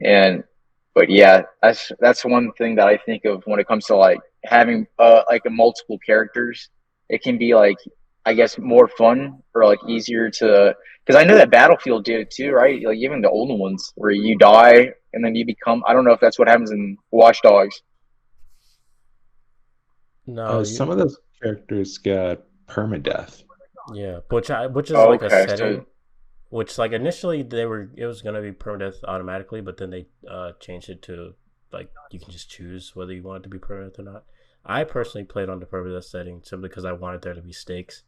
And but yeah, that's one thing that I think of when it comes to like having like a multiple characters. It can be like I guess more fun or like easier to because I know that Battlefield did it too, right? Like even the older ones where you die and then you become. I don't know if that's what happens in Watch Dogs. No, Some of those characters got permadeath. yeah, which is Oh, like a okay, so setting. Which like initially it was gonna be permadeath automatically, but then they changed it to like you can just choose whether you want it to be permadeath or not. I personally played on the permadeath setting simply because I wanted there to be stakes.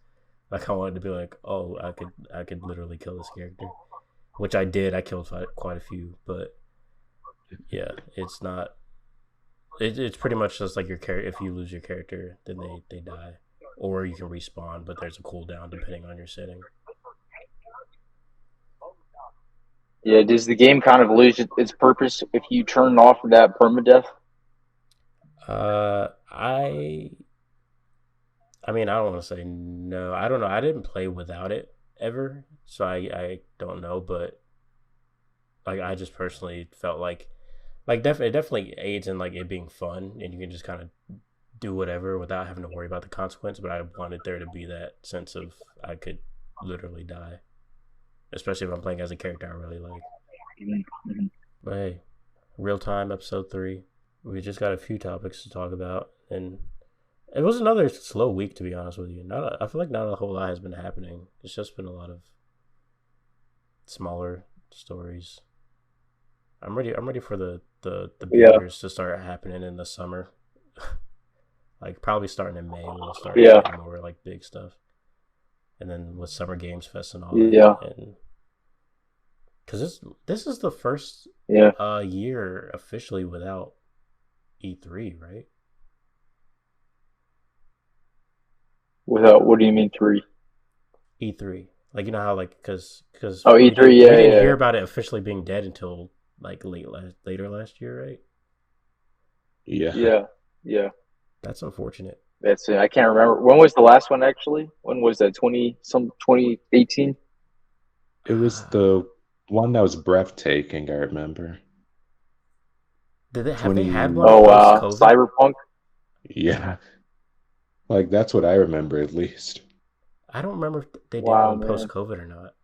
Like I wanted to be like, oh, I could literally kill this character, which I did. I killed quite a few, but yeah, it's not. It's pretty much just like your character. If you lose your character, then they die, or you can respawn, but there's a cooldown depending on your setting. yeah, does the game kind of lose its purpose if you turn off that permadeath? I mean, I don't want to say no. I don't know. I didn't play without it ever, so I don't know. But like, I just personally felt like it definitely aids in like it being fun, and you can just kind of do whatever without having to worry about the consequence. But I wanted there to be that sense of I could literally die, especially if I'm playing as a character I really like. Mm-hmm. But hey, real time episode 3. We just got a few topics to talk about, and it was another slow week, to be honest with you. I feel like not a whole lot has been happening. It's just been a lot of smaller stories. I'm ready. I'm ready for the Yeah, bangers to start happening in the summer. Like probably starting in May, we'll start yeah, getting more like big stuff, and then with Summer Games Fest and all that. yeah, And because this is the first yeah. year officially without E3, right? Without what do you mean three? E3. Like you know how like because Oh, E3. we Yeah, didn't yeah, hear about it officially being dead until like later last year, right? Yeah, yeah, yeah. That's unfortunate. That's it. I can't remember when was the last one actually. When was that? 2018. it was Uh, the one that was breathtaking. I remember did they have they had one 20. Oh post wow, COVID? Cyberpunk. Yeah, like that's what I remember at least. I don't remember if they did Wow, one post man. COVID or not.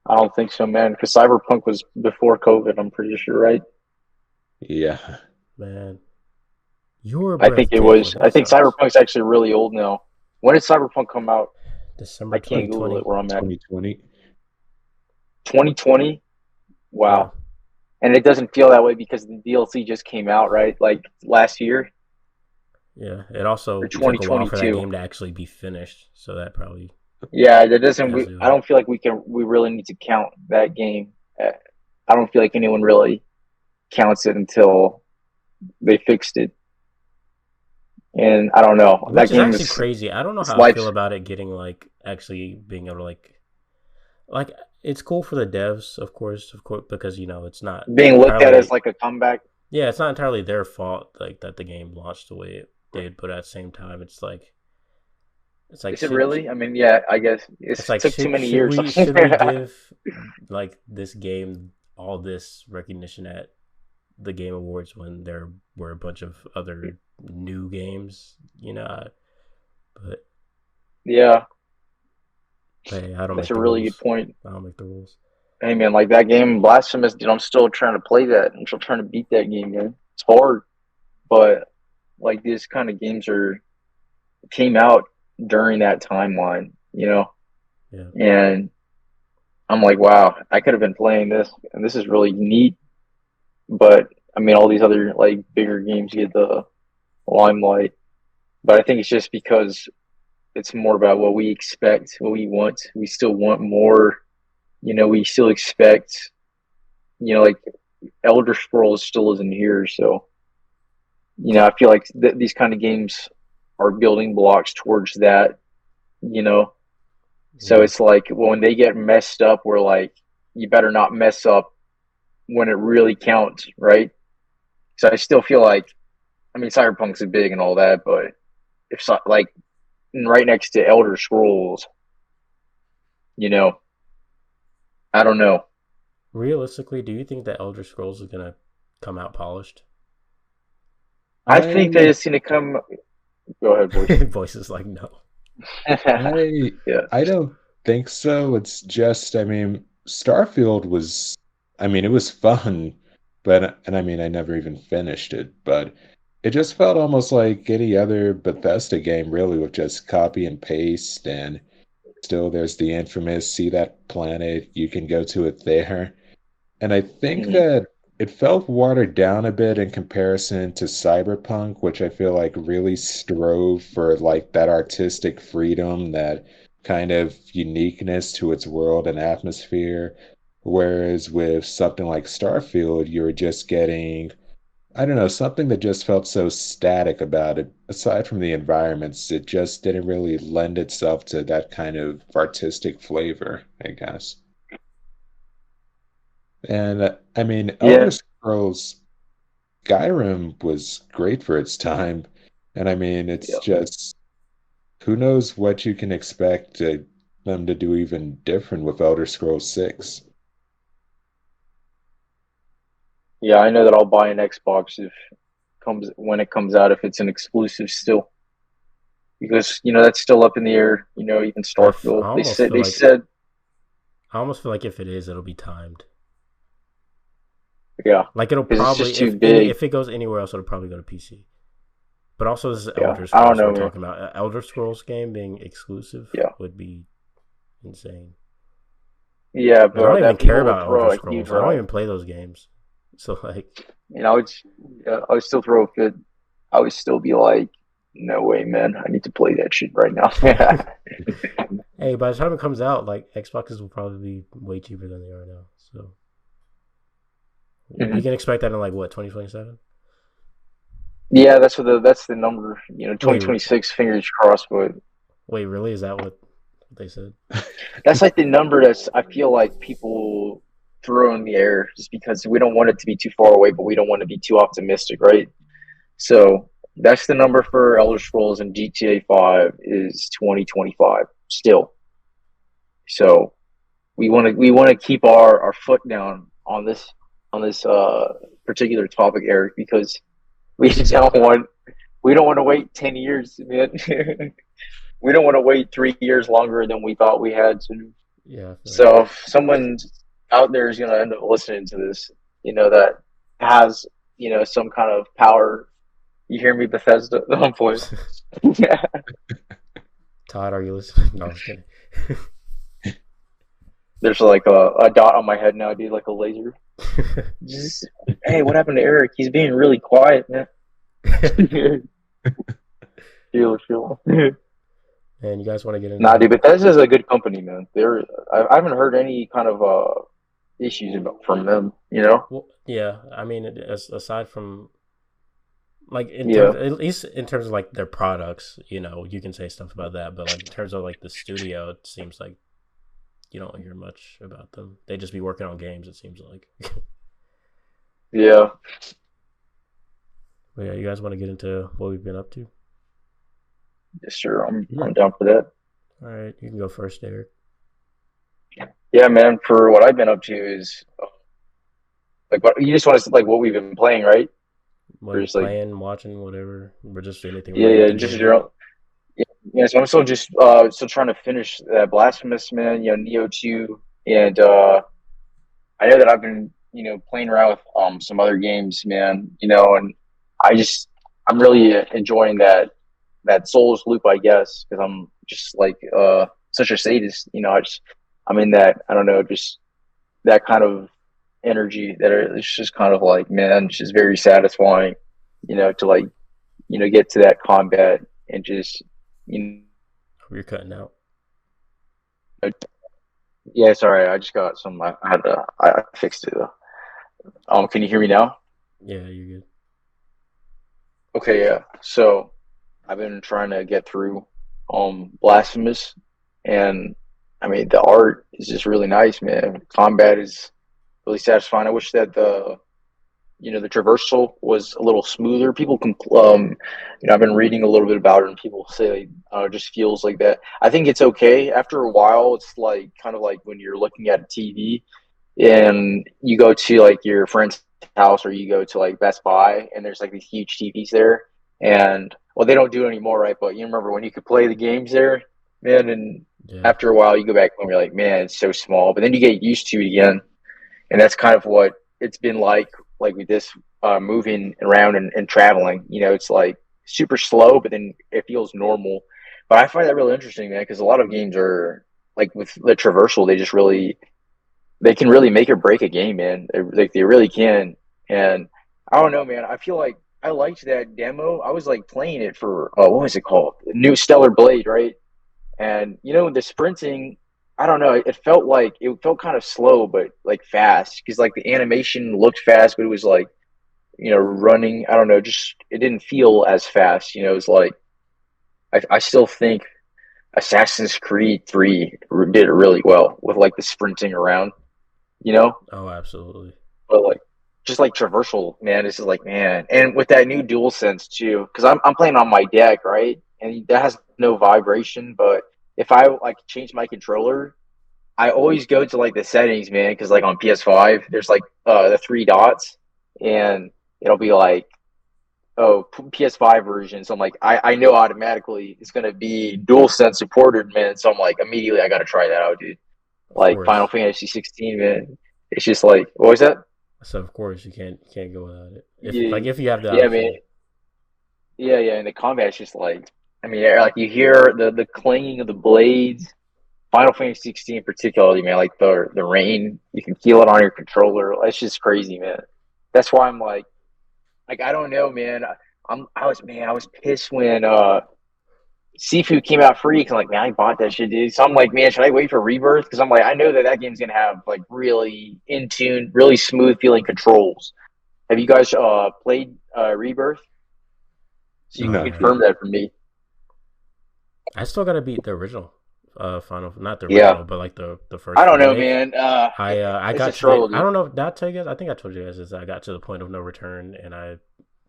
I don't think so, man. Because Cyberpunk was before COVID. I'm pretty sure, right? Yeah, Man, you were I think it breathtaking. was. I That think sounds Cyberpunk's actually really old now. When did Cyberpunk come out? December I can't Google 2020. it where I'm at. 2020. 2020. Yeah, Wow. And it doesn't feel that way because the DLC just came out, right? Like last year yeah. It or also took a while for that 2022. game to actually be finished, so that probably Yeah, that doesn't. has to do I with it. don't feel like we can. We really need to count that game. I don't feel like anyone really counts it until they fixed it. And I don't know. Which That is game actually is crazy. I don't know it's how I feel life about it getting like actually being able to like it's cool for the devs, of course, because you know it's not being looked at as entirely like a comeback. yeah, it's not entirely their fault like that the game launched the way it did, but at the same time, it's like Is it really? I mean, yeah, I guess it's it like took too many should years. we give like this game all this recognition at the Game Awards when there were a bunch of other new games, you know? But Yeah, hey, I don't that's make a the really good rules. point. I don't make the rules. Hey man, like that game, Blasphemous, dude, I'm still trying to play that. I'm still trying to beat that game, man. It's hard, but like these kind of games are came out during that timeline, you know? Yeah. And I'm like, wow, I could have been playing this, and this is really neat. But I mean, all these other like bigger games get the limelight. But I think it's just because it's more about what we expect, what we want. We still want more. We still expect. Like Elder Scrolls still isn't here, so I feel like these kind of games are building blocks towards that. You know, so Yeah. it's like when they get messed up, we're like, you better not mess up when it really counts, right? So I still feel like, I mean, Cyberpunk's big and all that, but if so, like right next to Elder Scrolls, you know, I don't know. Realistically, do you think that Elder Scrolls is gonna come out polished? I think that I it's gonna come. Go ahead, Boyce. Voice is like no. I Yeah. I don't think so. It's just, I mean, Starfield was, I mean, it was fun, but and I mean, I never even finished it, but it just felt almost like any other Bethesda game, really, with just copy and paste, and still there's the infamous see that planet, you can go to it there. And I think Mhm. that it felt watered down a bit in comparison to Cyberpunk, which I feel like really strove for like that artistic freedom, that kind of uniqueness to its world and atmosphere. Whereas with something like Starfield, you're just getting, I don't know, something that just felt so static about it. Aside from the environments, it just didn't really lend itself to that kind of artistic flavor, I guess. And I mean, Elder Yeah. Scrolls Skyrim was great for its time. And I mean, it's Yeah. just who knows what you can expect them to do even different with Elder Scrolls 6. Yeah. I know that I'll buy an Xbox if comes when it comes out if it's an exclusive still because that's still up in the air. Even I Starfield. They almost said feel they like said if it is, it'll be timed. yeah Like it'll because it's just probably too big. if it goes anywhere else, it'll probably go to PC. But also, this is Yeah. Elder I don't Scrolls we're know, man. talking about. An Elder Scrolls game being exclusive Yeah. would be insane. Yeah, And I bro. don't even That care people would about Elder throw a huge Scrolls. I don't round. even play those games. So like, I would. Yeah, I would still throw a fit. I would still be like, no way, man. I need to play that shit right now. hey, by the time it comes out, like Xboxes will probably be way cheaper than they are now. So we Mhm. can expect that in like what 2027. Yeah, that's the number. Wait, 2026. Fingers crossed, but wait, really? Is that what they said? that's like the number that's I feel like people throw in the air just because we don't want it to be too far away, but we don't want to be too optimistic, right? So that's the number for Elder Scrolls and GTA 5 is 2025 still. So we want to keep our foot down on this particular topic, Eric, because we don't want to wait 10 years, man. We don't want to wait 3 years longer than we thought we had to. Yeah, I feel you. So if someone out there is going to end up listening to this, that has some kind of power. You hear me, Bethesda? Oh boy. Todd, are you listening? No, I was kidding. There's like a dot on my head now, dude, like a laser. Just hey, what happened to Eric? He's being really quiet, man. Chill. And you guys want to get Nah, into dude, Bethesda's a good company, man. I haven't heard any kind of issues from them. well, yeah. I mean, aside from like in terms, Yeah, at least in terms of like their products, you can say stuff about that. But like in terms of like the studio, it seems like you don't hear much about them. They just be working on games. It seems like. yeah, But yeah, you guys want to get into what we've been up to? yes, sure. I'm Sure. I'm down for that. All right, you can go first, Derek. Yeah, man. For what I've been up to is like what you just want to like what we've been playing, right? Or What just like playing, watching, whatever, or just anything yeah, related yeah, to just gaming. your own. Yeah, yeah, so I'm still trying to finish that Blasphemous, man. Neo 2, and I know that I've been playing around with some other games, man. And I just I'm really enjoying that Souls loop, I guess, because I'm just like such a sadist. I'm in that I don't know just that kind of energy that it's just kind of like man, it's just very satisfying. To like get to that combat and just you You're cutting out. yeah, sorry, I just got some. I had to. I fixed it. Can you hear me now? Yeah, you're good. Okay, yeah. So I've been trying to get through Blasphemous, and I mean the art is just really nice, man. Combat is really satisfying. I wish that the traversal was a little smoother. People can, I've been reading a little bit about it, and people say it just feels like that. I think it's okay after a while. It's like kind of like when you're looking at a TV. and you go to like your friend's house or you go to like Best Buy and there's like these huge TVs there, and well they don't do it anymore, right? But you remember when you could play the games there, man, and Yeah. after a while you go back home, you're like, man, it's so small. But then you get used to it again, and that's kind of what it's been like with this moving around and traveling. You know, it's like super slow, but then it feels normal. But I find that really interesting, man, because a lot of games are like with the traversal, they can really make or break a game, man. They really can. And I don't know, man. I feel like I liked that demo. I was like playing it for what was it called? New Stellar Blade, right? And you know, the sprinting, I don't know, it felt kind of slow, but like fast because like the animation looked fast, but it was like running. I don't know, just it didn't feel as fast. It was like I still think Assassin's Creed 3 did it really well with like the sprinting around, you know. Oh, absolutely. But like just like traversal, man, it's just like man, and with that new dual sense too, because I'm playing on my deck, right, and that has no vibration. But if I like change my controller, I always go to like the settings, man, because like on PS5, there's like the three dots, and it'll be like PS5 version. So I'm like, I know automatically it's gonna be dual sense supported, man. So I'm like, immediately I gotta try that out, dude. Of Like Final course. Fantasy 16, man. It's just like, what was that? So of course you can't go without it. Yeah, If you have the yeah, man. option. Yeah, yeah. And the combat's just like, I mean, like you hear the clanging of the blades. Final Fantasy 16 particularly, man. Like the rain, you can feel it on your controller. It's just crazy, man. That's why I'm like I don't know, man. I was pissed when Seafood came out free because I'm like, man, I bought that shit, dude. So I'm like, man, should I wait for Rebirth? Because I'm like, I know that game's gonna have like really in tune, really smooth feeling controls. Have you guys played Rebirth? So you No, can I No. confirm haven't. that for me. I still gotta beat the original. Final, not the Yeah, original, but like the I first don't know, remake. man. I It's a got to struggle, I dude. don't know. Did I tell you guys? I think I told you guys is I got to the point of no return and I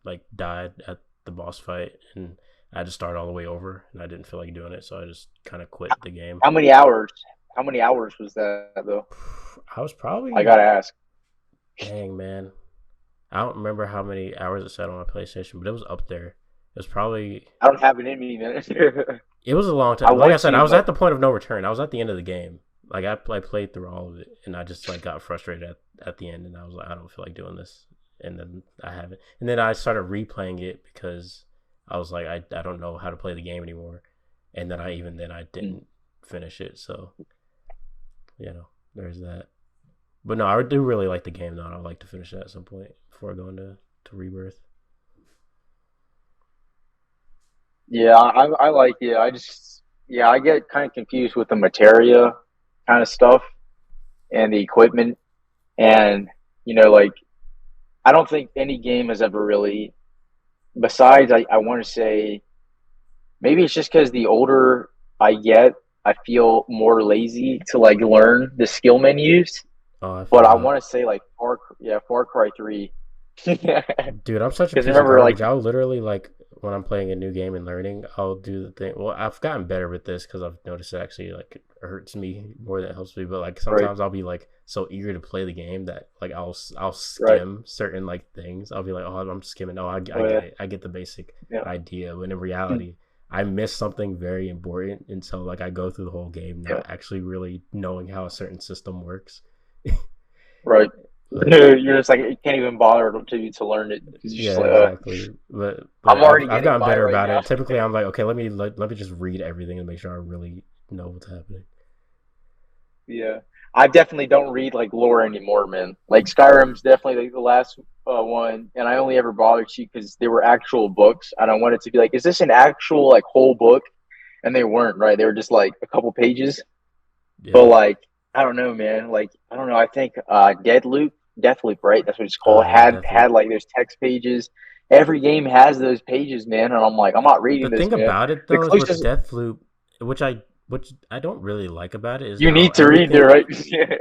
like died at the boss fight and I had to start all the way over and I didn't feel like doing it, so I just kind of quit the game. How many hours? How many hours was that though? I was I probably gotta ask. dang man. I don't remember how many hours it said on my PlayStation, but it was up there. It was probably I don't have it in me, man. it was a long I time. Like I want said, to, I was at but the point of no return. I was at the end of the game. Like I played through all of it, and I just like got frustrated at the end, and I was like, I don't feel like doing this, and then I haven't. And then I started replaying it because I was like, I don't know how to play the game anymore, and then I didn't finish it. So there's that. But no, I do really like the game though. And I'd like to finish it at some point before going to Rebirth. yeah, I like it. Yeah, I get kind of confused with the materia kind of stuff and the equipment, and like I don't think any game has ever really. Besides, I want to say maybe it's just because the older I get, I feel more lazy to like learn the skill menus. Oh, I But feel I that. want to say like Far Cry 3. Because Dude, I'm such a piece of remember, like, garbage. I'll literally like when I'm playing a new game and learning, I'll do the thing. Well, I've gotten better with this because I've noticed it actually like hurts me more than it helps me. But like right, sometimes I'll be like so eager to play the game that like I'll right, skim certain like things. I'll be like, oh, I'm skimming. Oh, I oh get yeah, it. I get the basic yeah, idea. When in reality, I miss something very important, and so like I go through the whole game yeah, not actually really knowing how a certain system works. right. But You're just like you can't even bother to learn it because you're just yeah, like, exactly. But I'm already I've getting gotten by better right about now. it. Typically, I'm like, okay, let me just read everything and make sure I really know what's happening. Yeah, I definitely don't read like lore anymore, man. Like Skyrim's definitely like the last one, and I only ever bothered to because they were actual books, and I wanted to be like, is this an actual like whole book? And they weren't, right? They were just like a couple pages. But Yeah. like, I don't know, man. Like, I don't know. I think Deathloop, right? That's what it's Oh called. yeah, Had definitely. like those text pages. Every game has those pages, man. And I'm like, I'm not The reading this, thing man. about it The though is with closest Deathloop, which I don't really like about it is you how need to read it, everything. right?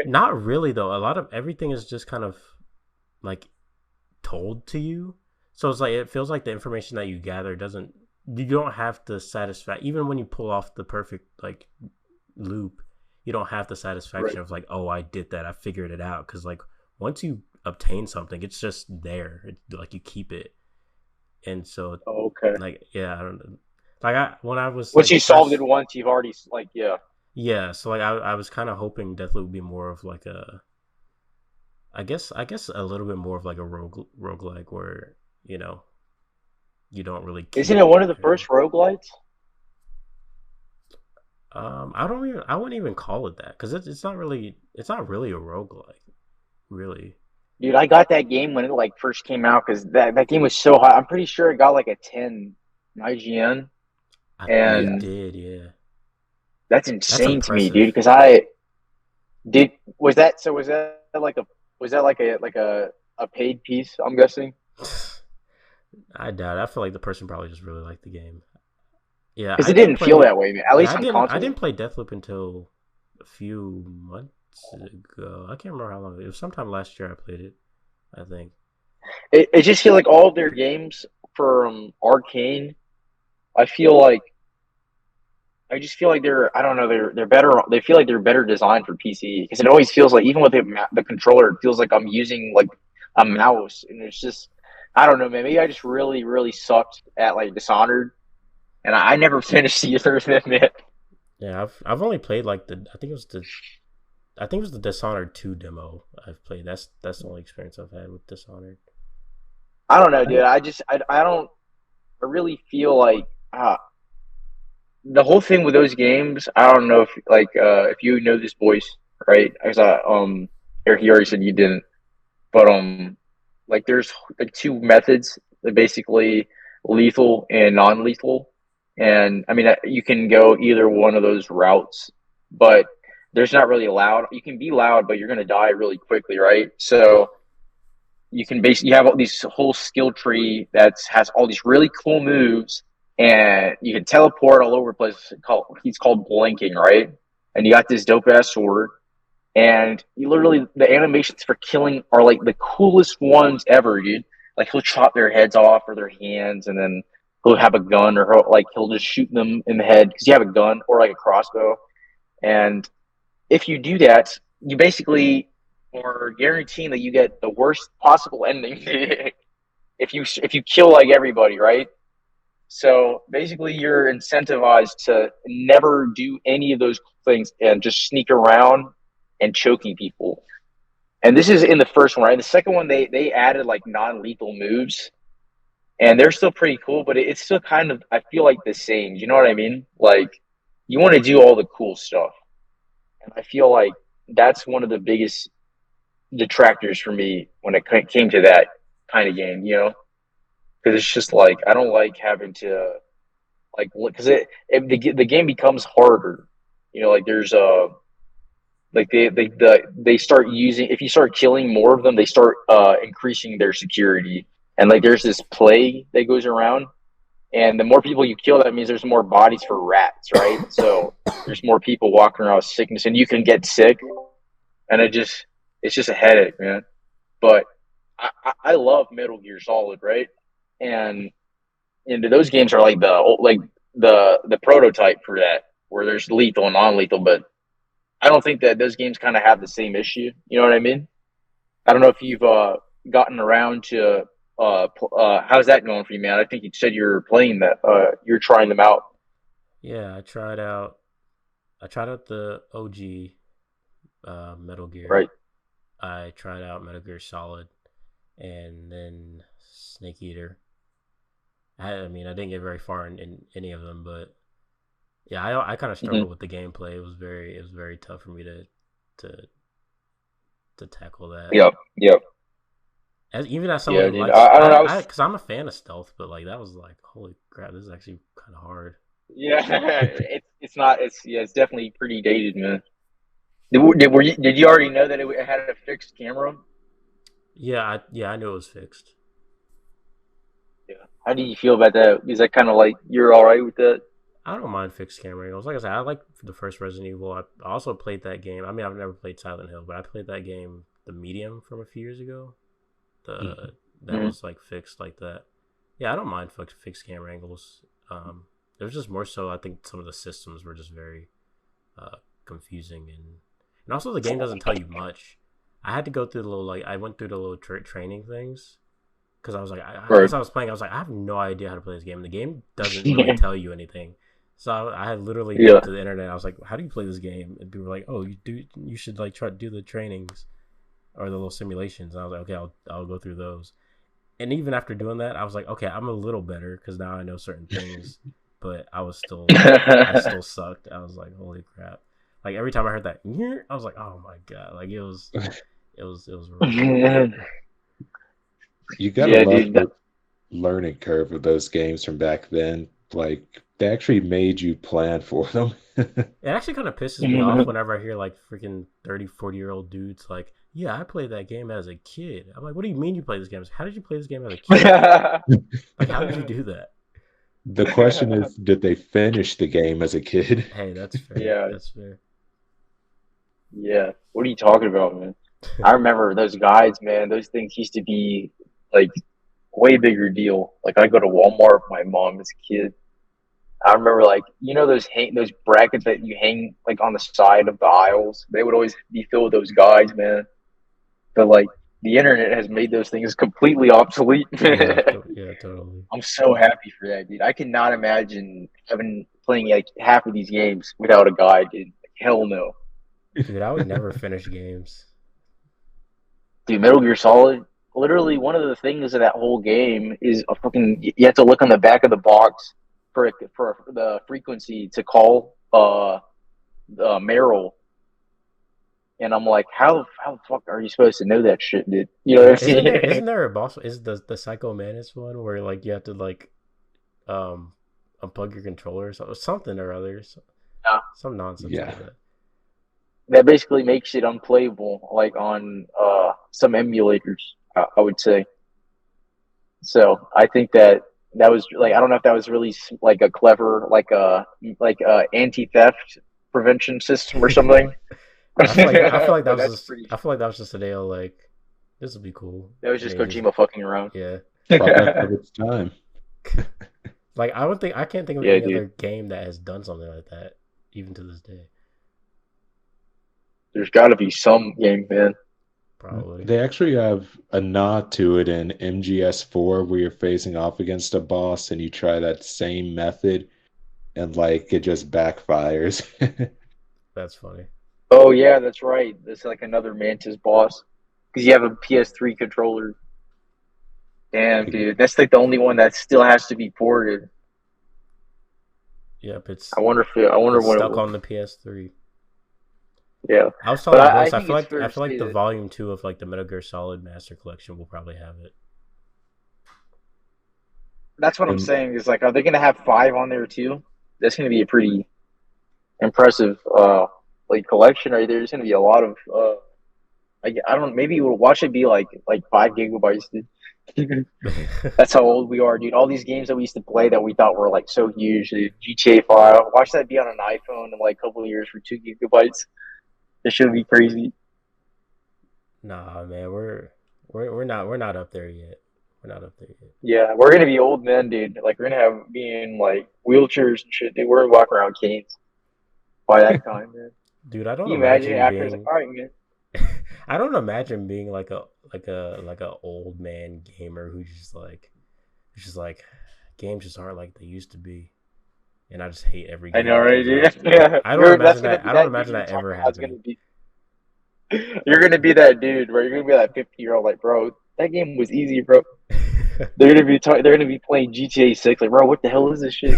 Not really though. A lot of everything is just kind of like told to you. So it's like it feels like the information that you gather doesn't. You don't have to satisfy even when you pull off the perfect like loop. you don't have the Right. satisfaction of like, oh, I did that, I figured it out. Because like once you obtain something, it's just there. Like you keep it, and so Oh, okay. like yeah, I don't know. Like I when I was Once like you solved it first once, you've already like yeah. yeah, so like I was kind of hoping Deathloop would be more of like a I guess a little bit more of like a roguelike where you know you don't really Isn't keep it one of the everything. first roguelites? I wouldn't even call it that because it's not really a roguelike, really. Dude, I got that game when it like first came out because that game was so high. I'm pretty sure it got like a 10 in IGN, I think it Yeah. and did, yeah. that's That's insane to me, dude. impressive. Because I did was that like a was that like a paid piece? I'm guessing I doubt it. I feel like the person probably just really liked the game. Yeah, because I it didn't didn't feel play. that way, man. At Yeah, least on I console, didn't play Deathloop until a few months ago. I can't remember how long. It was sometime last year I played it. I think. it just feel like all of their games from Arcane. I feel like I just feel like they're I don't know they're better. They feel like they're better designed for PC because it always feels like even with the controller, it feels like I'm using like a mouse, and it's just I don't know, man. Maybe I just really sucked at like Dishonored, and I never finished either of them, man. Yeah, I've only played like I think it was the Dishonored 2 demo I've played. That's the only experience I've had with Dishonored. I don't know, dude. I I don't I really feel like the whole thing with those games. I don't know if you know this Boyce, right? Because Eric, he already said you didn't. But like there's like two methods, basically lethal and non-lethal. And I mean you can go either one of those routes, but there's not really loud. You can be loud, but you're gonna die really quickly, right? So you can basically you have all these whole skill tree that has all these really cool moves, and you can teleport all over the place. He's called blinking, right? And you got this dope ass sword, and you literally the animations for killing are like the coolest ones ever, dude. Like he'll chop their heads off or their hands, and then he'll have a gun, or he'll just shoot them in the head because you have a gun or like a crossbow. And if you do that, you basically are guaranteeing that you get the worst possible ending if you kill like everybody, right? So basically, you're incentivized to never do any of those things and just sneak around and choking people. And this is in the first one, right? The second one, they added like non-lethal moves, and they're still pretty cool, but it's still kind of I feel like the same. You know what I mean? Like you want to do all the cool stuff, and I feel like that's one of the biggest detractors for me when it came to that kind of game. You know, because it's just like I don't like having to like because the game becomes harder. You know, like there's like they start using if you start killing more of them, they start increasing their security. And like there's this plague that goes around, and the more people you kill, that means there's more bodies for rats, right? So there's more people walking around with sickness, and you can get sick, and it's just a headache, man. But I love Metal Gear Solid, right? And those games are like the prototype for that, where there's lethal and non-lethal. But I don't think that those games kind of have the same issue. You know what I mean? I don't know if you've gotten around to how's that going for you, man? I think you said you're playing that. You're trying them out, Yeah, I tried out the OG Metal Gear. right? I tried out Metal Gear Solid, and then Snake Eater. I mean, I didn't get very far in any of them, but yeah, I kind of Mm-hmm. struggled with the gameplay. It was very tough for me to to tackle that. Yep, yep, Even as someone yeah, who dude. likes, I don't know. because I'm a fan of stealth, but like that was like, holy crap, this is actually kind of hard. Yeah, it's not. It's definitely pretty dated, man. Did you already know that it had a fixed camera? Yeah, I knew it was fixed. Yeah. How do you feel about that? Is that kind of like you're all right with that? I don't mind fixed camera angles. Like I said, I like the first Resident Evil. I also played that game. I mean, I've never played Silent Hill, but I played that game, the Medium, from a few years ago. The that Mm-hmm. was like fixed like that. Yeah, I don't mind fixed camera angles. It was just more so. I think some of the systems were just very confusing, and also the game doesn't tell you much. I had to go through the little I went through the little training things because I was like, Right. as I was playing, I was like, I have no idea how to play this game. The game doesn't really tell you anything. So I had literally Yeah. went to the internet. I was like, how do you play this game? And people were like, oh, you should like try to do the trainings or the little simulations. And I was like, okay, I'll go through those. And even after doing that, I was like, okay, I'm a little better because now I know certain things. But I still sucked. I was like, holy crap! Like every time I heard that, I was like, oh my god! Like it was rough. You gotta Yeah, love dude. the learning curve of those games from back then. Like they actually made you plan for them. It actually kind of pisses me off whenever I hear like freaking 30, 40-year-old dudes like, yeah, I played that game as a kid. I'm like, what do you mean you played this game? How did you play this game as a kid? Like, how did you do that? The question is, did they finish the game as a kid? Hey, that's fair. Yeah. That's fair. Yeah. What are you talking about, man? I remember those guides, man. Those things used to be like way bigger deal. Like I go to Walmart with my mom as a kid. I remember like those brackets that you hang like on the side of the aisles. They would always be filled with those guides, man. But like the internet has made those things completely obsolete. Yeah, totally. I'm so happy for that, dude. I cannot imagine playing like half of these games without a guide, dude. Hell no. Dude, I would never finish games. Dude, Metal Gear Solid, literally one of the things of that whole game is a fucking you have to look on the back of the box for the frequency to call Meryl. And I'm like, how the fuck are you supposed to know that shit, dude? You know what I'm saying? Isn't there a boss? Is the Psycho Mantis one where like you have to like unplug your controller or something or others? Yeah. Some nonsense like that. That basically makes it unplayable, like on some emulators, I would say. So I think that was like I don't know if that was really like a clever anti theft prevention system or something. I feel like that But was just a day of like this would be cool. that was just Kojima fucking around. Yeah. Product of its time. Like I can't think of any other game that has done something like that, even to this day. There's got to be some game, man. Probably. They actually have a nod to it in MGS4 where you're facing off against a boss and you try that same method and like it just backfires. That's funny. Oh yeah, that's right. That's like another Mantis boss because you have a PS3 controller. Damn, dude, that's like the only one that still has to be ported. Yep, it's. I wonder what stuck on the PS3. Yeah, I was telling Boyce, I feel like the volume 2 of like the Metal Gear Solid Master Collection will probably have it. that's what I'm saying. Is like, are they gonna have 5 on there too? That's gonna be a pretty impressive like collection right there. There's gonna be a lot of I don't maybe we'll watch it be like 5 gigabytes, dude. That's how old we are, dude. All these games that we used to play that we thought were like so huge, dude. GTA 5. Watch that be on an iPhone in like a couple of years for 2 gigabytes. It should be crazy. Nah, man, we're not up there yet. We're not up there yet. Yeah, we're gonna be old men, dude. Like we're gonna be in like wheelchairs and shit, dude. We're gonna walk around canes by that time, man. Dude, I don't Can you imagine after being. it's like, all right, man. I don't imagine being like a old man gamer who's just like games just aren't like they used to be, and I just hate every game. I know, right, dude? Yeah. I don't imagine that ever happening. You're gonna be that dude, where you're gonna be that 50-year-old, like, bro, that game was easy, bro. They're gonna be playing GTA 6, like, bro, what the hell is this shit?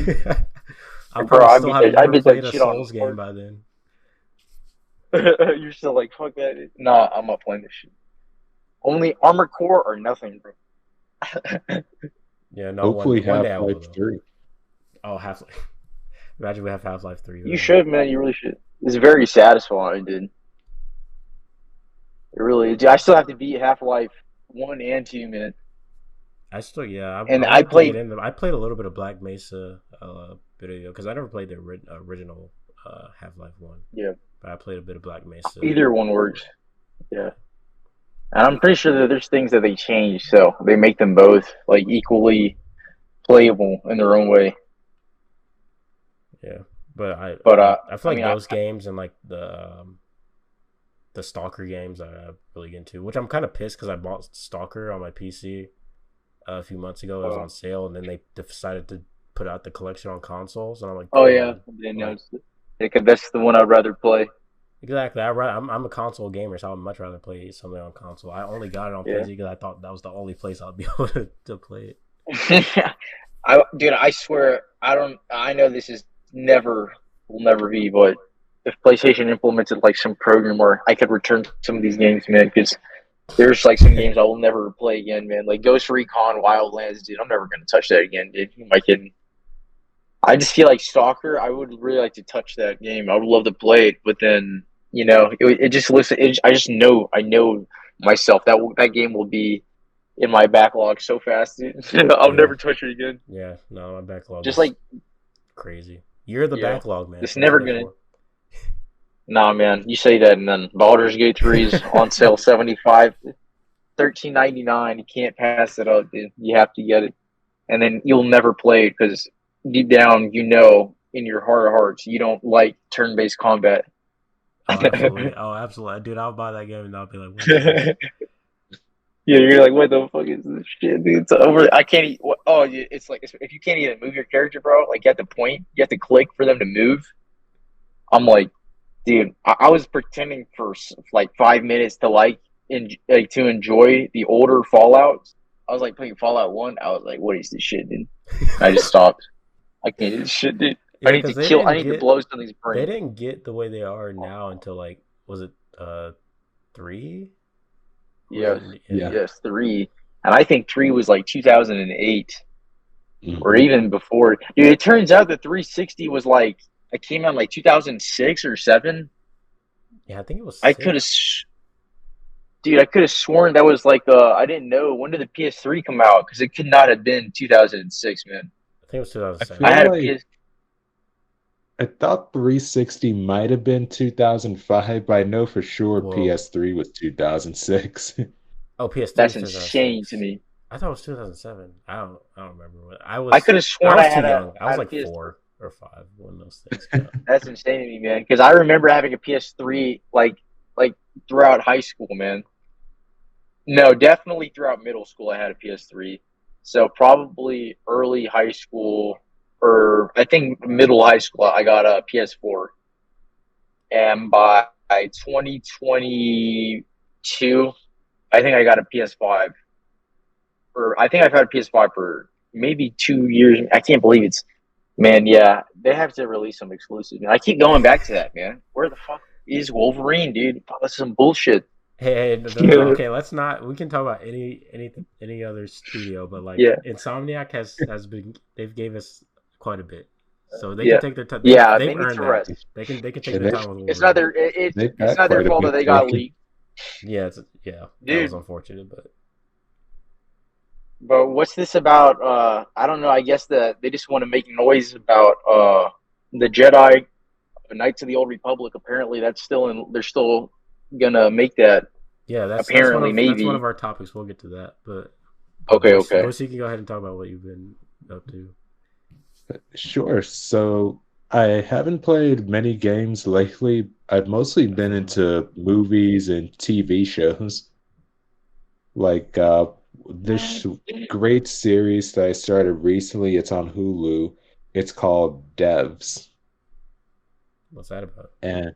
I've been played a Souls game by then. You're still like, fuck that. Nah, I'm not playing this shit. Only Armored Core or nothing, bro. Yeah, no. Hopefully one day I will. Half-Life 3. Oh, Half-Life. Imagine we have Half-Life 3. You should, man. You really should. It's very satisfying, dude. It really is. I still have to beat Half-Life 1 and 2, man. I still, yeah. I played a little bit of Black Mesa video because I never played the original Half-Life 1. Yeah. But I played a bit of Black Mesa. Either one works. Yeah. And I'm pretty sure that there's things that they change, so they make them both like equally playable in their own way. Yeah. But I But I feel I like mean, those games and like the Stalker games I really get into, which I'm kind of pissed because I bought Stalker on my PC a few months ago. It was on sale, and then they decided to put out the collection on consoles, and I'm like, oh yeah, dude, they like announced it. Yeah, that's the one I'd rather play. exactly. I'm a console gamer, so I'd much rather play something on console. I only got it on Yeah. PC because I thought that was the only place I'd be able to play it. Dude, I swear, I don't. I know this is never will never be, but if PlayStation implemented like some program where I could return some of these games, man, because there's like some games I will never play again, man. Like Ghost Recon Wildlands, dude. I'm never gonna touch that again, dude. Who am I kidding? I just feel like Stalker. I would really like to touch that game. I would love to play it, but then it just looks. I just know. I know myself that game will be in my backlog so fast, dude. I'll Yeah, never touch it again. yeah. No, my backlog Just is like crazy. You're the yeah, backlog man. it's What you never there gonna. for? Nah, man. You say that, and then Baldur's Gate 3's on sale 75, 13.99. You can't pass it up, dude. You have to get it, and then you'll never play it because deep down, in your heart of hearts, you don't like turn-based combat. Oh, absolutely. Oh, absolutely. Dude, I'll buy that game and I'll be like, what is this? Yeah, you're like, what the fuck is this shit, dude? It's over. I can't eat. Oh, it's like if you can't even move your character, bro. Like you have to point, you have to click for them to move. I'm like, dude, I was pretending for like 5 minutes to like to enjoy the older Fallouts. I was like playing Fallout 1. I was like, what is this shit, dude? I just stopped. I can't do this shit, dude. Yeah, because I need to blow something's they brain. didn't get the way they are now until like was it three? Yes, Yeah. yes, 3. And I think 3 was like 2008 or Hmm. even before. Dude, it turns out the 360 was like, it came out in like 2006 or 7. Yeah, I think it was I could have, 6. dude, I could have sworn that was like, I didn't know. When did the PS3 come out? Because it could not have been 2006, man. I think it was I 2007. I feel had a like PS, I thought 360 might have been 2005, but I know for sure Whoa. PS3 was 2006. Oh, PS3 that's was insane to 2006. me. I thought it was 2007. I don't remember what I could have I sworn was too young. I I was had a like PS. 4 or 5 when those things came out. That's insane to me, man. Because I remember having a PS3 like throughout high school, man. No, definitely throughout middle school, I had a PS3. So probably early high school, or I think middle high school, I got a PS4. And by 2022, I think I got a PS5. Or I think I've had a PS5 for maybe 2 years. I can't believe it's, man. Yeah, they have to release some exclusive. I keep going back to that, man. Where the fuck is Wolverine, dude? That's some bullshit. Hey, okay, let's not. We can talk about any other studio, but like Yeah, Insomniac has been they've gave us quite a bit, so they can yeah, take their time. yeah. They've They need earned to that. rest. They can take And their they time with It's not Wolverine. their they've it's got not their quite a fault that bit they got cooking. leaked, Yeah, that was dude. unfortunate, but But what's this about? I don't know. I guess that they just want to make noise about the Jedi Knights of the Old Republic. Apparently, that's still in. They're still gonna make that. yeah, Apparently, that's one of maybe. our topics. We'll get to that, but Okay, Boyce, okay. Boyce, you can go ahead and talk about what you've been up to. Sure. So I haven't played many games lately. I've mostly I been feel that. into movies and TV shows. Like this great series that I started recently. It's on Hulu. It's called Devs, What's that about? and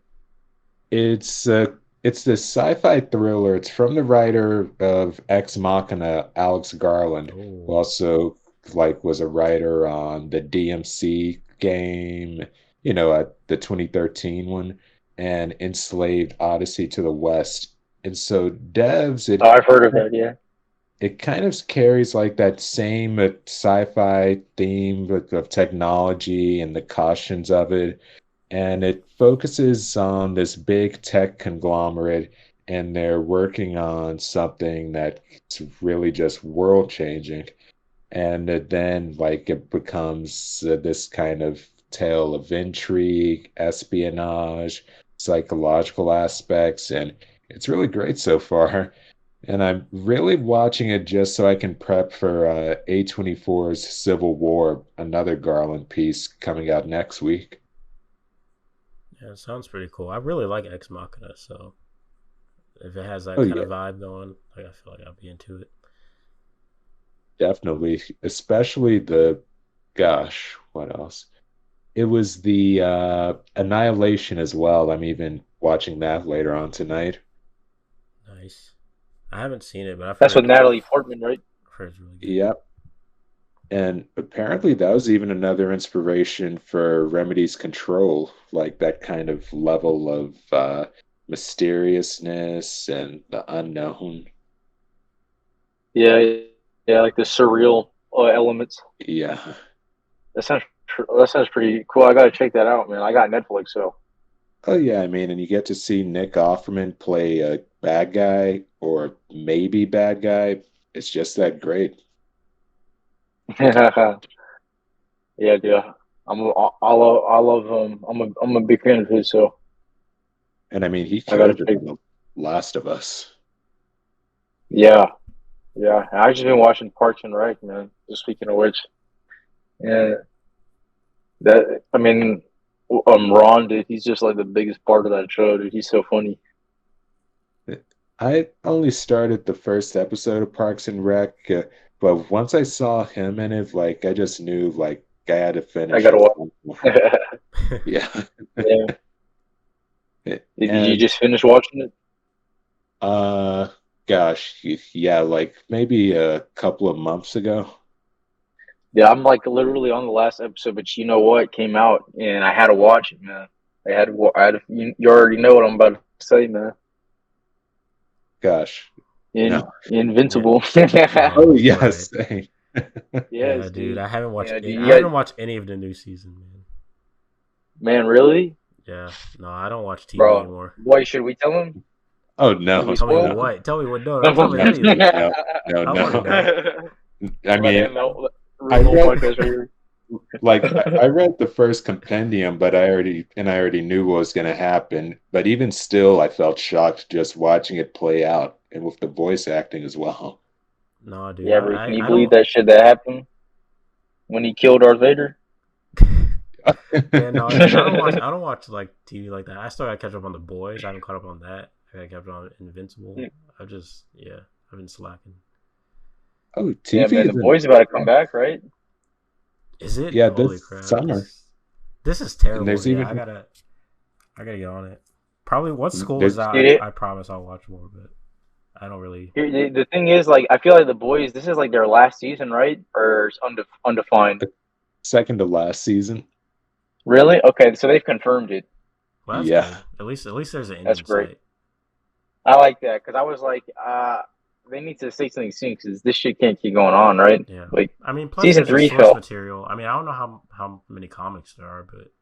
it's this sci-fi thriller. It's from the writer of Ex Machina, Alex Garland, who Oh, also was a writer on the DMC game, the 2013 one, and Enslaved Odyssey to the West. And so Devs, Oh, I've heard of that. Yeah. it kind of carries like that same sci-fi theme of technology and the cautions of it, and it focuses on this big tech conglomerate, and they're working on something that's really just world changing. And then it becomes this kind of tale of intrigue, espionage, psychological aspects, and it's really great so far. And I'm really watching it just so I can prep for A24's Civil War, another Garland piece coming out next week. Yeah, it sounds pretty cool. I really like Ex Machina, so if it has that Oh kind yeah, of vibe going, like I feel like I'll be into it. definitely. Especially the, gosh, what else? It was the Annihilation as well. I'm even watching that later on tonight. Nice. I haven't seen it, but I've That's with heard Natalie Portman, right? it's really good. Yep. And apparently that was even another inspiration for Remedy's Control, like that kind of level of mysteriousness and the unknown. Yeah, yeah, like the surreal elements. Yeah. That sounds pretty cool. I gotta check that out, man. I got Netflix, so Oh yeah, I mean, and you get to see Nick Offerman play a bad guy or maybe bad guy. It's just that great. yeah, dude. I love I'm a big fan of his, so And I mean, he I gotta killed it check. in The Last of Us. Yeah, yeah. I just been watching Parks and Rec, man. Just speaking of which, yeah, that I mean, Ron, dude, he's just like the biggest part of that show, dude. He's so funny. I only started the first episode of Parks and Rec, but once I saw him in it, like I just knew like I had to I finish gotta at watch. some point. Yeah. Yeah. Did you And just finish watching it? uh gosh, yeah, like maybe a couple of months ago. Yeah, I'm like literally on the last episode, but you know what? It came out and I had to watch it, man. I had to, you already know what I'm about to say, man. Gosh. No. Yeah. Invincible. Oh Oh, right. yes. Yeah, Yes, dude. dude. Yeah, dude. I You got, haven't watched any of the new season, man. man, really? Yeah. No, I don't watch TV Bro, anymore. boy, should we tell him? Oh Should we no, Tell me spoil no, it? what? Tell me what. No, no, No, tell me no, anything. no, no, I want to no. know. I let mean, him know. I Ruin the whole read podcast right like I here. read the first compendium, but I already knew what was going to happen. But even still, I felt shocked just watching it play out, and with the voice acting as well. No, dude. Yeah, bro. Can you I believe don't. that shit that happened when he killed Darth Vader? Yeah, no, dude. I don't watch like TV like that. I still got to catch up on the boys. I haven't caught up on that. I got to catch up on Invincible. I just, yeah, I've been slacking. Oh, Yeah, TV man. The is in, boys about to come back, right? Is it? yeah, Holy this crap! summer, This is and terrible. there's Yeah, even I gotta get on it. Probably once school is there's out, Dude, I promise I'll watch more. But I don't really. the thing is, like, I feel like the boys. This is like their last season, right? Or it's undefined. a second to last season. Really? Okay, so they've confirmed it. Well, that's Yeah, good. At least there's an end That's in great. sight. I like that because I was like, they need to say something soon because this shit can't keep going on, right? Yeah. Like, I mean, plus season there's the three source fell. material. I mean, I don't know how many comics there are, but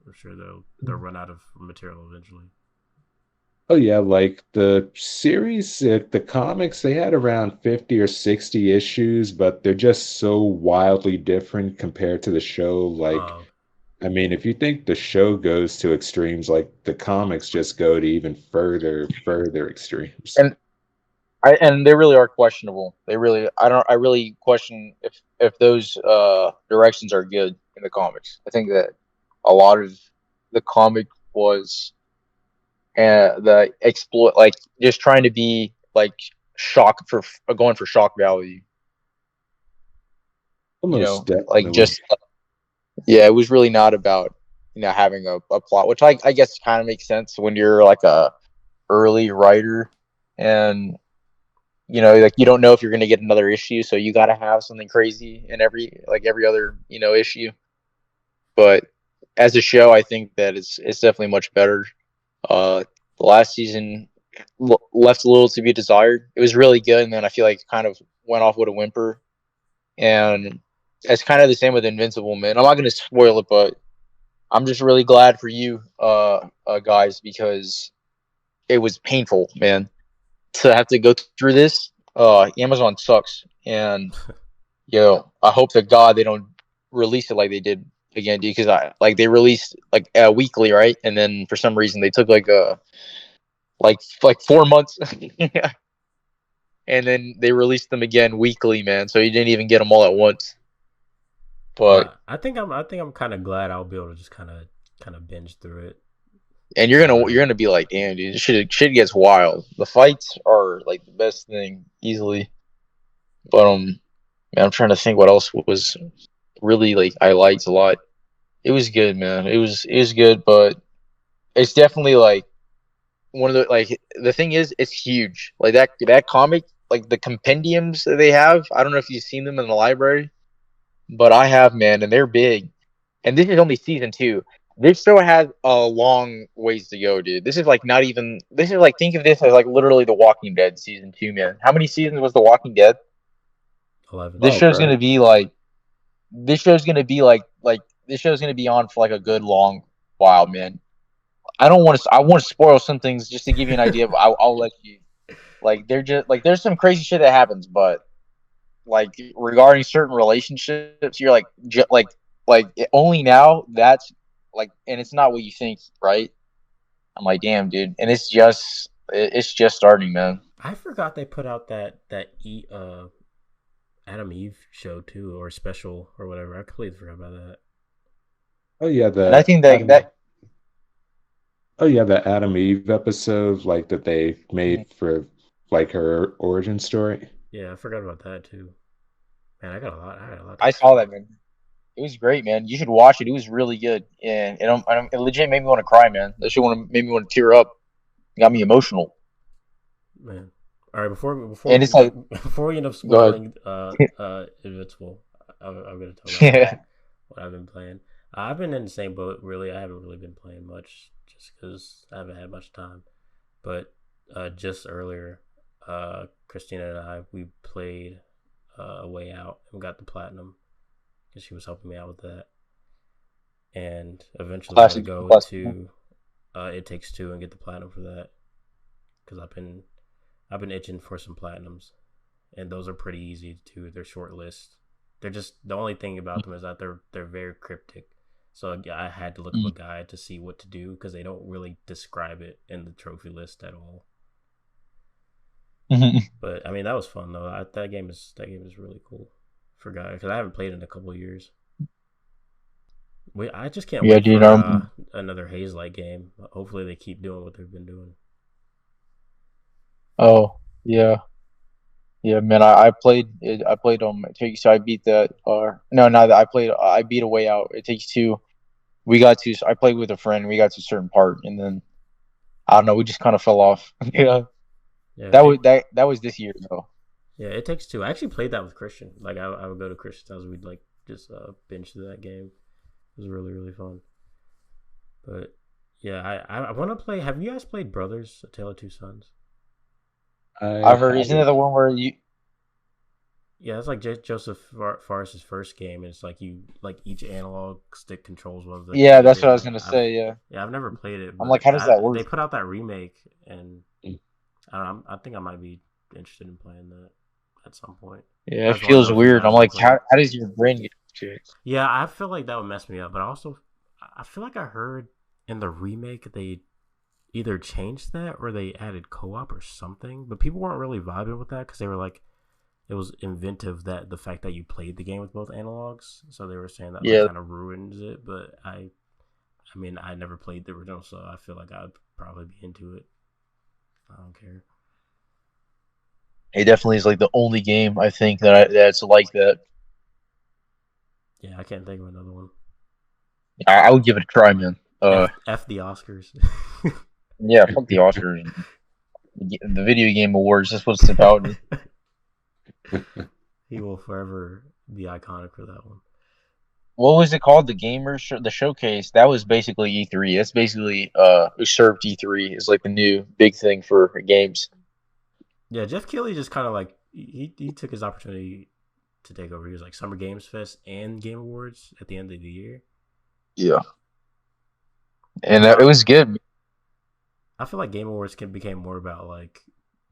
I'm sure they'll run out of material eventually. oh yeah, like the series, the comics, they had around 50 or 60 issues, but they're just so wildly different compared to the show. Like, Uh, I mean, if you think the show goes to extremes, like the comics just go to even further extremes. And and they really are questionable. I really question if those directions are good in the comics. I think that a lot of the comic was the exploit, like just trying to be like shock for going for shock value. You Almost know, like definitely. just yeah, it was really not about having a plot, which I guess kind of makes sense when you're like a early writer and like you don't know if you're going to get another issue, so you got to have something crazy in every other issue. But as a show, I think that it's definitely much better. The last season left a little to be desired. It was really good, and then I feel like it kind of went off with a whimper. And it's kind of the same with Invincible, man. I'm not going to spoil it, but I'm just really glad for you, guys, because it was painful, man, to have to go through this. Amazon sucks, and I hope to God they don't release it like they did again, dude. Because they released like weekly, right? And then for some reason they took like 4 months, and then they released them again weekly, man. So you didn't even get them all at once. But well, I think I'm kind of glad I'll be able to just kind of binge through it. and you're gonna be like, damn, dude, shit gets wild. The fights are like the best thing easily. But man, I'm trying to think what else was really like I liked a lot. It was good, man. It was good, but it's definitely like one of the like the thing is it's huge. Like that comic, like the compendiums that they have. I don't know if you've seen them in the library, but I have, man, and they're big. And this is only season 2. This show has a long ways to go, dude. This is like not even. This is like think of this as like literally The Walking Dead season 2, man. How many seasons was The Walking Dead? 11. This Oh, show's okay. gonna be like. This show's gonna be like this show's gonna be on for like a good long while, man. I don't want to. I want to spoil some things just to give you an idea. But I'll let you. Like they're just like there's some crazy shit that happens, but like regarding certain relationships, you're like only now that's like, and it's not what you think, right? I'm like, damn, dude, and it's just starting, man. I forgot they put out Adam Eve show too, or special or whatever. I completely forgot about that. Oh yeah, And I the think Adam. that Oh yeah, the Adam Eve episode, like that they made for like her origin story. Yeah, I forgot about that too. Man, I got a lot to I catch saw up that, on. man. It was great, man. You should watch it. It was really good, and it legit made me want to cry, man. That shit made me want to tear up. It got me emotional, Man. All right, and it's like, before we end up go ahead. spoiling Invincible, I'm gonna talk about Yeah. what I've been playing. I've been in the same boat. Really, I haven't really been playing much just because I haven't had much time. But just earlier, Christina and I we played A Way Out and got the platinum because she was helping me out with that. And eventually, we're gonna Classic, go classic. to It Takes Two and get the platinum for that because I've been itching for some platinums, and those are pretty easy too. They're short lists. They're just the only thing about them is that they're very cryptic. So I had to look up a guide to see what to do because they don't really describe it in the trophy list at all. Mm-hmm. But I mean that was fun though. That game is really cool for guy because I haven't played in a couple of years. I just can't Yeah, wait dude. for another Haze-like game. Hopefully they keep doing what they've been doing. Oh, yeah, yeah, man. I played it. I played It Takes Two. I beat that. No, not that. I beat A Way Out. It Takes Two. We got to. I played with a friend. We got to a certain part, and then I don't know. We just kind of fell off. Yeah, Yeah, that was this year though. yeah, It Takes Two. I actually played that with Christian. Like I would go to Christian's house. We'd like just binge through that game. It was really really fun. But yeah, I want to play. Have you guys played Brothers: A Tale of Two Sons? I I've heard. Isn't it haven't. the one where you? Yeah, it's like Joseph Fares's first game. And it's like you like each analog stick controls one of the Yeah, that's what I was characters. gonna say. Yeah, I've never played it, I'm like, but how does that work? they put out that remake, and I don't know, I think I might be interested in playing that at some point. Yeah, I it just want to feels know if you weird. I'm guys have like, played it. how does your brain get to it? Yeah, I feel like that would mess me up, but also I feel like I heard in the remake they either changed that or they added co-op or something, but people weren't really vibing with that because they were like it was inventive that the fact that you played the game with both analogs, so they were saying that like Yeah, kind of ruins it. But I mean, I never played the original, so I feel like I'd probably be into it. I don't care. it definitely is like the only game I think that's like that. Yeah, I can't think of another one. I would give it a try, man. F the Oscars. Yeah, fuck the Oscars, the video game awards. That's what it's about. He will forever be iconic for that one. What was it called? The showcase. That was basically E3. That's basically usurped E3 is like the new big thing for games. Yeah, Jeff Keighley just kind of like he took his opportunity to take over. He was like Summer Games Fest and Game Awards at the end of the year. Yeah, But and it was good. I feel like Game Awards became more about like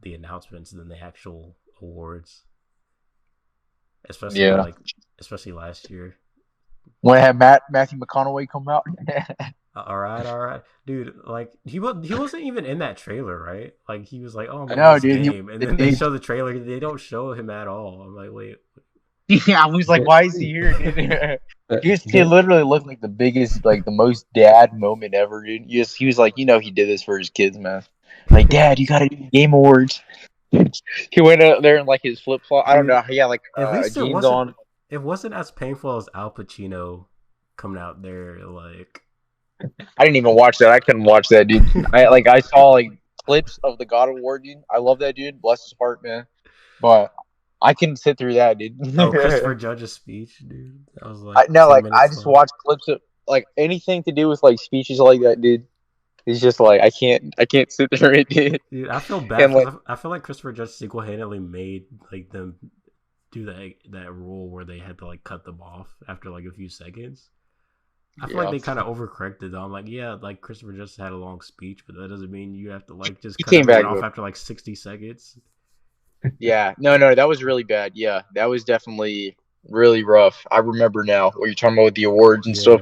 the announcements than the actual awards, especially Yeah, especially last year. when I had Matthew McConaughey come out. All right, dude. Like he wasn't even in that trailer, right? Like he was like, "Oh, I'm I in know, this dude. game," and then they show the trailer. They don't show him at all. I'm like, wait. Yeah, I was like, why is he here, dude? He That, literally looked like the biggest, like the most dad moment ever, dude. He was like, he did this for his kids, man. Like, Dad, you gotta do the Game Awards. He went out there in like his flip flop. I don't Dude, know. He had like at least jeans on. it wasn't as painful as Al Pacino coming out there like I didn't even watch that. I couldn't watch that, dude. I saw like clips of the God of War, dude. I love that dude. Bless his heart, man. But I couldn't sit through that, dude. oh, Christopher Judge's speech, dude. That was like I no, 10 like I minutes just long. watch clips of like anything to do with like speeches like that, dude. It's just like I can't sit through it, dude. Dude, I feel bad And because like I feel like Christopher Judge single handedly made like them do that rule where they had to like cut them off after like a few seconds. I feel like yeah, they kind of overcorrected. I'm like, yeah, like Christopher just had a long speech, but that doesn't mean you have to like just he cut came everyone back off though. after like 60 seconds. Yeah, no, that was really bad. Yeah, that was definitely really rough. I remember now what you're talking about with the awards and stuff.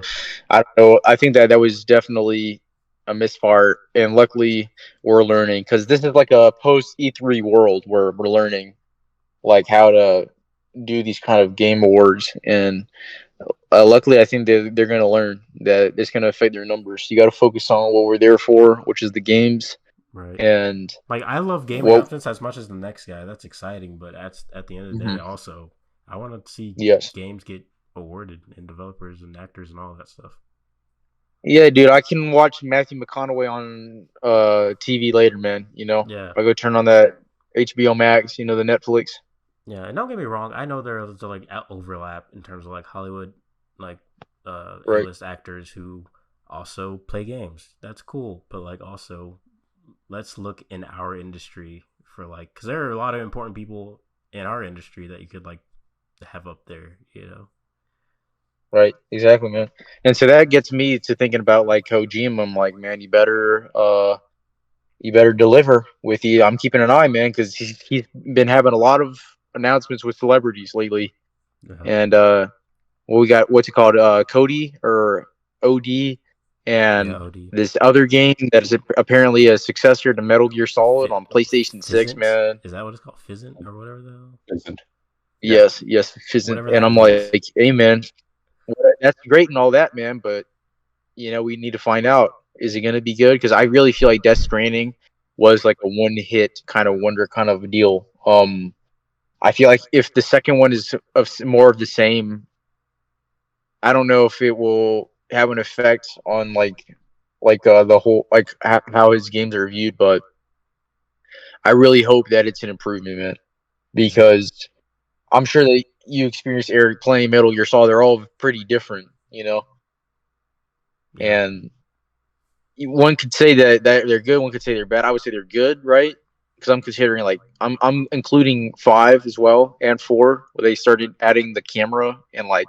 Yeah, I don't know. I think that was definitely a misfire, and luckily we're learning because this is like a post E3 world where we're learning like how to do these kind of game awards, and luckily I think they're going to learn that it's going to affect their numbers. You got to focus on what we're there for, which is the games, right. and Like I love game what. announcements as much as the next guy. That's exciting, but at the end of the day, Mhm. also I want to see Yes. games get awarded and developers and actors and all that stuff. Yeah, dude, I can watch Matthew McConaughey on TV later, man. Yeah, I go turn on that HBO Max, the Netflix. yeah, and don't get me wrong. I know there's like overlap in terms of like Hollywood, like Right. A-list actors who also play games. That's cool, but like also let's look in our industry for like because there are a lot of important people in our industry that you could like have up there. You know? Right. Exactly, man. And so that gets me to thinking about like Kojima. I'm like, man, you better deliver with you. I'm keeping an eye, man, because he's been having a lot of announcements with celebrities lately. Yeah, And well, we got what's it called, Cody or OD, yeah. and Od this other game that is apparently a successor to Metal Gear Solid on PlayStation 6, Fizzant, man. is that what it's called? Fizzant or whatever the hell? isn't. Yeah. Yes, Whatever and that I'm means. like, hey, man, that's great and all that, man, but we need to find out, is it going to be good? Because I really feel like Death Stranding was like a one hit kind of wonder kind of deal. I feel like if the second one is of more of the same, I don't know if it will have an effect on the whole like how his games are viewed, but I really hope that it's an improvement, man, Yeah, because I'm sure that you experienced Eric playing Metal Gear Solid. They're all pretty different, yeah, and one could say that they're good. One could say they're bad. I would say they're good, right? Because I'm considering like I'm including 5 as well and 4, where they started adding the camera and like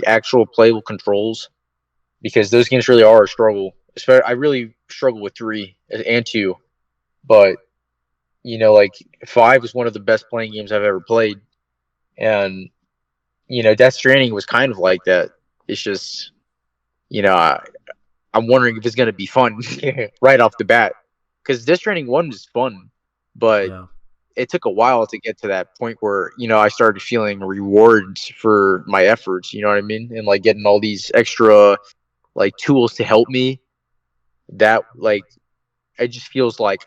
actual playable controls, because those games really are a struggle. I really struggle with 3 and 2, but like 5 is one of the best playing games I've ever played, and Death Stranding was kind of like that. It's just you know I, I'm wondering if it's gonna be fun right off the bat, because Death Stranding 1 was fun, but yeah, it took a while to get to that point where I started feeling rewards for my efforts. You know what I mean? And like getting all these extra like tools to help me. That like it just feels like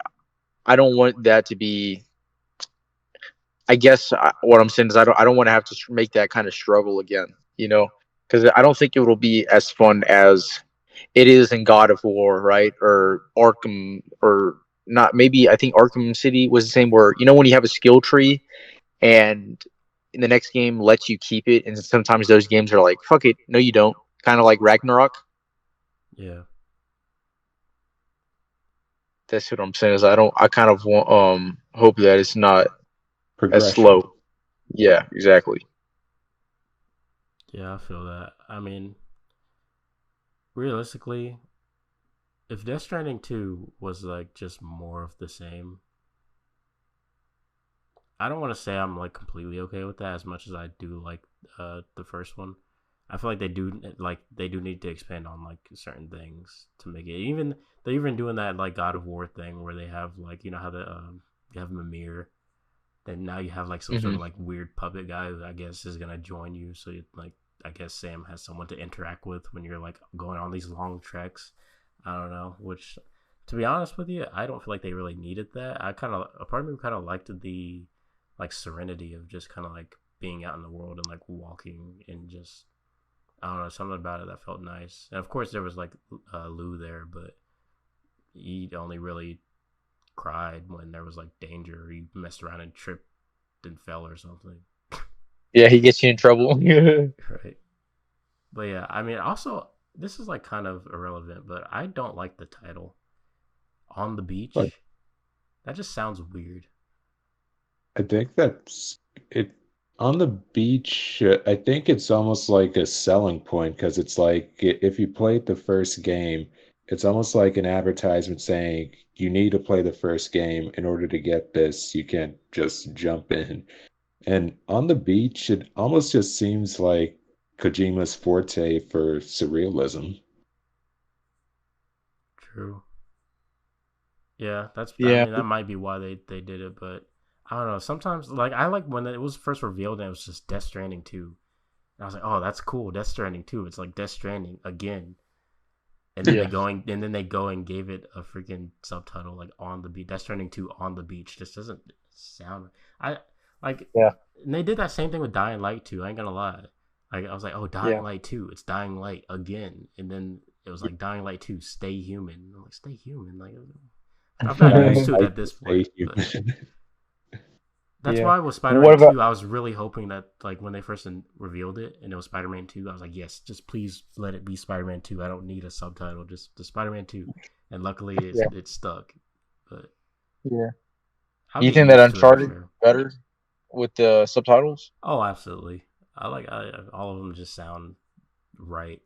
I don't want that to be. I guess what I'm saying is I don't want to have to make that kind of struggle again. Because I don't think it will be as fun as it is in God of War, right? Or Arkham, or not. Maybe I think Arkham City was the same. Where when you have a skill tree and in the next game lets you keep it, and sometimes those games are like, fuck it, no, you don't. Kind of like Ragnarok. yeah. That's what I'm saying. Is I kind of want, hope that it's not as Progression. slow. Yeah, exactly. Yeah, I feel that. I mean, realistically, if Death Stranding 2 was like just more of the same, I don't want to say I'm like completely okay with that as much as I do like the first one. I feel like they do need to expand on like certain things to make it. Even they're even doing that like God of War thing where they have like how the you have Mimir then now you have like some sort Hmm. of like weird puppet guy who I guess is gonna join you. So you, like I guess Sam has someone to interact with when you're like going on these long treks. I don't know. Which, to be honest with you, I don't feel like they really needed that. I kind of a part of me kind of liked the like serenity of just kind of like being out in the world and like walking and just I don't know something about it that felt nice. And of course there was like Lou there, but he only really cried when there was like danger or he messed around and tripped and fell or something. Yeah, he gets you in trouble. Right. But yeah, I mean, also this is like kind of irrelevant, but I don't like the title "On the Like, Beach." That just sounds weird. I think that's it on the beach. I think it's almost like a selling point because it's like if you played the first game, it's almost like an advertisement saying you need to play the first game in order to get this. You can't just jump in. And on the beach, it almost just seems like Kojima's forte for surrealism. True. Yeah, that's. I Yeah, mean, that might be why they did it, but I don't know. Sometimes, like, I like when it was first revealed and it was just Death Stranding 2. And I was like, oh, that's cool. Death Stranding 2. It's like Death Stranding again. And then yeah, they go and gave it a freaking subtitle like on the beach. Death Stranding 2 on the beach. Just doesn't sound. I like. yeah, And they did that same thing with Dying Light 2. I ain't gonna lie. Like I was like, oh, Dying yeah. Light 2. It's Dying Light again. And then it was like Dying Light 2. Stay human. I'm like, stay human. Like I've gotten used Dying to it Light at to this stay point, but human. that's Yeah. why with What Spider-Man about 2, I was really hoping that like when they first revealed it and it was Spider-Man 2, I was like, yes, just please let it be Spider-Man 2. I don't need a subtitle, just the Spider-Man 2. And luckily yeah, it's stuck. But yeah? I'll Do you get think that used to it for Uncharted sure. better with the subtitles Oh, absolutely. All of them just sound right.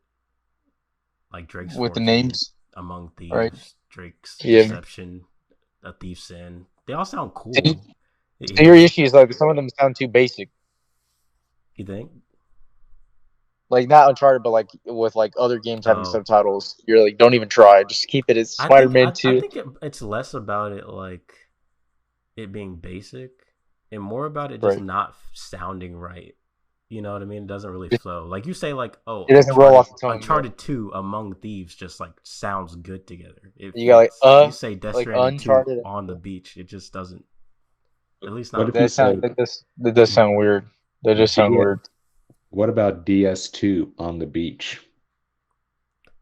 Like Drake's with the Fortune, names, Among right? Thieves, Drake's Yeah. Deception, A Thief's Sin. They all sound So, cool. so your issue is like some of them sound too basic, You think? like not Uncharted, but like with like other games having Oh, subtitles. You're like, don't even try. Just keep it as Spider-Man I 2. think it's less about it like it being basic and more about it just Right. not sounding right. You know what I mean? It doesn't really flow. Like you say, like It doesn't roll off the tongue. Yeah. Uncharted 2 Among Thieves just like sounds good together. It You got fits. You say Death like Stranding 2 Uncharted. on the beach, it just doesn't. At least What not if you That for me. sound said that does sound weird. That just sound D weird. what about DS2 on the beach?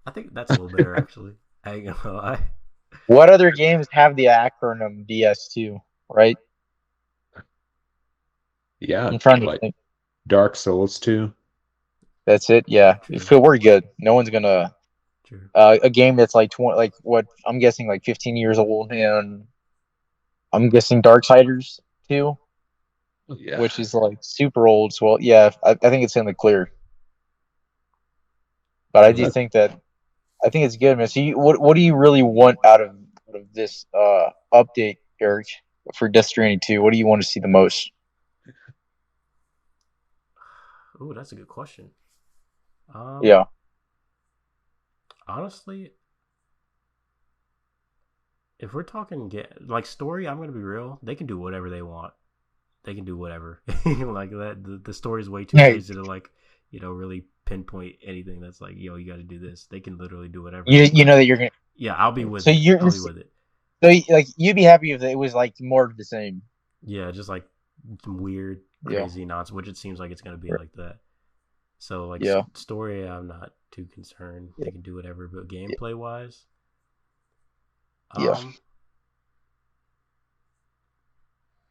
I think that's a little better actually. I ain't gonna lie. What other games have the acronym DS2? Right. Yeah, I'm trying to like think. Dark Souls 2. That's it. Yeah. True. We're good. No one's gonna. True. A game that's like 20, like what I'm guessing, like 15 years old, and I'm guessing Darksiders too, Yeah. which is like super old. So, well, yeah, I think it's in the clear. But I do That, think that I think it's good, man. So, what do you really want out of this update, Eric, for Death Stranding 2? What do you want to see the most? Ooh, that's a good question. Um, Yeah, honestly, if we're talking get like story, I'm gonna be real. They can do whatever they want. They can do whatever like that. The story is way too hey, crazy to like really pinpoint anything. That's like yo, you got to do this. They can literally do whatever. you know that you're gonna. Yeah, I'll be with So it. you're I'll be with it. like you'd be happy if it was like more of the same. Yeah, just like some weird, Yeah, crazy nonsense, which it seems like it's gonna be right. like that. So like Yeah, story, I'm not too concerned. yeah, They can do whatever, but gameplay wise, yeah. um,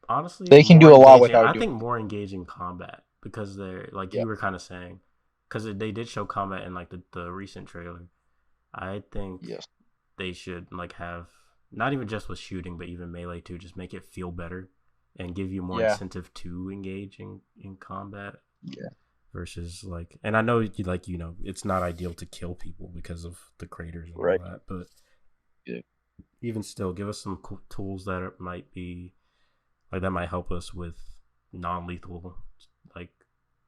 honestly, They can more do a lot engaging. without I doing. think more engaging combat because they're like Yeah, you were kind of saying because they did show combat in like the recent trailer. I think yes, they should like have not even just with shooting, but even melee too. Just make it feel better and give you more yeah, incentive to engage in combat yeah. versus like. And I know like it's not ideal to kill people because of the craters and all Right. that, but Yeah. even still, give us some cool tools that might be like that might help us with non-lethal like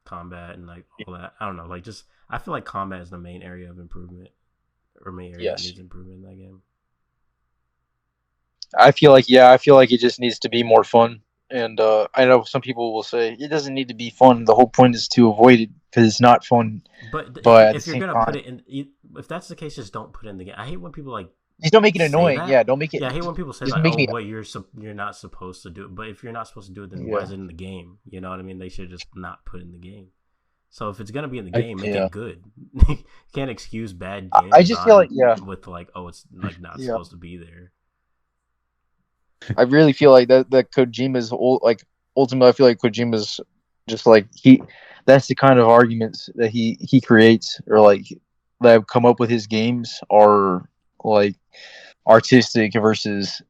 combat and like all that. I don't know, like just I feel like combat is the main area of improvement or main area that Yes. needs improvement in that game. I feel like it just needs to be more fun And I know some people will say it doesn't need to be fun. The whole point is to avoid it because it's not fun. But But at the if you're same gonna put time, it in, if that's the case, just don't put it in the game. I hate when people like just don't make it say annoying. that. Yeah, don't make it. Yeah, I hate when people say Just like, make "Oh, me. what you're not supposed to do it." But if you're not supposed to do it, then why Yeah, is it in the game? You know what I mean? They should just not put it in the game. So if it's gonna be in the I game, make yeah. it good. You can't excuse bad game I just feel like design yeah, with like, oh, it's like not yeah. supposed to be there. I really feel like that Kojima's like ultimately. I feel like Kojima's just like he. That's the kind of arguments that he creates or like that have come up with his games are like artistic versus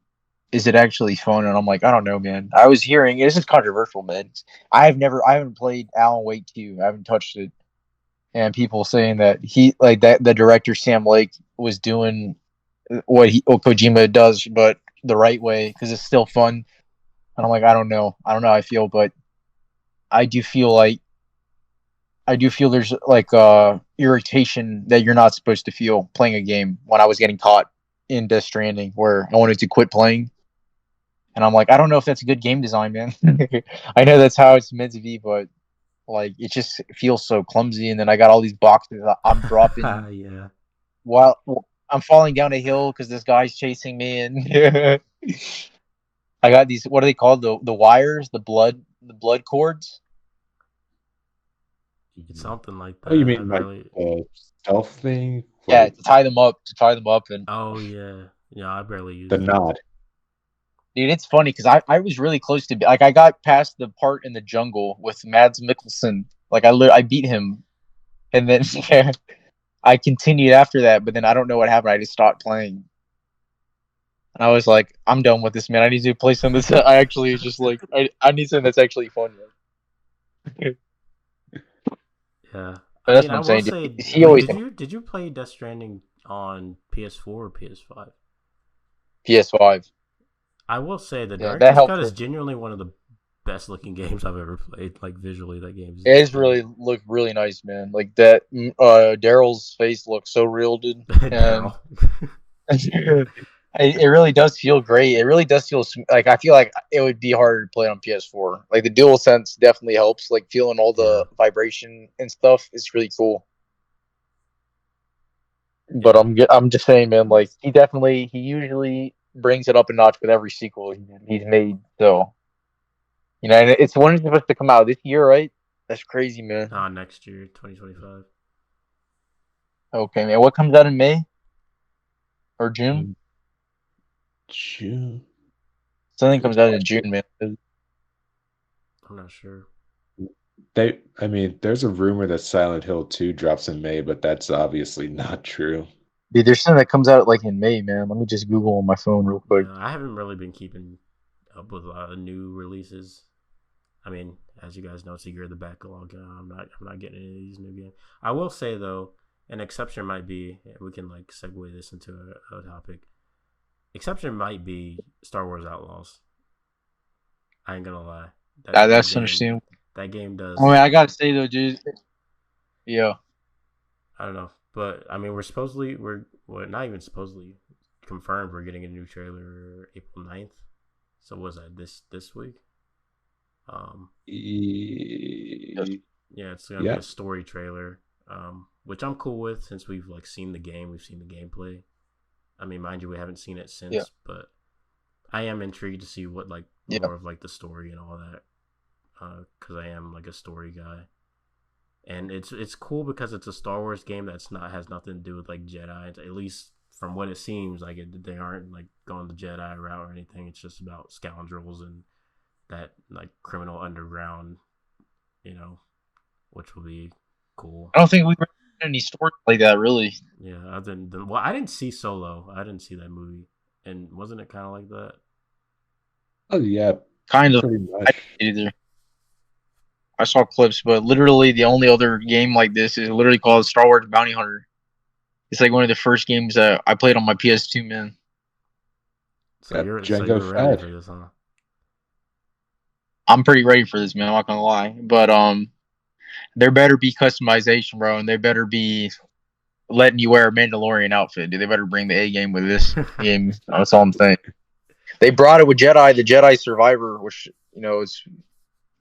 is it actually fun? And I'm like, I don't know, man. I was hearing this is controversial, man. I haven't played Alan Wake 2. I haven't touched it, and people saying that he like that the director Sam Lake was doing what Kojima does, but the right way because it's still fun. And I'm like, I don't know how I feel, but I do feel like I do feel there's like irritation that you're not supposed to feel playing a game when I was getting caught in Death Stranding where I wanted to quit playing. And I'm like, I don't know if that's good game design, man. I know that's how it's meant to be, but like it just feels so clumsy. And then I got all these boxes I'm dropping Yeah. while I'm falling down a hill because this guy's chasing me, and I got these. What are they called? The wires, the blood cords. Something like Oh, you that. I mean like barely. the stealth thing? Yeah, Like to tie them up, and Oh yeah, yeah. I barely the use those. knot? dude, it's funny because I was really close to like I got past the part in the jungle with Mads Mikkelsen. Like I beat him, and then yeah, I continued after that, but then I don't know what happened. I just stopped playing. And I was like, I'm done with this, man. I need to play something that's I actually just like I need something that's actually fun. Man. Yeah. But I that's mean, what I I'm will saying. say, Dude. He always did you play Death Stranding on PS4 or PS5? PS5. I will say the Yeah, that director's helped cut is her. genuinely one of the best looking games I've ever played. Like visually, that game is It is insane. really looked really nice, man. Like that. Daryl's face looks so real, dude, and Daryl. it really does feel great. It really does feel like I feel like it would be harder to play on PS4. Like the Dual Sense definitely helps. Like feeling all Yeah, the vibration and stuff is really cool. But yeah. I'm just saying, man. Like he usually brings it up a notch with every sequel he's made. So and it's one supposed to come out this year, right? That's crazy, man. Next year, 2025. Okay, man. What comes out in May or June? In June. Something comes out in June, man. I'm not sure. I mean, there's a rumor that Silent Hill 2 drops in May, but that's obviously not true. Dude, there's something that comes out like in May, man. Let me just Google on my phone real quick. Yeah, I haven't really been keeping up with a lot of new releases. I mean, as you guys know, it's a year of the backlog. I'm not getting any of these new games. I will say though, an exception might be. We can like segue this into a topic. Exception might be Star Wars Outlaws. I ain't gonna lie. That That's game understandable. that game I mean, does. I gotta say though, dude. Yeah, I don't know, but I mean, we're well, not even supposedly confirmed. We're getting a new trailer April 9th. So was that this week? Um, yeah, it's gonna be Yeah. a story trailer, which I'm cool with since we've like seen the game, we've seen the gameplay. I mean, mind you, we haven't seen it yeah, since, but I am intrigued to see what like yeah. more of like the story and all that, because I am like a story guy, and it's cool because it's a Star Wars game that's not has nothing to do with like Jedi. At least from what it seems like, they aren't like going the Jedi route or anything. It's just about scoundrels and that like criminal underground, you know, which will be cool. I don't think we've had any stories like that, really. Yeah, other than well, I didn't see Solo. I didn't see that movie, and wasn't it kind of like that? Oh, yeah, Kind of. pretty I much. didn't either. I saw clips, but literally the only other game like this is literally called Star Wars Bounty Hunter. It's like one of the first games that I played on my PS2, man. So Got you're Django ready for Fett. this, huh? I'm pretty ready for this, man. I'm not gonna lie, but there better be customization, bro, and they better be letting you wear a Mandalorian outfit. Dude, they better bring the A game with this game. That's all I'm saying. They brought it with Jedi, the Jedi Survivor, which it's.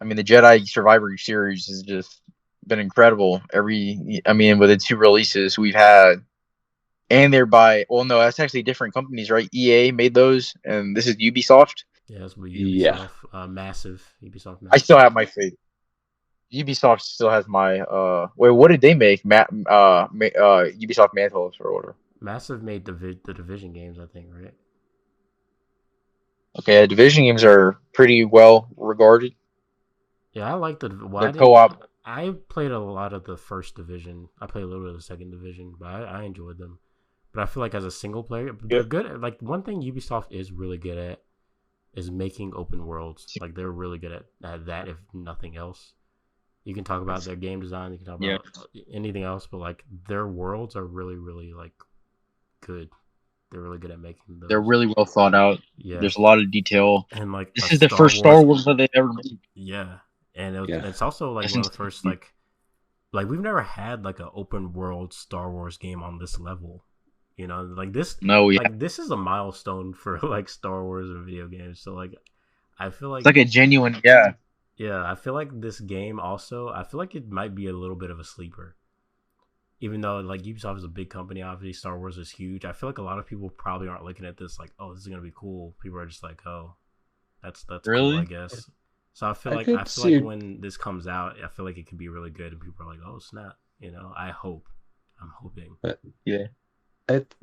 I mean, the Jedi Survivor series has just been incredible. With the 2 releases we've had, and they're by. Well, no, that's actually different companies, right? EA made those, and this is Ubisoft. Yeah, it's with Yeah. Ubisoft, massive Ubisoft. I Massive. still have my favorite. Ubisoft still has my. Wait, what did they make? Ubisoft Mantle or whatever. Massive made the Division games, I think, right? Okay, Division games are pretty well regarded. Yeah, I like the. Well, They're co-op. I played a lot of the first Division. I played a little bit of the second Division, but I enjoyed them. But I feel like as a single player, they're good. Like one thing Ubisoft is really good at is making open worlds. Like they're really good at that, if nothing else. You can talk about their game design. You can talk about anything else, but like their worlds are really, really like good. They're really good at making those. They're really well thought out. Yeah, there's a lot of detail. And like this is the first Star Wars that they ever made. Yeah, and it's also like one of the first like we've never had like an open world Star Wars game on this level. Like this. No, like this is a milestone for like Star Wars and video games. So like, I feel like it's like a genuine Yeah, I feel like this game also. I feel like it might be a little bit of a sleeper. Even though like Ubisoft is a big company, obviously Star Wars is huge. I feel like a lot of people probably aren't looking at this like, oh, this is gonna be cool. People are just like, oh, that's really cool, I guess. So I feel like when this comes out, I feel like it could be really good, and people are like, oh snap, I'm hoping. Yeah.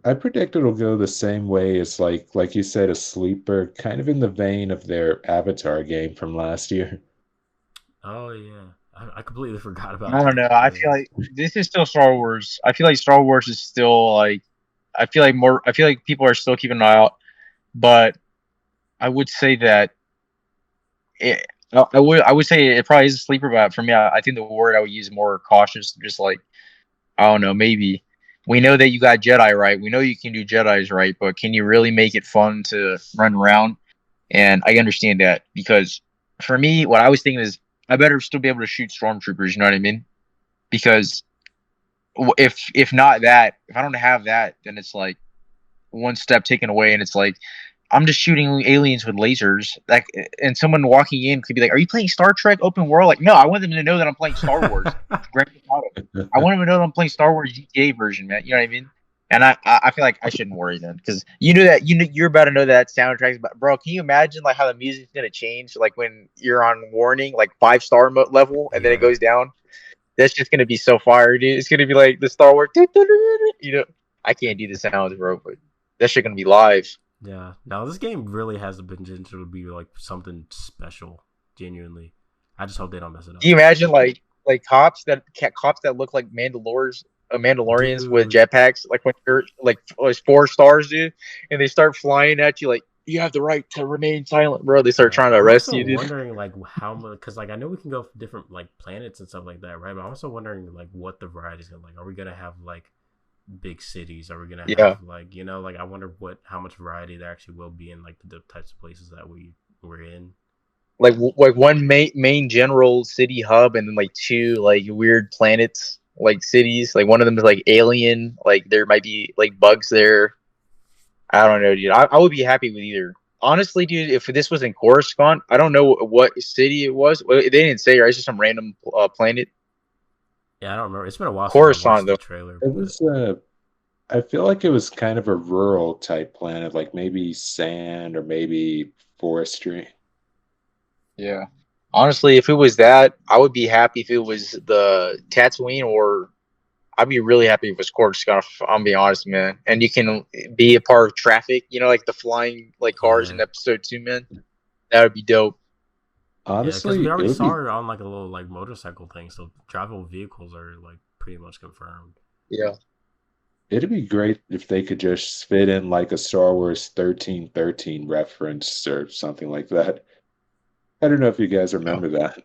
I predict it'll go the same way as like you said, a sleeper, kind of in the vein of their Avatar game from last year. Oh yeah, I completely forgot about. I don't know. I feel like this is still Star Wars. I feel like Star Wars is still like. I feel like people are still keeping an eye out, but I would say that I would say it probably is a sleeper. But for me, I think the word I would use more cautious. Just like I don't know, maybe we know that you got Jedi right. We know you can do Jedi's right, but can you really make it fun to run around? And I understand that because for me, what I was thinking is I better still be able to shoot stormtroopers. You know what I mean? Because if not that, if I don't have that, then it's like one step taken away, and it's like I'm just shooting aliens with lasers. Like, and someone walking in could be like, "Are you playing Star Trek open world?" Like, no, I want them to know that I'm playing Star Wars. Grand Theft Auto. I want them to know that I'm playing Star Wars GTA version, man. You know what I mean? And I feel like I shouldn't worry then because you're about to know that soundtrack's. But bro, can you imagine like how the music's gonna change? Like when you're on warning, like 5-star level, and then it goes down. That's just gonna be so fire, dude. It's gonna be like the Star Wars. I can't do the sounds, bro, but that shit gonna be live. Yeah. Now this game really has the potential to be like something special. Genuinely, I just hope they don't mess it up. Do you imagine like cops that look like Mandalorians Dude. with jetpacks, like when you're like 4 stars, dude, and they start flying at you like you have the right to remain silent, bro. They start trying to arrest you, dude. I'm wondering like how much, because like I know we can go for different like planets and stuff like that, right? But I'm also wondering like what the variety is gonna like. Are we gonna have like big cities? Are we gonna have like like I wonder how much variety there actually will be in like the types of places that we're in. Like one main general city hub, and then like 2 like weird planets, like cities. Like one of them is like alien. Like there might be like bugs there. I don't know, dude. I would be happy with either. Honestly, dude, if this was in Coruscant, I don't know what city it was. They didn't say, right? It's just some random planet. Yeah, I don't remember. It's been a while since I watched the trailer. It was I feel like it was kind of a rural type planet, like maybe sand or maybe forestry. Yeah. Honestly, if it was that, I would be happy if it was the Tatooine, or I'd be really happy if it was Coruscant. I'm being honest, man. And you can be a part of traffic, like the flying like cars in episode 2, man. That would be dope. Honestly, we already saw her on like a little like motorcycle thing, so drivable vehicles are like pretty much confirmed. Yeah. It'd be great if they could just fit in like a Star Wars 1313 reference or something like that. I don't know if you guys remember that.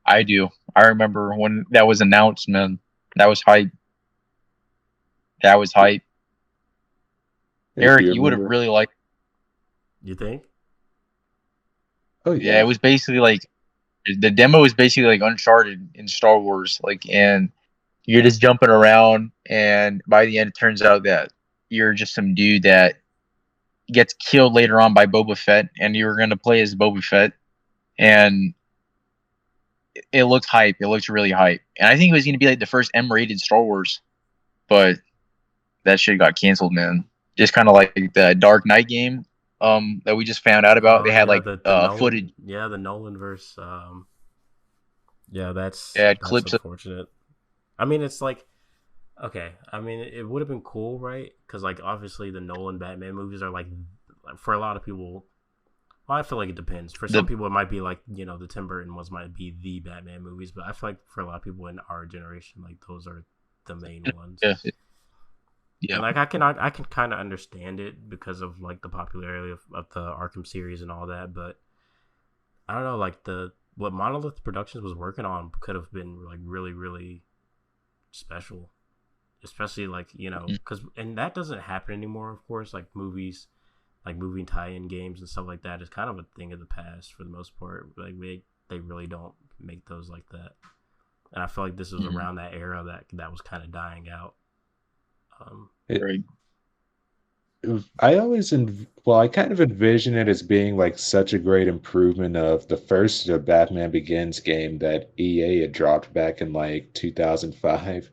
I do. I remember when that was announced, man. That was hype. Eric, you would have really liked. You think? Oh yeah. It was basically like the demo was basically like Uncharted in Star Wars, like, and you're just jumping around, and by the end, it turns out that you're just some dude that gets killed later on by Boba Fett, and you were gonna play as Boba Fett, and it looked hype. It looked really hype, and I think it was going to be like the first M-rated Star Wars, but that shit got canceled, man. Just kind of like the Dark Knight game, that we just found out about. Oh They had yeah, like the Nolan, footage, yeah, the Nolanverse. Yeah, that's clips of. unfortunate. I mean, it's like okay. I mean, it would have been cool, right? Because like obviously the Nolan Batman movies are like for a lot of people. Well, I feel like it depends. For some The people, it might be like the Tim Burton ones might be the Batman movies, but I feel like for a lot of people in our generation, like those are the main ones. yeah, yeah. And like I can kind of understand it because of like the popularity of the Arkham series and all that, but I don't know, like the what Monolith Productions was working on could have been like really really special, especially like because and that doesn't happen anymore. Of course, like movies, like movie tie-in games and stuff like that is kind of a thing of the past for the most part. Like they really don't make those like that, and I feel like this was Mm-hmm. around that era that was kind of dying out. It, Right. I always, well, I kind of envision it as being like such a great improvement of the first Batman Begins game that EA had dropped back in like 2005.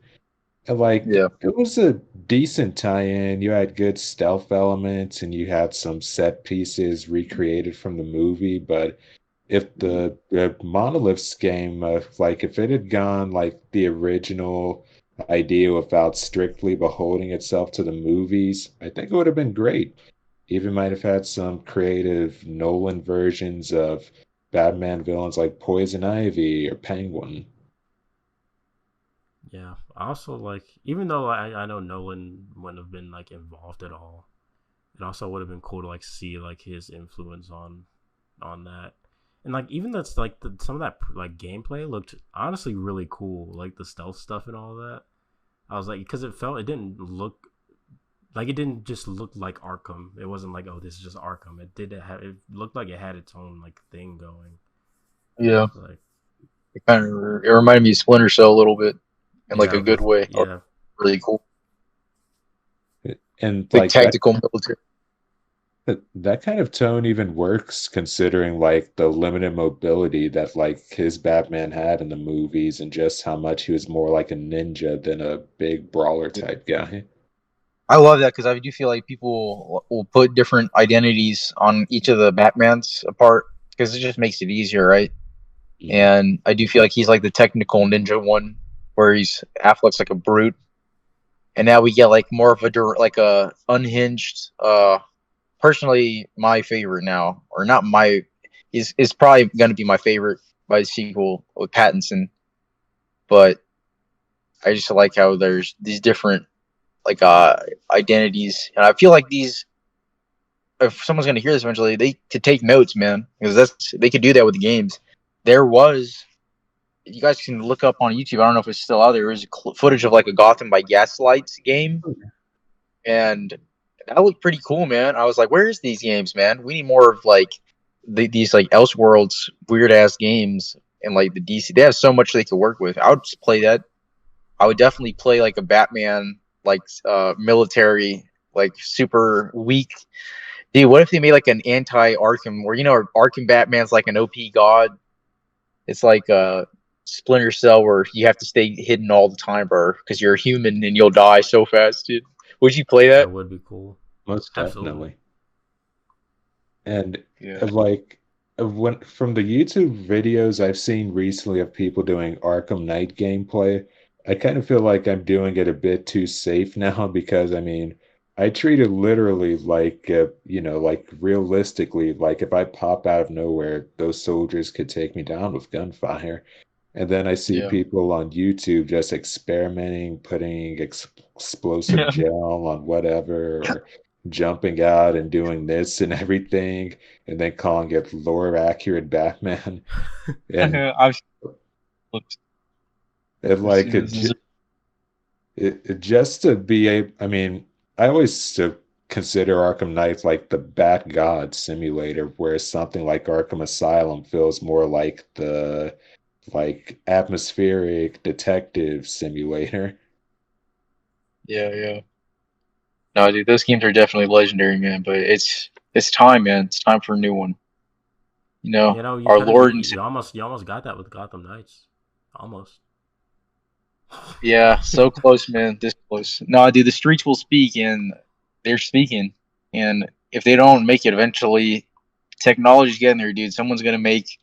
And like Yeah. it was a decent tie-in. You had good stealth elements and you had some set pieces recreated from the movie, but if the Monolith's game, like if it had gone like the original idea without strictly beholding itself to the movies, I think it would have been great. Even might have had some creative Nolan versions of Batman villains like Poison Ivy or Penguin. Yeah, I also like even though I know Nolan wouldn't have been like involved at all, it also would have been cool to like see like his influence on that, and like even that's like some of that like gameplay looked honestly really cool, like the stealth stuff and all that. I was like because it didn't look like it didn't just look like Arkham. It wasn't like oh this is just Arkham. It looked like it had its own like thing going. Yeah. Like It reminded me of Splinter Cell a little bit in like yeah, a good way. Or yeah. really cool, And like like tactical military. that kind of tone even works considering like the limited mobility that like his Batman had in the movies and just how much he was more like a ninja than a big brawler type guy. I love that because I do feel like people will put different identities on each of the Batmans apart because it just makes it easier, right? Mhm. And I do feel like he's like the technical ninja one, where he's Affleck's like a brute, and now we get like more of like a unhinged. Personally, my favorite now, or not my, is probably going to be my favorite by the sequel with Pattinson, but I just like how there's these different like identities, and I feel like these if someone's going to hear this eventually, they could take notes, man, because they could do that with the games. There was, you guys can look up on YouTube. I don't know if it's still out there. There was footage of like a Gotham by Gaslight game, and that looked pretty cool, man. I was like, "Where's these games, man? We need more of like these like Elseworlds weird ass games." And like the DC, they have so much they could work with. I would just play that. I would definitely play like a Batman, like military, like super weak. Dude, what if they made like an anti Arkham, where Arkham Batman's like an OP god? It's like a Splinter Cell where you have to stay hidden all the time, bro, because you're a human and you'll die so fast, dude. Would you play that? That would be cool. Most Absolutely. definitely. And Yeah. like when from the YouTube videos I've seen recently of people doing Arkham Knight gameplay, I kind of feel like I'm doing it a bit too safe now because I mean, I treat it literally like like realistically, like if I pop out of nowhere, those soldiers could take me down with gunfire. And then I see Yeah. people on YouTube just experimenting, putting explosive Yeah. gel on whatever, or jumping out and doing this and everything, and then calling it lore accurate Batman. And I've looked as like soon as this. just to be a, I mean, I always consider Arkham Knight like the Bat God simulator, whereas something like Arkham Asylum feels more like the like atmospheric detective simulator. Yeah, yeah. No, dude, those games are definitely legendary, man. But it's time, man. It's time for a new one. You know, You know, our Lord and you almost got that with Gotham Knights, almost. yeah, so close, man. This close. No, dude, the streets will speak, and they're speaking. And if they don't make it eventually, technology's getting there, dude. Someone's gonna make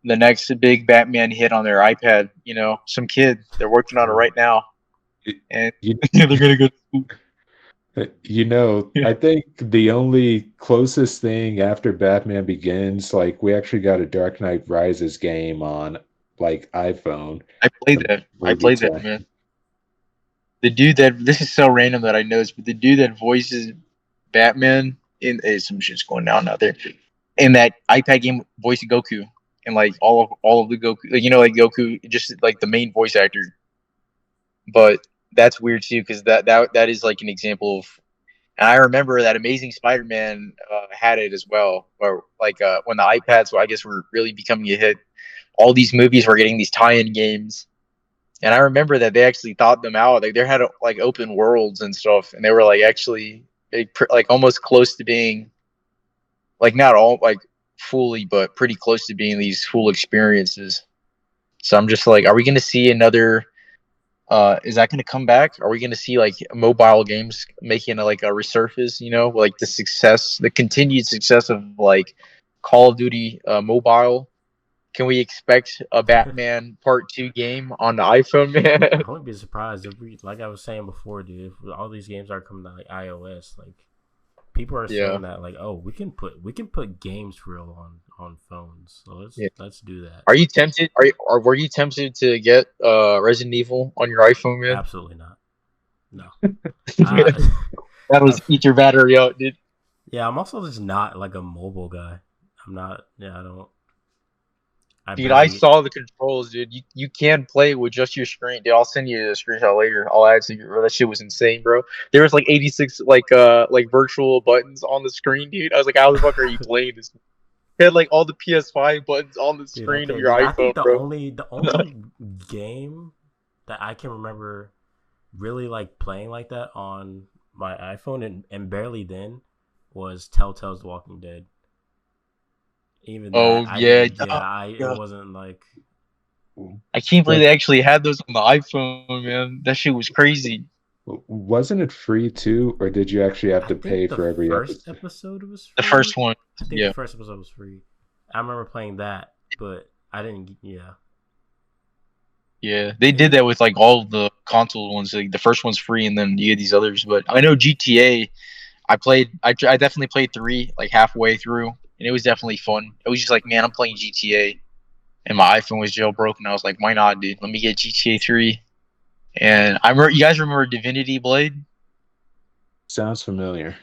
the next big Batman hit on their iPad. You know, some kid. They're working on it right now, and You, they're gonna go. I think the only closest thing after Batman Begins, like we actually got a Dark Knight Rises game on like iPhone. I played The that. I movie played that, time. man. The dude that this is so random that I noticed, but the dude that voices Batman in some shit's going down out there in that iPad game voiced Goku and like all of the Goku, like, you know, like Goku, just like the main voice actor. But that's weird too because that is like an example of. And I remember that Amazing Spider-Man had it as well, or like when the iPads, I guess, were really becoming a hit. All these movies were getting these tie-in games, and I remember that they actually thought them out. Like they had like open worlds and stuff, and they were like actually like almost close to being like not all like fully, but pretty close to being these full experiences. So I'm just like, are we going to see another? Is that going to come back? Are we going to see like mobile games making like a resurface? You know, like the continued success of like Call of Duty mobile. Can we expect a Batman Part 2 game on the iPhone, man? I wouldn't be surprised if like I was saying before, dude. If all these games are coming to like iOS, like people are Yeah. saying that like, oh, we can put games for real on phones. So let's do that. Are you tempted? Or were you tempted to get Resident Evil on your iPhone, man? Absolutely not. No. That was eat your battery out, dude. Yeah, I'm also just not like a mobile guy. I'm not. Yeah, I don't. Dude, I saw the controls, dude. You can play with just your screen. Dude, I'll send you a screenshot later. I'll add to you. That shit was insane, bro. There was like 86 like virtual buttons on the screen, dude. I was like, how the fuck are you playing this? You had like all the PS5 buttons on the screen of your iPhone, I think the bro. only game that I can remember really like playing like that on my iPhone and barely then was Telltale's The Walking Dead. Even it wasn't like. I can't believe they actually had those on the iPhone, man. That shit was crazy. Wasn't it free too, or did you actually have to pay for every episode? episode? Episode was free. The first one. I think the first episode was free. I remember playing that, but I didn't. Yeah, they did that with like all the console ones. Like the first one's free, and then you get these others. But I know GTA. I definitely played 3 like halfway through, and it was definitely fun. It was just like, man, I'm playing GTA, and my iPhone was jailbroken. I was like, why not, dude? Let me get GTA 3. And I remember, you guys remember Divinity Blade? Sounds familiar.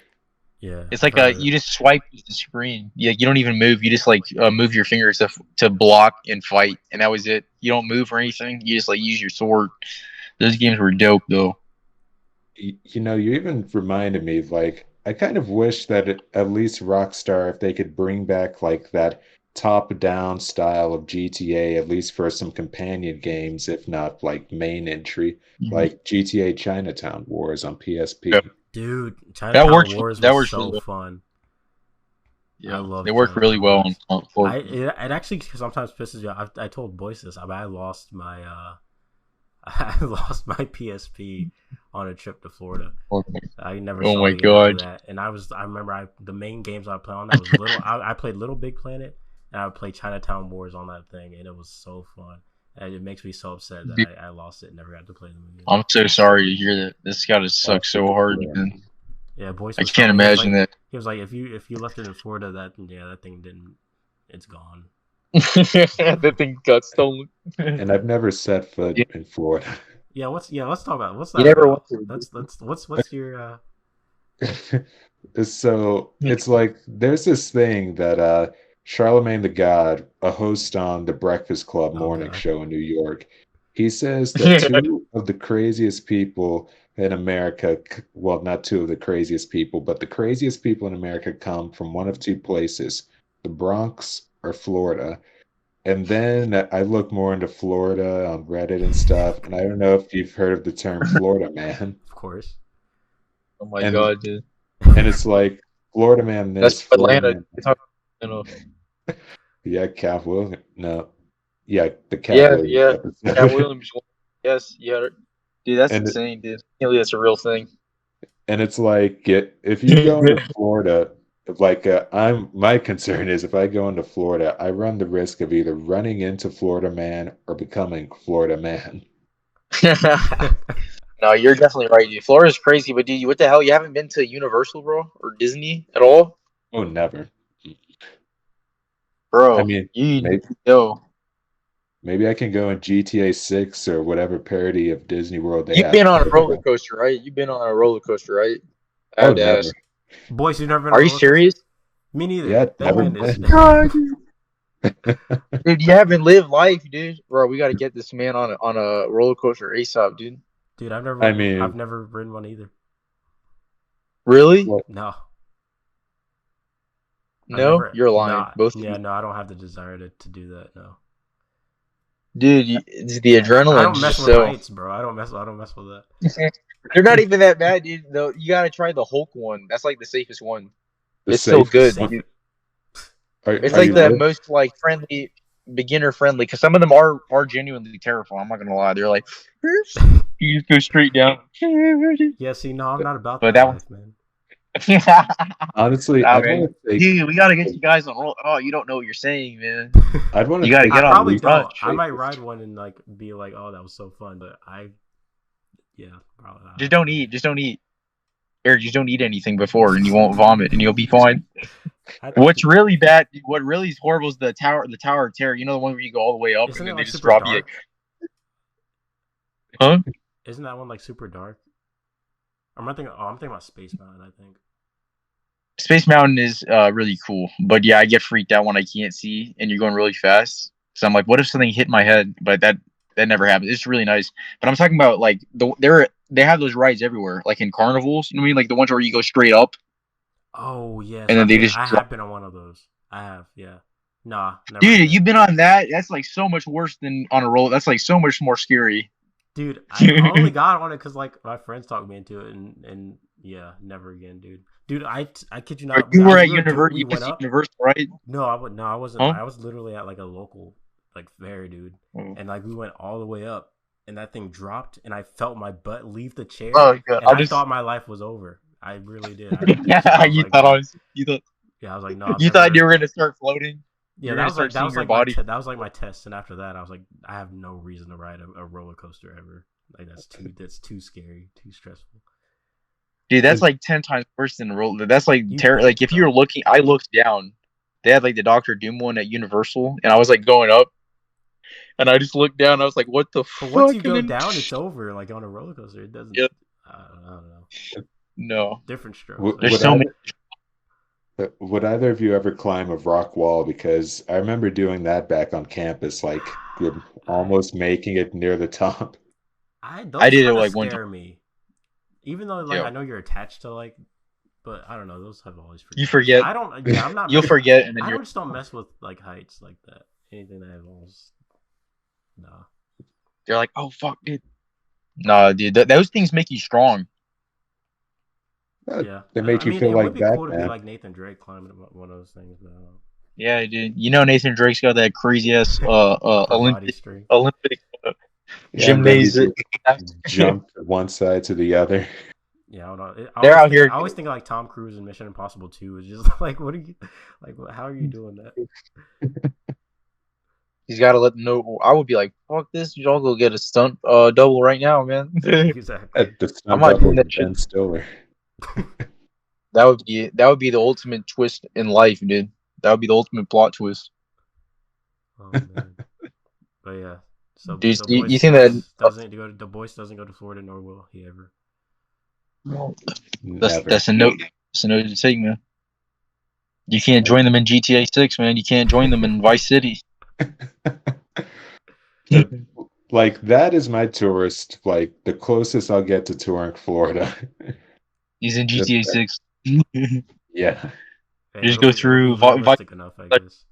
Yeah, it's like you just swipe the screen. Yeah, you don't even move. You just like move your fingers to block and fight, and that was it. You don't move or anything. You just like use your sword. Those games were dope, though. You even reminded me, like, I kind of wish that at least Rockstar, if they could bring back like that top-down style of GTA, at least for some companion games, if not like main entry, like GTA Chinatown Wars on PSP. Yep. Dude, Chinatown Wars was so fun. Yeah, I love. They work really well on. It actually sometimes pisses you off. I told Boyce this. I lost my PSP on a trip to Florida. I never. Oh my god! That. And I remember the main games I played on that was little. I played Little Big Planet, and I would play Chinatown Wars on that thing, and it was so fun. And it makes me so upset that I lost it and never got to play them again. I'm so sorry to hear that. This gotta suck so hard, man. Yeah, Boyce. I can't imagine that. He was like, if you left it in Florida, that thing didn't. It's gone. That thing got stolen. And I've never set foot in Florida. Let's talk about what's that. You never about? What's your So it's like there's this thing that Charlemagne the God, a host on the Breakfast Club morning show in New York, he says that 2 of the craziest people in America, well, not 2 of the craziest people, but the craziest people in America come from one of 2 places, the Bronx or Florida. And then I look more into Florida on Reddit and stuff, and I don't know if you've heard of the term Florida man. Of course. Oh my god, dude. And it's like Florida man this. That's Atlanta. Man. Yeah, Cat Williams. No, yeah, the Cat Yeah, Williams yeah. Cat episode. Williams. Yes, yeah. Dude, that's and insane, dude. Can't believe that's a real thing. and it's like if you go into Florida, like my concern is if I go into Florida, I run the risk of either running into Florida man or becoming Florida man. No, you're definitely right, dude. Florida's crazy, but dude, what the hell? You haven't been to Universal, bro, or Disney at all, Oh, never. I bro? mean, You need maybe to go. maybe I can go in GTA 6 or whatever parody of Disney World they You've have. been on a roller coaster, right? You've been on a roller coaster, right? I Oh, have to never. ask. Boys, you've never been on Are a you roller coaster? serious? Me neither. Yeah, Thank never Oh my goodness. been. god, dude, you haven't lived life, dude. Bro, we got to get this man on a roller coaster ASAP, dude. Dude, I I've mean, never ridden one either. Really? well, No, I've No, never. you're lying, Nah, both of yeah, you, no, I don't have the desire to do that. No, dude. It's the I adrenaline don't mess just with so. heights, bro. I don't mess with that. They're not even that bad, dude. Though you gotta try the Hulk one. That's like the safest one. the It's so safest good, one. Safe. dude. It's Are like you the live? most like friendly, beginner friendly. Because some of them are genuinely terrifying. I'm not gonna lie. They're like, you just go straight down. Yeah, see, no, I'm not about But that that one, life, man. Honestly, nah, I'd man. want to take Dude, we gotta get you guys on roll. Oh, you don't know what you're saying, man. I'd want You to gotta take I get the on probably least don't. touch. I might safest. ride one and like be like, oh, that was so fun, but yeah, probably not. Just don't eat. Just don't eat. Or just don't eat anything before, and you won't vomit, and you'll be fine. I, What's really bad, what really is horrible is the Tower of Terror. You know the one where you go all the way up isn't and it then they like just super drop you. dark? Huh? Isn't that one like super dark? I'm thinking about Space Mountain. I think. Space Mountain is really cool, but yeah, I get freaked out when I can't see and you're going really fast. So I'm like, what if something hit my head? But that never happens. It's really nice. But I'm talking about like they have those rides everywhere, like in carnivals. You know what I mean? Like the ones where you go straight up Oh and yes, then I've they been. just I drop. have been on one of those. I have. Yeah. Nah, never Dude, again. you've been on that? That's like so much worse than on a roll. That's like so much more scary. Dude, I only got on it because like my friends talked me into it, and yeah, never again, dude. Dude, I kid you not. You were at We You went went to up. Universal, right? No, I wasn't. Huh? I was literally at like a local like fair, dude, Oh, and like we went all the way up, and that thing dropped, and I felt my butt leave the chair, oh God. and I thought my life was over. I really did. I was You like, thought bro. you thought Yeah, I was like, no, I'm you thought you never. were gonna start floating. Yeah, You're gonna start seeing your body. that was like my test, and after that, I was like, I have no reason to ride a roller coaster ever. Like that's too scary, too stressful. Dude, that's like 10 times worse than roll. That's like You terror. think Like if you're though? looking, I looked down. They had like the Doctor Doom one at Universal, and I was like going up, and I just looked down. I was like, "What the But once you fuck?" And go then, down, it's over. Like on a roller coaster, it doesn't. yeah, I don't know. no, Different strokes, Would, I there's would guess. so many. either would either of you ever climb a rock wall? Because I remember doing that back on campus, like I almost making it near the top. I those did it kind of like one time. scare me. Even though like Yeah, I know you're attached to like, but I don't know. Those have always you freaked me out. forget. I don't. Yeah, I'm not You'll messing. forget, and then I you're. don't just don't mess with like heights like that. Anything that involves. Nah. They're like, "Oh fuck, dude." Nah, dude, those things make you strong. Yeah, They make I you mean, feel it would like be cool to be Batman. like Nathan Drake climbing one of those things, but Yeah, dude. You know Nathan Drake's got that crazy ass upper body strength. Olympic Yeah, and then you gymnasium. just jump from one side to the other. Yeah, I don't know. They're out here. I always think of, like Tom Cruise in Mission Impossible 2 is just like, what are you, like, how are you doing that? He's got to let them know. I would be like, "Fuck this! Y'all go get a stunt double right now, man." Exactly. The I'm stunt not double doing is that shit. Ben Stiller. That would be the ultimate twist in life, dude. That would be the ultimate plot twist. Oh man. But yeah. Dude, So you think that Boyce doesn't go to Florida, nor will he ever. that's Never. that's a note. That's a note to take, man. You can't join them in GTA 6, man. You can't join them in Vice City. Like that is my tourist, like the closest I'll get to touring Florida. He's in Just GTA 6. yeah. Hey, Just go it'll be through Vice. realistic enough, I guess.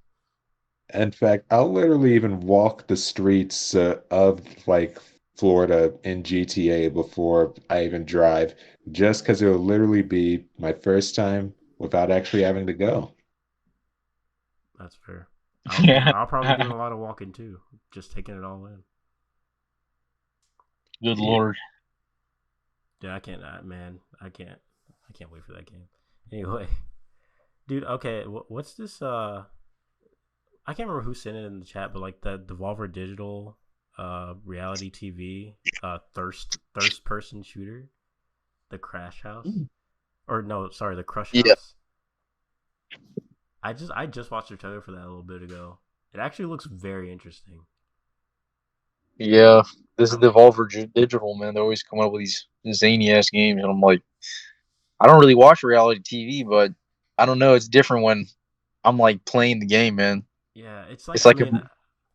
In fact, I'll literally even walk the streets of like Florida in GTA before I even drive, just because it'll literally be my first time without actually having to go. That's fair. And Yeah. I'll probably be doing a lot of walking too, just taking it all in. Good Yeah. lord. Yeah, I can't, man. I can't wait for that game. Anyway, dude. Okay, what's this? I can't remember who sent it in the chat, but like the Devolver Digital, reality TV, thirst person shooter, the Crash House, or no, sorry, the Crush Yeah. House. I just watched the trailer for that a little bit ago. It actually looks very interesting. Yeah. This is Devolver Digital, man. They're always coming up with these zany ass games, and I'm like, I don't really watch reality TV, but I don't know. It's different when I'm like playing the game, man. Yeah, it's It's like, I like a mean,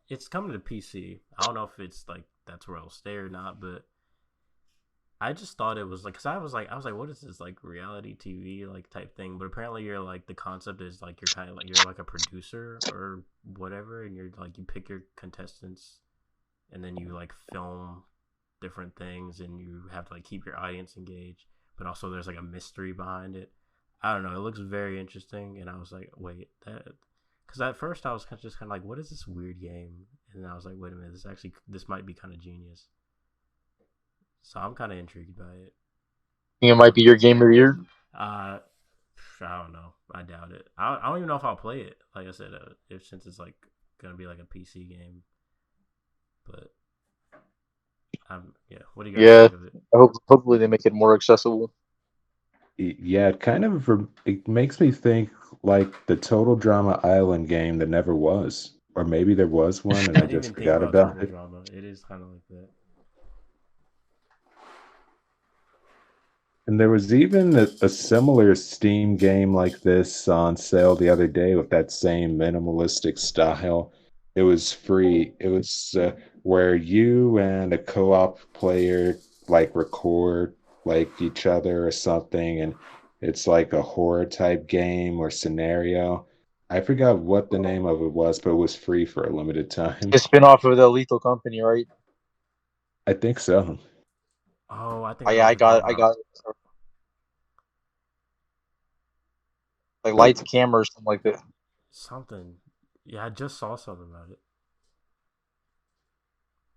it's coming to PC. I don't know if it's like that's where it'll stay or not, but I just thought it was like, cause I was like, what is this like reality TV like type thing? But apparently, you're like the concept is like you're kind of like you're like a producer or whatever, and you're like you pick your contestants, and then you like film different things, and you have to like keep your audience engaged. But also, there's like a mystery behind it. I don't know. It looks very interesting, and I was like, wait, that. Because at first I was just kind of like, what is this weird game? And then I was like, wait a minute, this might be kind of genius. So I'm kind of intrigued by it. think it might be your game of the year. Uh, I don't know. I doubt it. I don't even know if I'll play it. Like I said, if since it's like gonna be like a PC game, but yeah. What do you guys Yeah. think of it? Hopefully they make it more accessible. Yeah, it kind of it makes me think like the Total Drama Island game that never was. Or maybe there was one and I I didn't just even think forgot about about Total it. Drama. It is kind of like that. And there was even a similar Steam game like this on sale the other day with that same minimalistic style. It was free. It was where you and a co-op player like record like each other or something, and it's like a horror type game or scenario. I forgot what the name of it was, but it was free for a limited time. A spin-off of the Lethal Company, right? I think so. Oh, I think I know I what I you're talking got I about. got like But lights, camera, or something like that. Something. Yeah, I just saw something about it.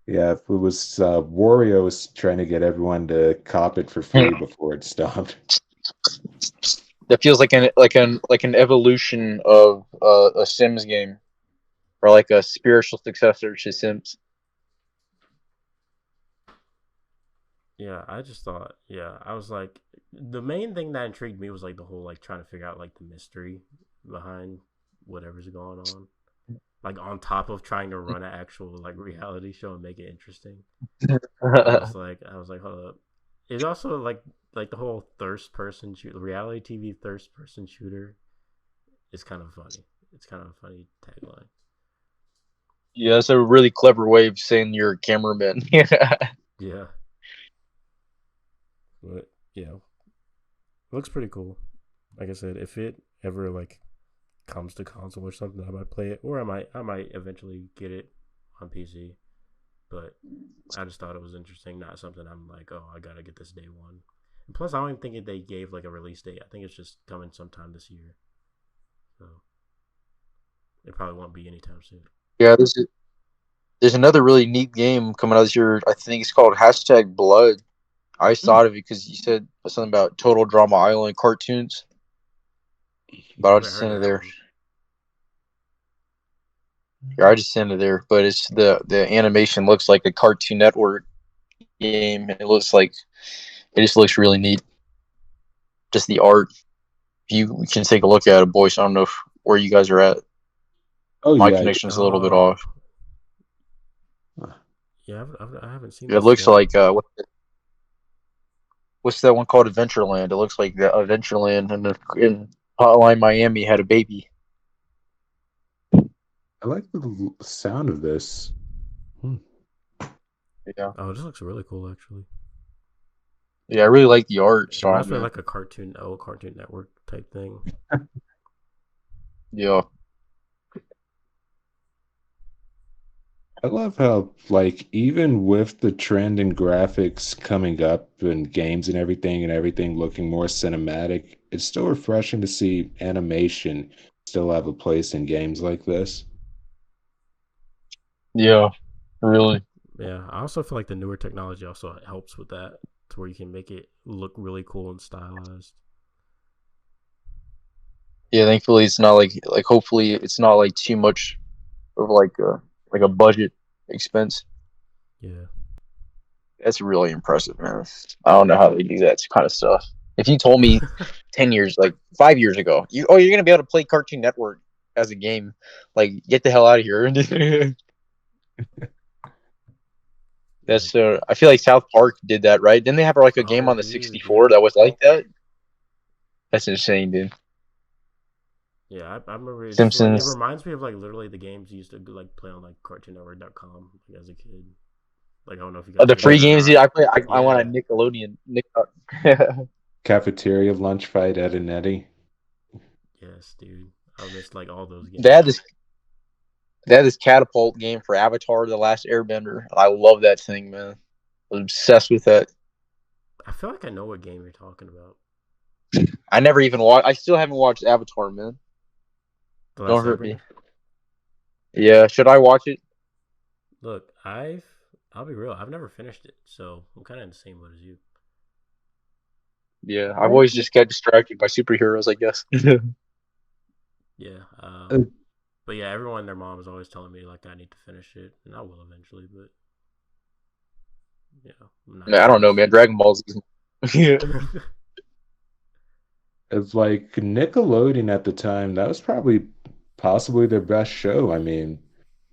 yeah, it was Wario was trying to get everyone to cop it for free before it stopped. That feels like an evolution of a Sims game, or like a spiritual successor to Sims. Yeah, I just thought, yeah, I was like, the main thing that intrigued me was like the whole like trying to figure out like the mystery behind whatever's going on. Like on top of trying to run an actual like reality show and make it interesting. I was like, hold up. It's also like the whole thirst person shoot reality TV thirst person shooter is kind of funny. It's kind of a funny tagline. Yeah, that's a really clever way of saying you're a cameraman. Yeah, but yeah, it looks pretty cool. Like I said, if it ever like comes to console or something, I might play it, or I might eventually get it on PC. But I just thought it was interesting, not something I'm like, oh, I gotta get this day one. And plus, I don't even think they gave like a release date. I think it's just coming sometime this year, so it probably won't be anytime soon. Yeah, there's another really neat game coming out this year. I think it's called #Blood. I just thought of it because you said something about Total Drama Island cartoons, but I I'll haven't just heard send of it that there. one. Yeah, I just send it there. But it's the animation looks like a Cartoon Network game. It looks like it just looks really neat. Just the art. You can take a look at it, Boyce. I don't know where you guys are at. Oh My yeah, connection is a little bit Oh, off. yeah, I haven't seen It this looks yet. like what's that one called? Adventureland. It looks like the Adventureland in Hotline Miami had a baby. I like the sound of this. Hmm. Yeah, Oh, this looks really cool actually. yeah. I really like the art It style, reminds me of man. like a Cartoon Network type thing. Yeah, I love how, like, even with the trend in graphics coming up and games and everything looking more cinematic, it's still refreshing to see animation still have a place in games like this. Yeah, really. Yeah, I also feel like the newer technology also helps with that, to where you can make it look really cool and stylized. Yeah, thankfully it's not like hopefully it's not like too much of like a budget expense. Yeah. That's really impressive, man. I don't know how they do that kind of stuff. If you told me 10 years, like 5 years ago, you're gonna be able to play Cartoon Network as a game, like get the hell out of here. Yeah. That's I feel like South Park did that, right? Didn't they have like a game Oh, on the dude, 64 yeah. that was like that? That's insane, dude. Yeah, I remember. It's like it Simpsons. reminds me of like literally the games you used to like play on like CartoonNetwork.com like, as a kid. Like I don't know if you guys The did that free or games, dude, not. I play. I want a Yeah. Nickelodeon. Cafeteria lunch fight, Ed and Eddie. Yes, dude. I missed like all those they had games. this. They had this catapult game for Avatar: The Last Airbender. I love that thing, man. I was obsessed with that. I feel like I know what game you're talking about. I never even watched. I still haven't watched Avatar, man. The Don't Last hurt me. Airbender. Yeah, should I watch it? Look, I'll be real. I've never finished it, so I'm kind of in the same boat as you. Yeah, I've always just got distracted by superheroes, I guess. Yeah. Uh, But yeah, everyone, their mom is always telling me like I need to finish it, and I will eventually. But yeah, I'm not Man, I in a don't know, rush. man. Dragon Ball Z. Yeah. It's like Nickelodeon at the time, that was probably possibly their best show. I mean,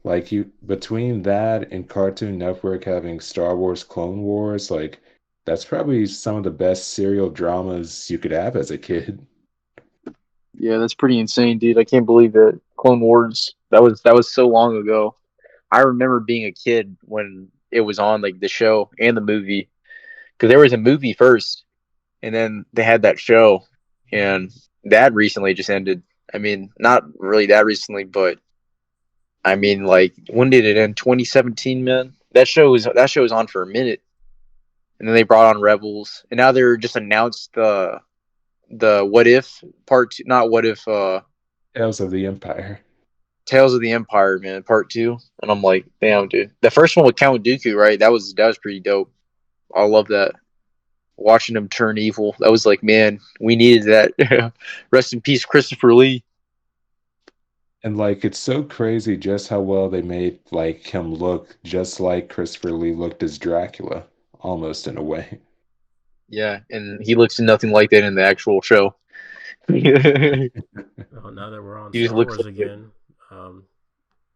like you between that and Cartoon Network having Star Wars Clone Wars, like that's probably some of the best serial dramas you could have as a kid. Yeah, that's pretty insane, dude. I can't believe that Clone Wars. That was so long ago. I remember being a kid when it was on, like the show and the movie, because there was a movie first, and then they had that show, and that recently just ended. I mean, not really that recently, but I mean, like when did it end? 2017, man. That show was on for a minute, and then they brought on Rebels, and now they're just announced the What If part two, not What If, Tales of the Empire. Tales of the Empire, man, part two, and I'm like, damn, dude. The first one with Count Dooku, right? That was pretty dope. I love that. Watching him turn evil, that was like, man, we needed that. Rest in peace, Christopher Lee. And like it's so crazy just how well they made like him look just like Christopher Lee looked as Dracula, almost in a way. Yeah, and he looks nothing like that in the actual show. He Oh, now that we're on just Star looks Wars like it. again, um,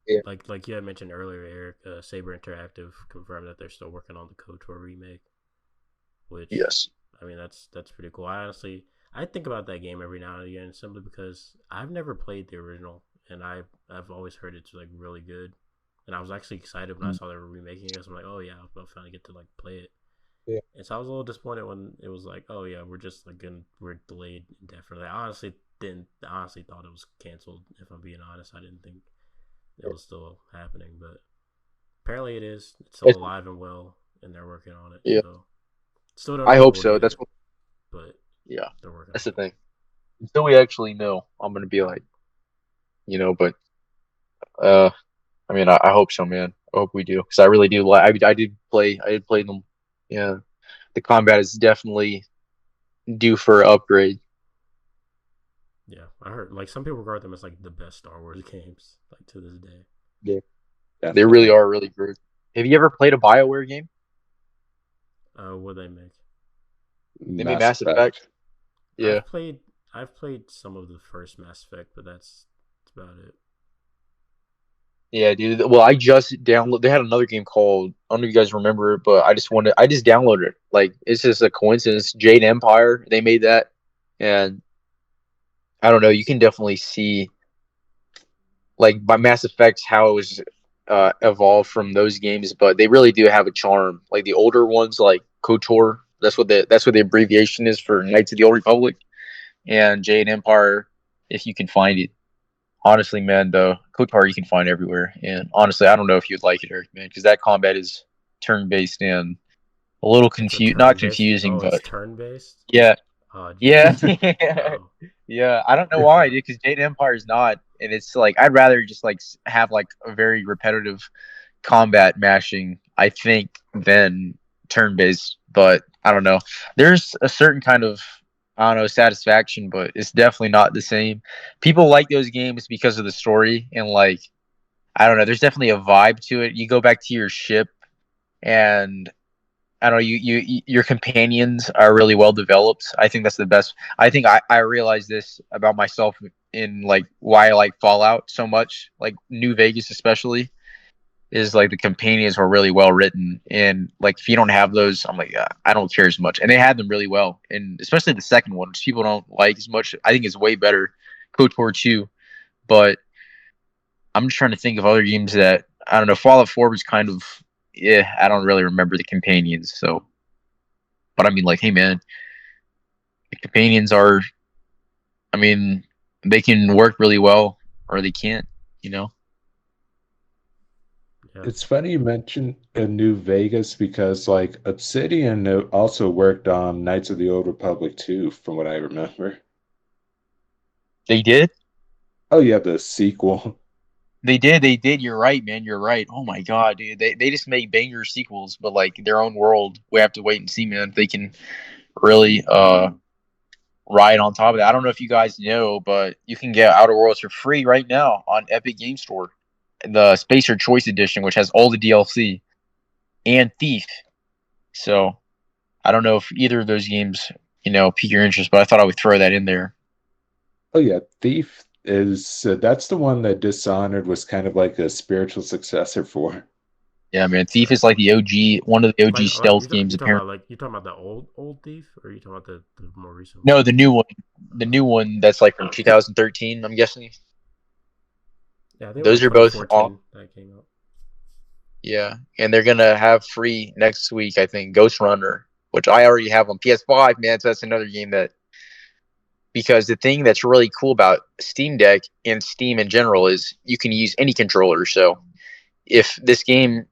Yeah. like you had mentioned earlier, Eric, Saber Interactive confirmed that they're still working on the KOTOR remake, which Yes. I mean that's pretty cool. I think about that game every now and again simply because I've never played the original, and I've always heard it's like really good, and I was actually excited when I saw they were remaking it. So I'm like, oh yeah, I'll finally get to like play it. Yeah. And so I was a little disappointed when it was like, oh yeah, we're delayed indefinitely. I honestly thought it was canceled. If I'm being honest, I didn't think it was still happening, but apparently it is. It's still It's- alive and well, and they're working on it. yeah. So still don't I know when hope we'll so. get That's it, what. but Yeah. they're working That's on the it. thing. Until we actually know, I'm gonna be like, but uh, I mean, I hope so, man. I hope we do, because I really do like. I did play them. Yeah, the combat is definitely due for an upgrade. Yeah, I heard like some people regard them as like the best Star Wars games, like to this day. Yeah, they really Definitely. are really good. Have you ever played a BioWare game? What they make? They made Mass Mass Effect. Effect. Yeah, I've played some of the first Mass Effect, but that's about it. yeah, dude. Well, I just download. They had another game called. I don't know if you guys remember it, but I just downloaded it. Like it's just a coincidence. Jade Empire. They made that, and I don't know. You can definitely see like by Mass Effect how it was evolved from those games, but they really do have a charm. Like the older ones, like KOTOR. That's what the abbreviation is for Knights of the Old Republic, and Jade Empire. If you can find it, honestly, man, the KOTOR you can find everywhere. And honestly, I don't know if you'd like it, Eric, man, because that combat is turn based and a little It's a not turn based. confusing, Oh, it's but turn based. yeah, Oh, yeah, jeez. Wow. yeah. I don't know why, dude, because Jade Empire is not, and it's like I'd rather just like have like a very repetitive combat mashing, I think, than turn-based. But I don't know. There's a certain kind of, I don't know, satisfaction, but it's definitely not the same. People like those games because of the story and like, I don't know. There's definitely a vibe to it. You go back to your ship, and I don't know. Your companions are really well developed. I think that's the best. I think I realized this about myself in like why I like Fallout so much, like New Vegas especially, is like the companions were really well written, and like if you don't have those, I'm like I don't care as much. And they had them really well, and especially the second one, which people don't like as much. I think it's way better, KOTOR 2, but I'm just trying to think of other games that I don't know. Fallout 4 was kind of, yeah. I don't really remember the companions, so. But I mean, like, hey man, the companions are. I mean, they can work really well, or they can't. You know. Yeah. It's funny you mentioned New Vegas because like Obsidian also worked on Knights of the Old Republic too, from what I remember. They did. Oh yeah, the sequel. They did. They did. You're right, man. You're right. Oh my god, dude. They just make banger sequels, but like their own world. We have to wait and see, man. If they can really ride on top of that. I don't know if you guys know, but you can get Outer Worlds for free right now on Epic Game Store. The Spacer Choice Edition, which has all the DLC and Thief. So I don't know if either of those games, pique your interest, but I thought I would throw that in there. Oh yeah, Thief is that's the one that Dishonored was kind of like a spiritual successor for. Yeah, man. Thief is like the OG, one of the OG Like, stealth games. you talking Apparently, about like you talking about the old Thief, or are you talking about the more recent one? no, the new one, that's like from 2013. I'm guessing. Yeah, I think Those it are was like both all. 2014 that came out. Yeah, and they're gonna have free next week, I think, Ghost Runner, which I already have on PS5, man. So that's another game that, because the thing that's really cool about Steam Deck and Steam in general is you can use any controller. So if this game,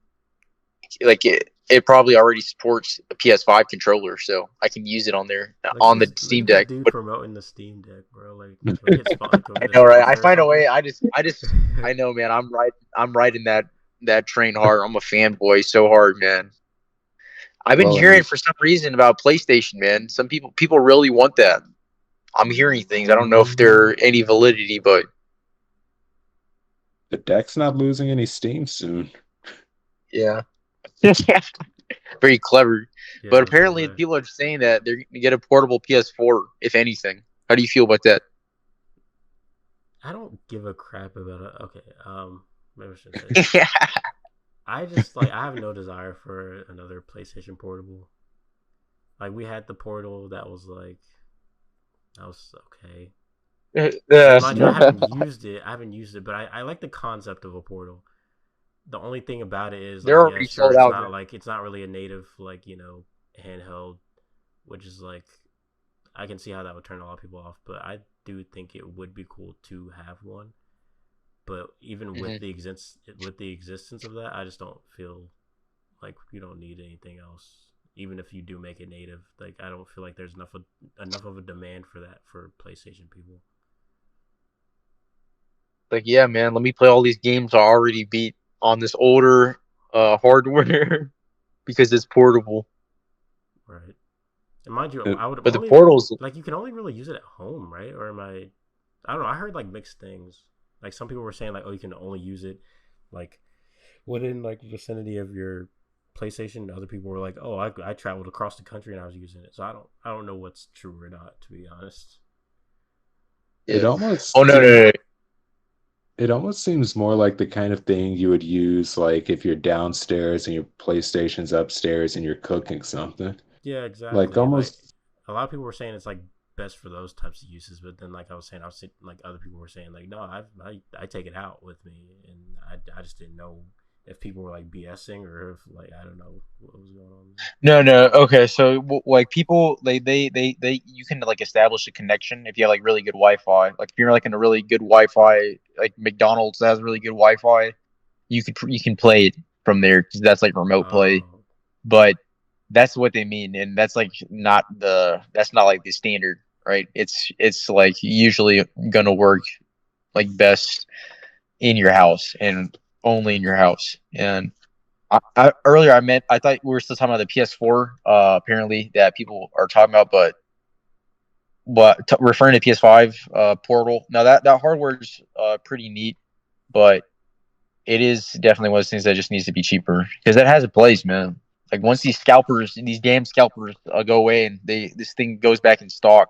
like it probably already supports a PS5 controller, so I can use it on there on the Steam Look at this Deck. dude But promoting the Steam Deck, bro. Like, go get I a know, right? I sponsor or find a something. way. I know, man. I'm riding that train hard. I'm a fanboy so hard, man. I've been Well, I hearing mean, for some reason about PlayStation, man. Some people really want that. I'm hearing things. I don't know if there are any validity, but the deck's not losing any steam soon. yeah. Very clever. Yeah, But I was gonna apparently say. people are saying that they're gonna get a portable PS4, if anything. How do you feel about that? I don't give a crap about it. Okay, maybe I shouldn't say. Yeah. I just I have no desire for another PlayStation Portable. Like, we had the Portal that was okay. Mind you, I haven't used it. But I like the concept of a Portal. The only thing about it is They're like, yeah, already sure, sold out, man. it's not really a native handheld, which is like, I can see how that would turn a lot of people off. But I do think it would be cool to have one. But even with the existence of that, I just don't feel like you don't need anything else. Even if you do make it native, like, I don't feel like there's enough of a demand for that for PlayStation people. Like, yeah, man, let me play all these games I already beat on this older hardware because it's portable. Right. And mind you, I would But the only portals, you can only really use it at home, right? Or am I don't know. I heard like mixed things. Like, some people were saying like, oh, you can only use it like within like the vicinity of your PlayStation. Other people were like, oh, I traveled across the country and I was using it. So I don't know what's true or not, to be honest. It yeah. almost Oh no. it almost seems more like the kind of thing you would use like if you're downstairs and your PlayStation's upstairs and you're cooking something. Yeah, Like exactly. Like, almost a lot of people were saying it's like best for those types of uses, but then like I was saying, like other people were saying like, no, I take it out with me, and I just didn't know if people were like BSing or if, like, I don't know what was going on. No. Okay, so like people, they you can like establish a connection if you have like really good Wi-Fi. Like if you're like in a really good Wi-Fi, like McDonald's has really good Wi-Fi, you can play it from there because that's like remote play. Oh, But that's what they mean, and that's not like the standard, right? It's like usually gonna work like best in your house and only in your gotcha. house. And Earlier I thought we were still talking about the PS4. Apparently that people are talking about, but referring to PS5 Portal. Now that hardware is pretty neat, but it is definitely one of those things that just needs to be cheaper because that has a place, man. Like once these damn scalpers go away and this thing goes back in stock,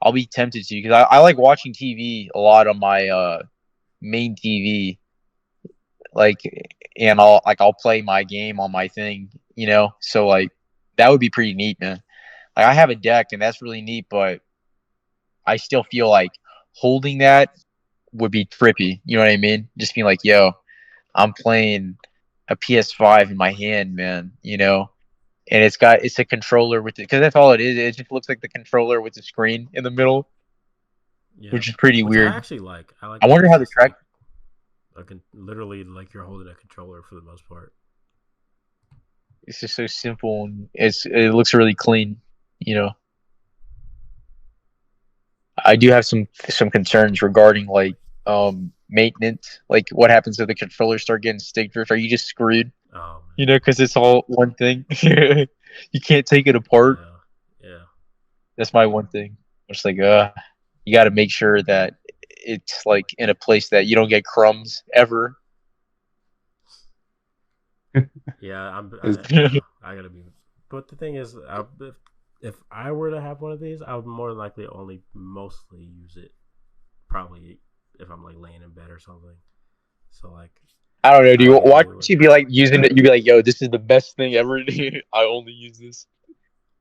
I'll be tempted to because I like watching TV a lot on my main TV, like, and I'll play my game on my thing, So like that would be pretty neat, man. Like I have a deck and that's really neat, but I still feel like holding that would be trippy. You know what I mean? Just being like, yo, I'm playing a PS5 in my hand, man. And it's a controller with it because that's all it is. It just looks like the controller with the screen in the middle, Yeah, which is pretty which I weird. actually like. I like. I wonder how the track. Literally, like you're holding a controller for the most part. It's just so simple and it looks really clean. I do have some concerns regarding like maintenance. Like what happens if the controllers start getting stick drift? Are you just screwed? Oh, Because it's all one thing. You can't take it apart. Yeah. That's my one thing. It's like you got to make sure that it's like in a place that you don't get crumbs ever. Yeah, I gotta be. But the thing is, if I were to have one of these, I would more likely only mostly use it. Probably if I'm like laying in bed or something. So like, I don't know. Do you watch you be like using it? You be like, yo, this is the best thing ever. I only use this.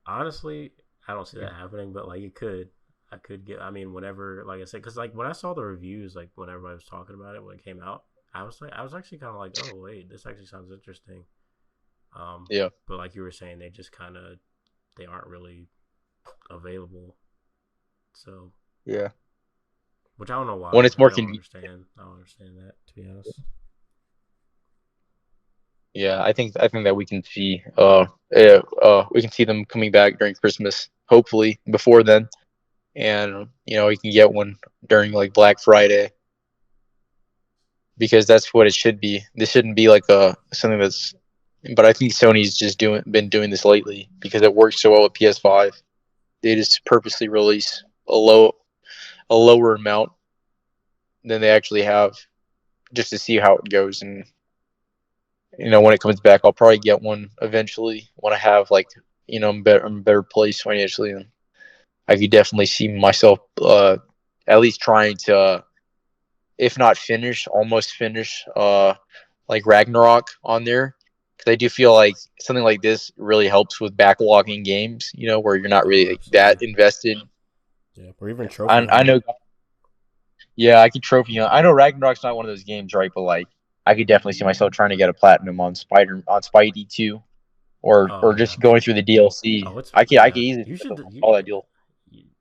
Honestly, I don't see that happening, but like it could. I could get. I mean, whenever, like I said, because like when I saw the reviews, like when everybody was talking about it when it came out, I was actually kind of like, oh wait, this actually sounds interesting. Yeah. But like you were saying, they aren't really available. So yeah, which I don't know why. When it's more convenient. I don't understand that, to be honest. Yeah, I think that we can see we can see them coming back during Christmas, hopefully before then, and we can get one during like Black Friday because that's what it should be. This shouldn't be like something that's. But I think Sony's just been doing this lately because it works so well with PS5. They just purposely release a lower amount than they actually have, just to see how it goes. And when it comes back, I'll probably get one eventually when I have like I'm in a better place financially, and I could definitely see myself at least trying to, if not finish, almost finish like Ragnarok on there. Because I do feel like something like this really helps with backlogging games, where you're not really that invested. Yeah, or even trophy. I know. Yeah, I could trophy hunt. I know Ragnarok's not one of those games, right? But like, I could definitely see myself trying to get a platinum on Spidey 2, or just going through the DLC. I could easily all that deal.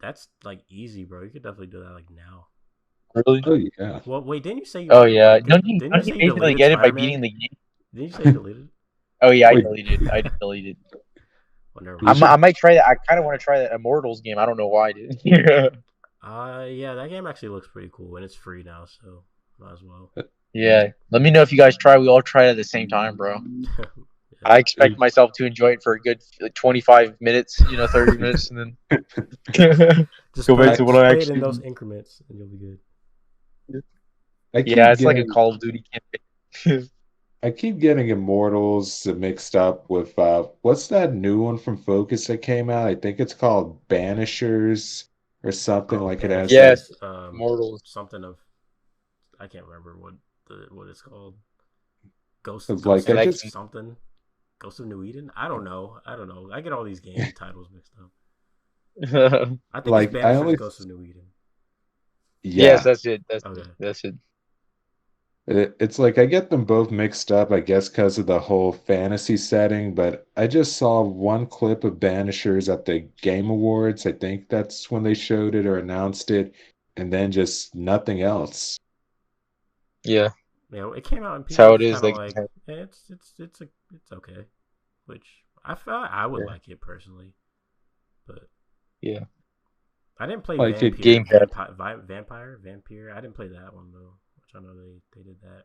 That's like easy, bro. You could definitely do that like now. Really? Oh yeah. Well, wait, didn't you say? Oh yeah. Don't you basically get it by beating the game? Didn't you say you deleted? Oh yeah, I deleted. I did delete it. Well, I might try that. I kind of want to try that Immortals game. I don't know why I did. Yeah, that game actually looks pretty cool, and it's free now, so might as well. Yeah, let me know if you guys try. We all try it at the same time, bro. Yeah. I expect myself to enjoy it for a good 25 minutes, 30 minutes, and then just go back to what I actually in those increments, and you'll be good. It's like a Call of Duty campaign. I keep getting Immortals mixed up with what's that new one from Focus that came out? I think it's called Banishers or something like it has. Yes, Immortals. Something of I can't remember what it's called. Ghost something. Ghost of New Eden. I don't know. I get all these game titles mixed up. I think it's Banishers Ghost of New Eden. Yeah. Yes, that's it. That's it. It's like I get them both mixed up, I guess, because of the whole fantasy setting, but I just saw one clip of Banishers at the Game Awards. I think that's when they showed it or announced it, and then just nothing else. Yeah. It came out and people how it is. Like, it's okay, which I felt I would like it personally, but yeah, I didn't play like Vampire. I didn't play that one though. I know they did that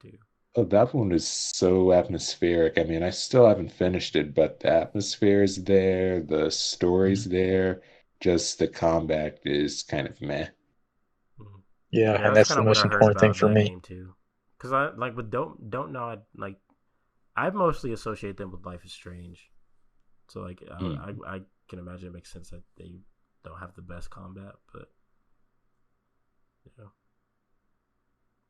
too. Oh, that one is so atmospheric. I mean, I still haven't finished it, but the atmosphere is there, the story's Mhm. there, just the combat is kind of meh. Mhm. Yeah, Yeah, and that's that's kind the of what most I heard important thing about for that me. game too. Cause I like with don't nod like I mostly associate them with Life is Strange. So like Mm. I can imagine it makes sense that they don't have the best combat, but you know.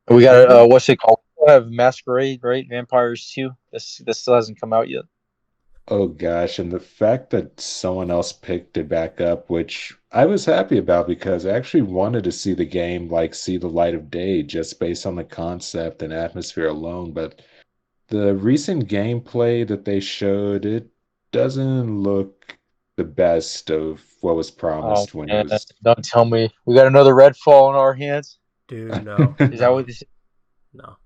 We I got think, what's it called? We have Masquerade, right? Vampires 2. This still hasn't come out yet. oh gosh, and the fact that someone else picked it back up, which I was happy about because I actually wanted to see the game like see the light of day just based on the concept and atmosphere alone, but the recent gameplay that they showed, it doesn't look the best of what was Oh promised when it man, was. don't tell me we got another Redfall in our hands. Dude, no, Is that what no, this? no.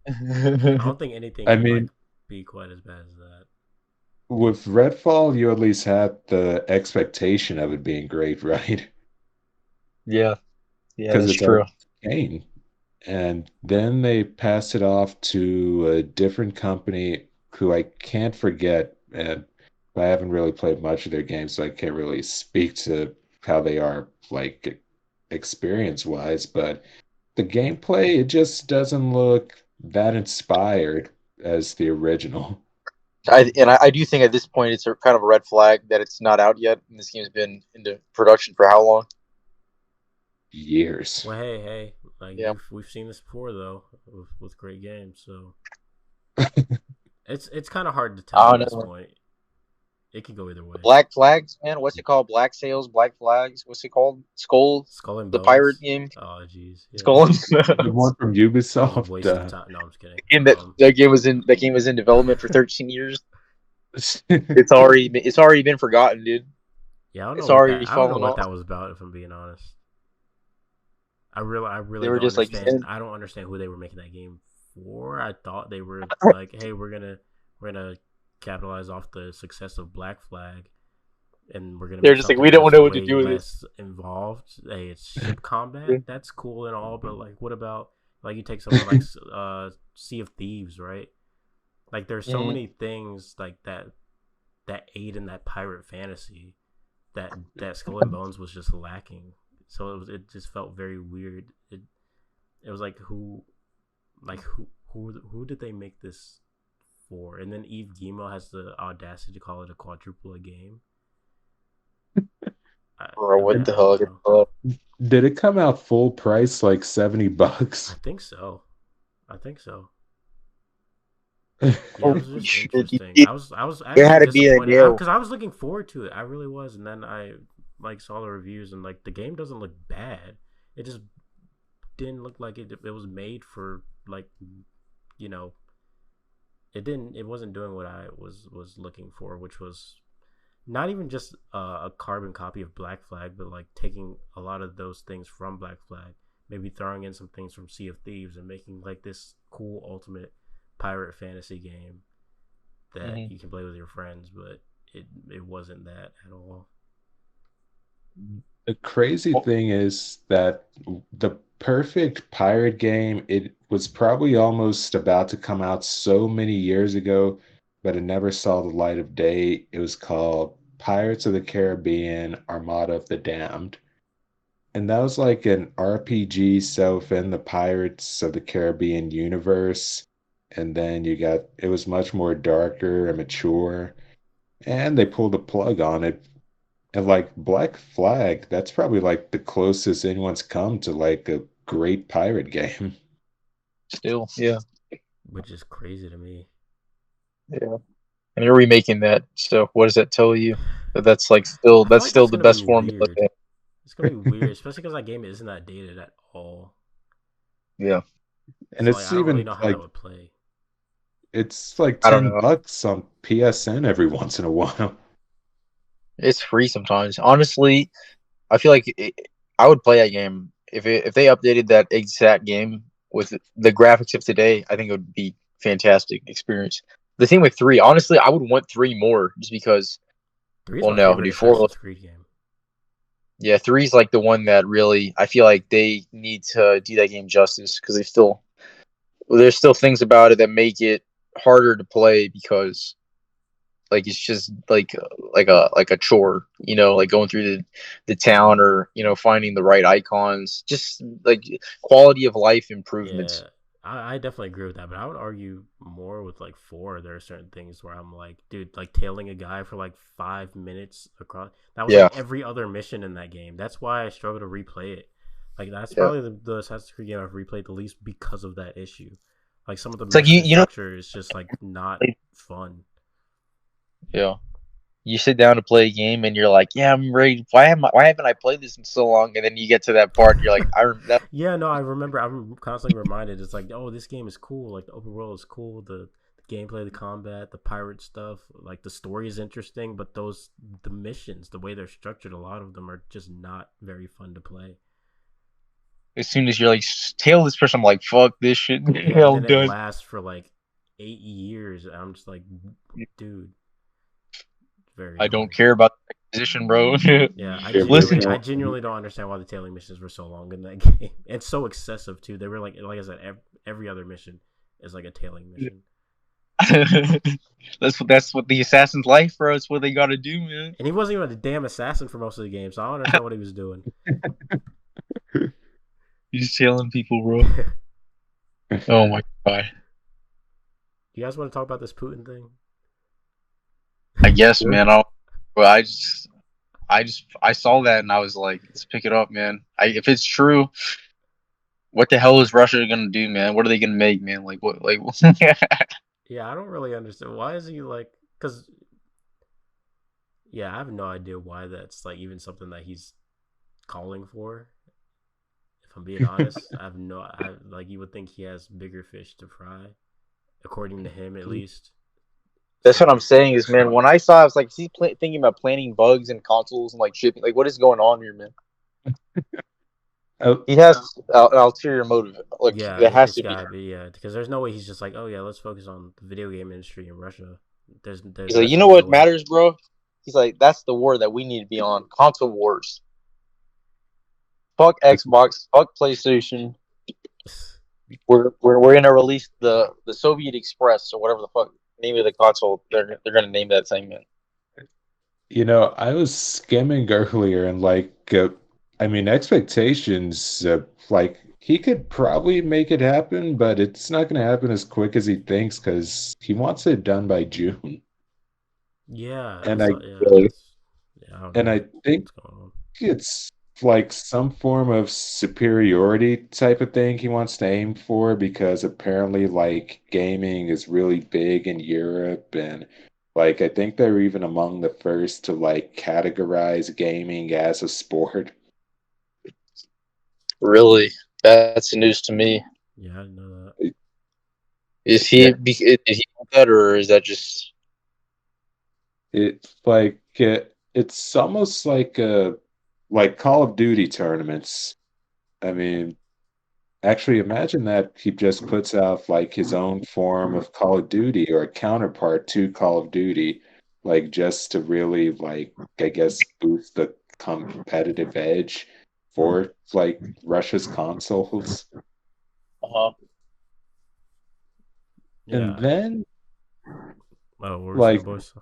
I Yeah, don't think anything I can like mean, be quite as bad as that. with Redfall, you at least had the expectation of it being great, right? yeah, Because that's it's true. arcane. And then they passed it off to a different company who I can't forget. And I haven't really played much of their games, so I can't really speak to how they are, like, experience wise. But the gameplay, it just doesn't look that inspired as the original. I do think at this point it's a kind of a red flag that it's not out yet, and this game's been into production for how long? Years. Well, hey, like Yeah, we've seen this before though with great games, so it's kind of hard to tell I at don't this know. point. It could go either way. Black Flags, man. What's it called? Black Sails, Black Flags. What's it called? Skull, Skull and the pirate Bones. game. Oh, jeez, yeah. Skull. The one from That was a Ubisoft. waste of time. No, I'm just kidding. game that game was in development for 13 years. I It's already been forgotten, dude. Yeah, It's already I don't know fallen what off. that was about. If I'm being honest, I They really were don't just like, understand. I don't understand who they were making that game for. I thought they were like, hey, we're gonna capitalize off the success of Black Flag, and we're gonna they're make just like, something we don't that's know what to way do with this. less involved. Hey, it's ship combat. That's cool and all, but like, what about like you take something like Sea of Thieves, right? Like, there's so Mhm. many things like that aid in that pirate fantasy that Skull and Bones was just lacking. So it just felt very weird. It was like who did they make this for? And then Eve Gimo has the audacity to call it a quadruple a game. Bro, what the I don't hell? know. Did it come out full price, like I $70? think so. I think so. Yeah, it was Holy just shit, dude. interesting. I was It actually had to be a disappointed deal. because I was looking forward to it. I really was, and then I like saw the reviews and like the game doesn't look bad. It just didn't look like it was made for like you know it wasn't doing what I was looking for, which was not even just a carbon copy of Black Flag, but like taking a lot of those things from Black Flag, maybe throwing in some things from Sea of Thieves, and making like this cool ultimate pirate fantasy game that Mhm. you can play with your friends. But it wasn't that at all. The crazy Well, thing is that the perfect pirate game, it was probably almost about to come out so many years ago, but it never saw the light of day. It was called Pirates of the Caribbean, Armada of the Damned. And that was like an RPG set within the Pirates of the Caribbean universe. And then you got, it was much more darker and mature. And they pulled the plug on it. And like Black Flag, that's probably like the closest anyone's come to like a great pirate game. still, yeah, Which is crazy to me. yeah. And you're remaking that, so what does that tell you? That's like I feel that's like still that's the gonna be best formula. weird. It's gonna be weird, especially because that game isn't that dated at all. Yeah, And So like, it's I don't really even know how that like would play. it's like I don't 10 know. bucks on PSN every once in a while. It's free sometimes. Honestly, I feel like I would play that game if they updated that exact game with the graphics of today. I think it would be fantastic experience. The thing with three, honestly, I would want three more just because. Three is Well, my no, favorite before Assassin's Creed game. yeah, three's like the one that really I feel like they need to do that game justice because they still there's still things about it that make it harder to play because like it's just like a chore, like going through the town or finding the right icons, just like quality of life improvements. Yeah, I definitely agree with that, but I would argue more with like 4. There are certain things where I'm like, dude, like tailing a guy for like 5 minutes across. That was like Yeah, every other mission in that game. That's why I struggle to replay it. Like that's yeah. probably the Assassin's Creed game I've replayed the least because of that issue. Like some of the It's like you mission you know structure is just like not like, fun. yeah. You sit down to play a game and you're like, yeah, I'm ready. Why haven't I played this in so long? And then you get to that part, and you're like, Yeah, no, I remember. I'm constantly reminded. It's like, oh, this game is cool. Like the open world is cool. The gameplay, the combat, the pirate stuff. Like the story is interesting, but the missions, the way they're structured, a lot of them are just not very fun to play. as soon as you're like tail this person, I'm like, fuck this shit. Yeah, and I'm then it done. lasts for like 8 years. And I'm just like, dude, very I don't annoying. care about the position, bro. Yeah, It Listen, was I genuinely don't understand why the tailing missions were so long in that game, and so excessive too. They were like I said, every other mission is like a tailing mission. that's what the assassin's life, bro. It's what they got to do, man. And he wasn't even a damn assassin for most of the game, so I don't understand what he was doing. You're just tailing people, bro. Oh my god. You guys want to talk about this Putin thing? I guess, man. Well, I saw that and I was like, let's pick it up, man. If it's true, what the hell is Russia gonna do, man? What are they gonna make, man? Like what? Like Yeah, I don't really understand. Why is he like? Because yeah, I have no idea why that's like even something that he's calling for. If I'm being honest, I have no. Like you would think he has bigger fish to fry, according to him at least. that's what So I'm saying is, man. When I saw, I was like, is he thinking about planting bugs in consoles and like shipping? Like, what is going on here, man? oh, He has an ulterior motive. Like, yeah, there has it's to be. gotta be because there's no way he's just like, oh yeah, let's focus on the video game industry in Russia. There's He's like, you know definitely no what way. matters, bro? He's like, that's the war that we need to be on. Console wars. Fuck Xbox. Fuck PlayStation. We're gonna release the Soviet Express or whatever the fuck name of the console they're gonna name that thing, man. I was skimming earlier and I mean, expectations, like he could probably make it happen, but it's not going to happen as quick as he thinks because he wants it done by June. Yeah, And I yeah, that's yeah. I don't and know I think what's going on. it's like some form of superiority type of thing he wants to aim for because apparently like gaming is really big in Europe and like I think they're even among the first to like categorize gaming as a sport. Really, that's news to me. Yeah, I didn't know that. Is Yeah, did he want that or is that just it's like it's almost like Call of Duty tournaments. I mean, actually, imagine that he just puts out like his own form of Call of Duty or a counterpart to Call of Duty, like just to really like I guess boost the competitive edge for like Russia's consoles. uh And Yeah. then Oh, what were you saying, like boys?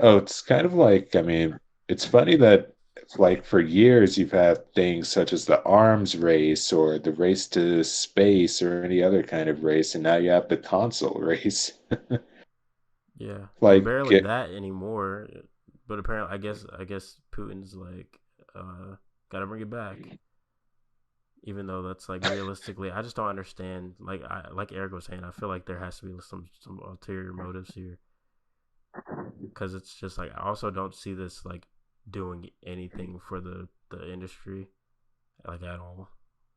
it's kind of like I mean, it's funny that like for years you've had things such as the arms race or the race to space or any other kind of race, and now you have the console race. Yeah, well, Like barely that anymore. But apparently, I guess Putin's like, gotta bring it back. Even though that's like realistically, I just don't understand. Like Eric was saying, I feel like there has to be some ulterior motives here. Because it's just like I also don't see this like doing anything for the industry like at all.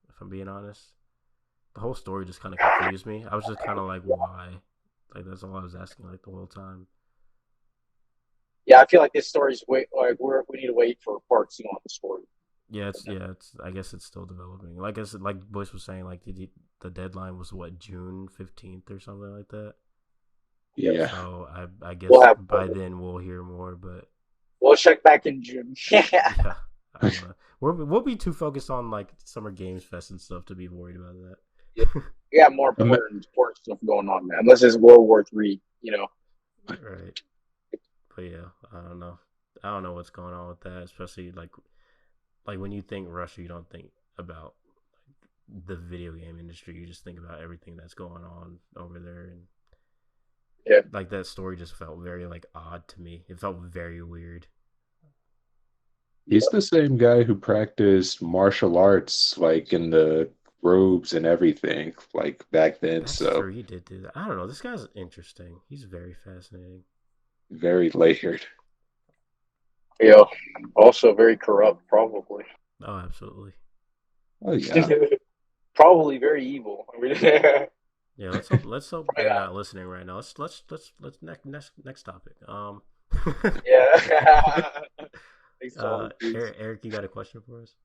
If I'm being honest, the whole story just kind of confused me. I was just kind of like, why? Like that's all I was asking like the whole time. Yeah, I feel like this story's wait like we need to wait for part two on the story. It's. I guess it's still developing. Like I said, like Boyce was saying, like the deadline was what June 15th or something like that. Yep. yeah. So I We'll guess have by then we'll hear more. But we'll check back in June. yeah, I don't know. We'll be too focused on like Summer Games Fest and stuff to be worried about that. Yeah, we got more Ima- important stuff going on, man. Unless it's World War III, you know. Right. But yeah, I don't know. I don't know what's going on with that, especially like when you think Russia, you don't think about the video game industry. You just think about everything that's going on over there, and Yeah. like that story just felt very like odd to me. It felt very weird. He's the same guy who practiced martial arts, like in the robes and everything, like back then. That's true. So He did do that. I don't know. This guy's interesting. He's very fascinating. very layered. Yeah. Also very corrupt, probably. Oh, absolutely. Oh yeah. Probably very evil. I mean, Yeah. Let's hope they're yeah. not listening right now. Let's next topic. Yeah. Thanks to all the dudes. Eric, you got a question for us?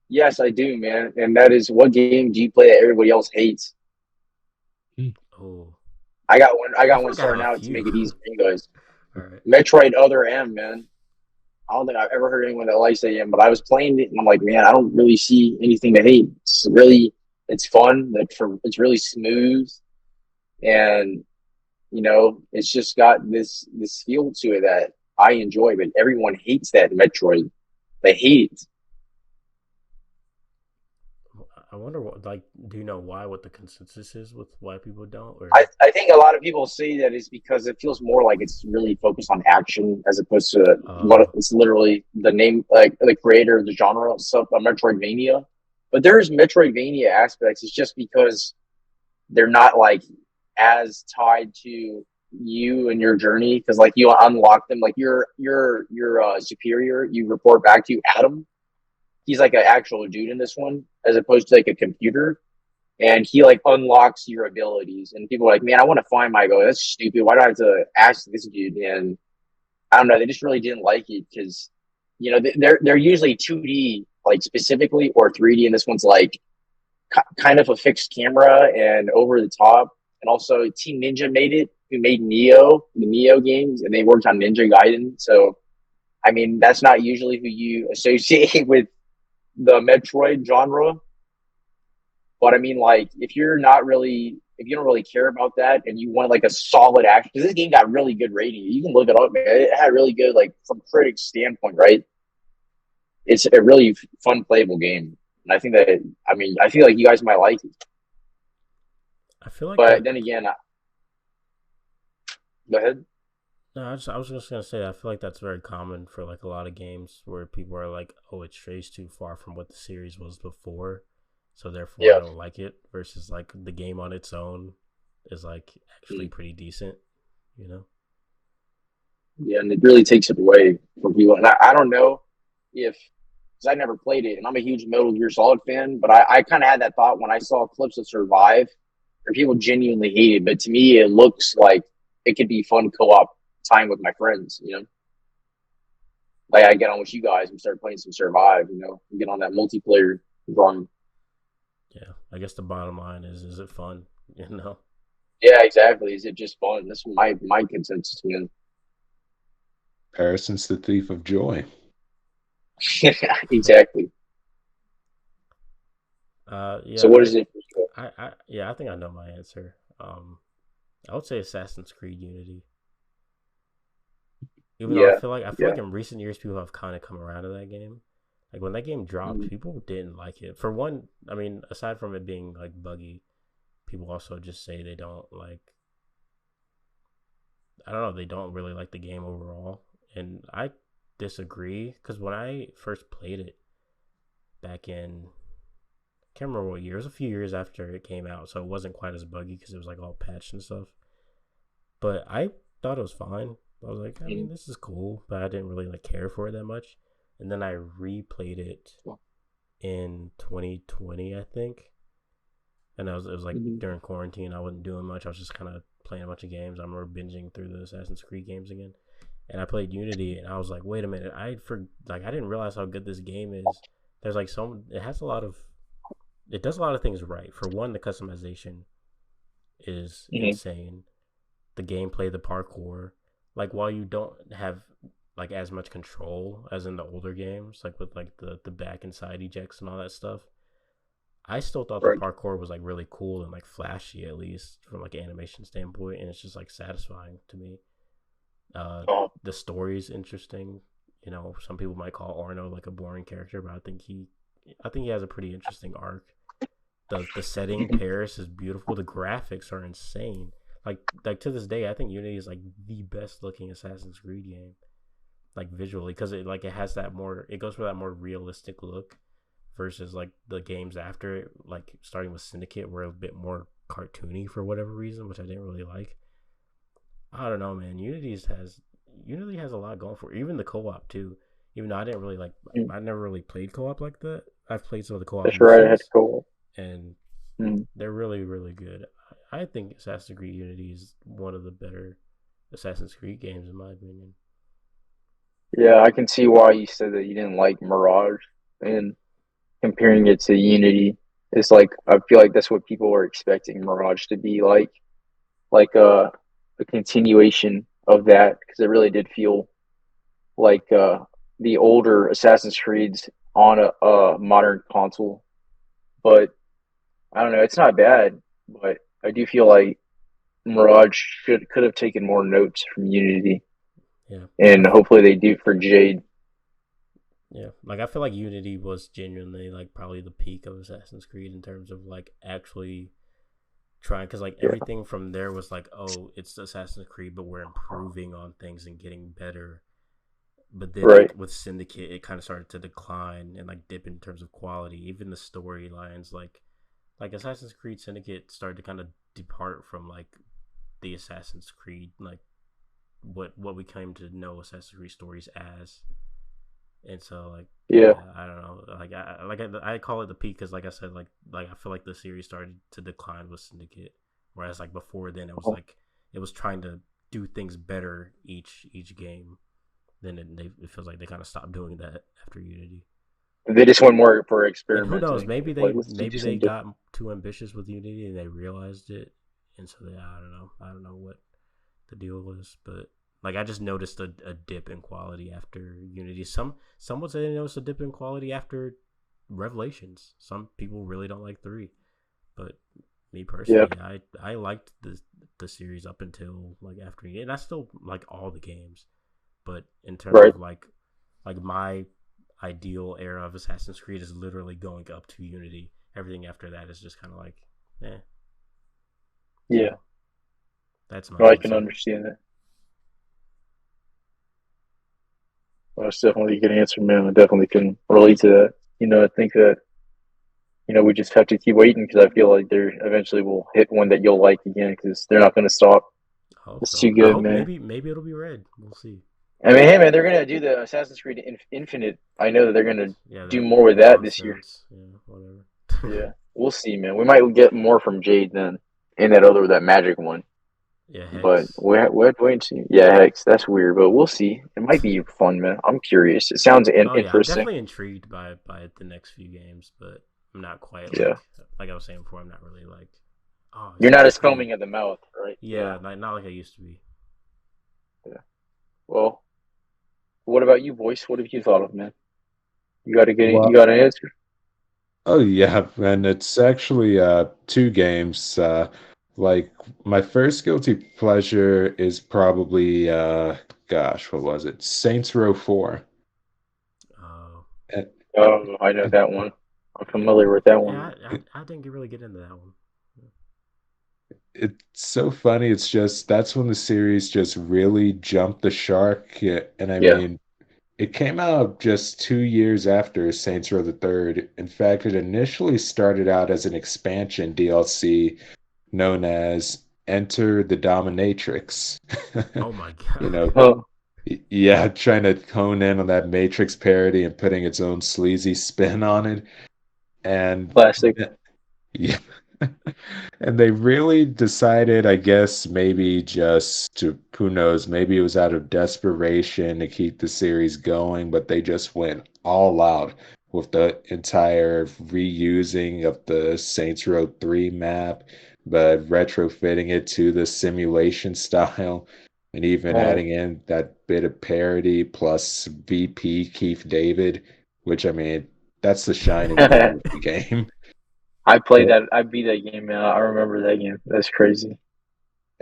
Yes, I do, man. And that is, what game do you play that everybody else hates? Oh, I got one. I I got feel one like I have starting a out to few. make it easy for you guys. All right. Metroid Other M, man. I don't think I've ever heard anyone that likes that game, but I was playing it and I'm like, man, I don't really see anything to hate. It's fun. It's really smooth, and it's just got this feel to it that I enjoy. But everyone hates that Metroid. They hate it. I wonder what, like, do you know why? What the consensus is with why people don't? Or I think a lot of people say that it's because it feels more like it's really focused on action as opposed to what uh, it's literally the name, like the creator of the genre, Metroidvania. But there's Metroidvania aspects. It's just because they're not like as tied to you and your journey, because like you unlock them, like your superior, you report back to Adam. He's like an actual dude in this one, as opposed to like a computer, and he like unlocks your abilities. And people are like, man, I want to find my. I go, that's stupid. Why do I have to ask this dude? And I don't know. They just really didn't like it because they're usually 2D, like specifically, or 3D, and this one's like kind of a fixed camera and over the top. And also, Team Ninja made it, who made the Neo games, and they worked on Ninja Gaiden. So, I mean, that's not usually who you associate with the Metroid genre. But I mean, like, if you don't really care about that, and you want like a solid action, because this game got really good rating. You can look it up, man. It had really good, like, from critics' standpoint, right? It's a really fun, playable game, and I think that, I mean, I feel like you guys might like it. I feel like But that. then again, go ahead. No, I was just gonna say I feel like that's very common for like a lot of games where people are like, "Oh, it strays too far from what the series was before, so therefore I Yeah. don't like it." Versus like the game on its own is like actually Mm. pretty decent, you know? Yeah, and it really takes it away from people. And I don't know if, because I never played it, and I'm a huge Metal Gear Solid fan, but I kind of had that thought when I saw clips of Survive, where people genuinely hate it. But to me, it looks like it could be fun co-op time with my friends. Like I get on with you guys and start playing some Survive. And get on that multiplayer run. Yeah, I guess the bottom line is it fun? You know? Yeah, exactly. Is it just fun? That's my consensus, man. Harrison's the thief of joy. Exactly. So Yeah, what is it for you? I think I know my answer. I would say Assassin's Creed Unity. Even though Yeah, I feel yeah. like in recent years people have kind of come around to that game. Like when that game dropped, Mhm. people didn't like it. For one, I mean, aside from it being like buggy, people also just say they don't like. I don't know. They don't really like the game overall, and I disagree because when I first played it back in, I can't remember what year. It was a few years after it came out, so it wasn't quite as buggy because it was like all patched and stuff. But I thought it was fine. I was like, I mean, Mhm. this is cool, but I didn't really like care for it that much. And then I replayed it in 2020, I think. And it was like Mhm. during quarantine. I wasn't doing much. I was just kind of playing a bunch of games. I remember binging through the Assassin's Creed games again. And I played Unity, and I was like, wait a minute, I didn't realize how good this game is. There's like it has a lot of, it does a lot of things right. For one, the customization is Mhm. insane. The gameplay, the parkour, like while you don't have like as much control as in the older games, like with like the back and side ejects and all that stuff, I still thought the Right. parkour was like really cool and like flashy, at least from like an animation standpoint, and it's just like satisfying to me. Uh, Oh, the story is interesting. You know, some people might call Arno like a boring character, but I think he has a pretty interesting arc. The setting mhm. Paris is beautiful. The graphics are insane. Like to this day, I think Unity is like the best looking Assassin's Creed game, like visually, because it has that more, it goes for that more realistic look versus like the games after it, like starting with Syndicate, were a bit more cartoony for whatever reason, which I didn't really like. I don't know, man. Unity has a lot going for it. Even the co-op too. Even though I didn't really like, Mm. I never really played co-op like that. I've played some of the co-op That's right. I had to missions, go. and Mm. they're really really good. I think Assassin's Creed Unity is one of the better Assassin's Creed games in my opinion. Yeah, I can see why you said that you didn't like Mirage, and comparing it to Unity is like I feel like that's what people are expecting Mirage to be like a continuation of that because it really did feel like the older Assassin's Creeds on a modern console. But I don't know, it's not bad, but I do feel like Mirage should could have taken more notes from Unity, Yeah, and hopefully they do for Jade. yeah. Like I feel like Unity was genuinely like probably the peak of Assassin's Creed in terms of like actually trying, because like Yeah, everything from there was like, oh, it's Assassin's Creed, but we're improving on things and getting better. But then right. like with Syndicate, it kind of started to decline and like dip in terms of quality. Even the storylines, like Assassin's Creed Syndicate started to kind of depart from like the Assassin's Creed, like what we came to know Assassin's Creed stories as. And so like, Yeah, yeah, I don't know, I call it the peak because like I said, like I feel like the series started to decline with Syndicate, whereas like before then it was like it was trying to do things better each game. Then it feels like they kind of stopped doing that after Unity. they just went more for And who knows? experimenting. Like let's do Maybe they something different. got too ambitious with Unity and they realized it, and so they, I don't know. I don't know what the deal was, but like I just noticed a dip in quality after Unity. Some would say they noticed a dip in quality after Revelations. Some people really don't like three, but me Yeah, personally, I liked the series up until like after, and I still like all the games, but in terms right. of like my ideal era of Assassin's Creed is literally going up to Unity. Everything after that is just kind of like, eh. So Yeah, that's my no, I can answer. understand that. Well, that's definitely a good answer, man. I definitely can relate to that. I think that we just have to keep waiting because I feel like they eventually will hit one that you'll like again because they're not going to stop. I hope It's so. too I good, hope man. maybe it'll be red. We'll see. I mean, hey, man, they're gonna do the Assassin's Creed Infinite. I know that they're gonna Yeah, do that more with that this year. nonsense. Yeah, whatever. Yeah, we'll see, man. We might get more from Jade then in that magic one, Yeah, but Hex. we have to wait and see. Yeah, Hex, that's weird, but we'll see. It might be fun, man. I'm curious. It sounds Oh yeah, I'm interesting. definitely intrigued by the next few games, but I'm not quite Yeah, like I was saying before. I'm not really like, oh, you're not Assassin's as Creed. foaming at the mouth, right? Yeah, Yeah, like not like I used to be. yeah. Well, what about you, Boyce? What have you thought of, man? You got to get it. You Well, got an answer? oh yeah, and it's actually two games. Like my first guilty pleasure is probably gosh, what was it? Saints Row 4. Oh, And, Oh, I know and that one. I'm yeah, familiar with that one. yeah. I didn't really get into that one. it's so funny. It's just that's when the series just really jumped the shark. Yeah, and I Yeah. mean, it came out just 2 years after Saints Row the Third. In fact, it initially started out as an expansion DLC known as Enter the Dominatrix. Oh my You god. know, Oh, yeah, trying to hone in on that Matrix parody and putting its own sleazy spin on it. And classic. yeah. And they really decided, I guess, maybe just to, who knows, maybe it was out of desperation to keep the series going, but they just went all out with the entire reusing of the Saints Row 3 map, but retrofitting it to the simulation style, and even Oh, adding in that bit of parody plus VP Keith David, which I mean, that's the shining jewel of the game. I played that. I beat that game, man. I remember that game. That's crazy.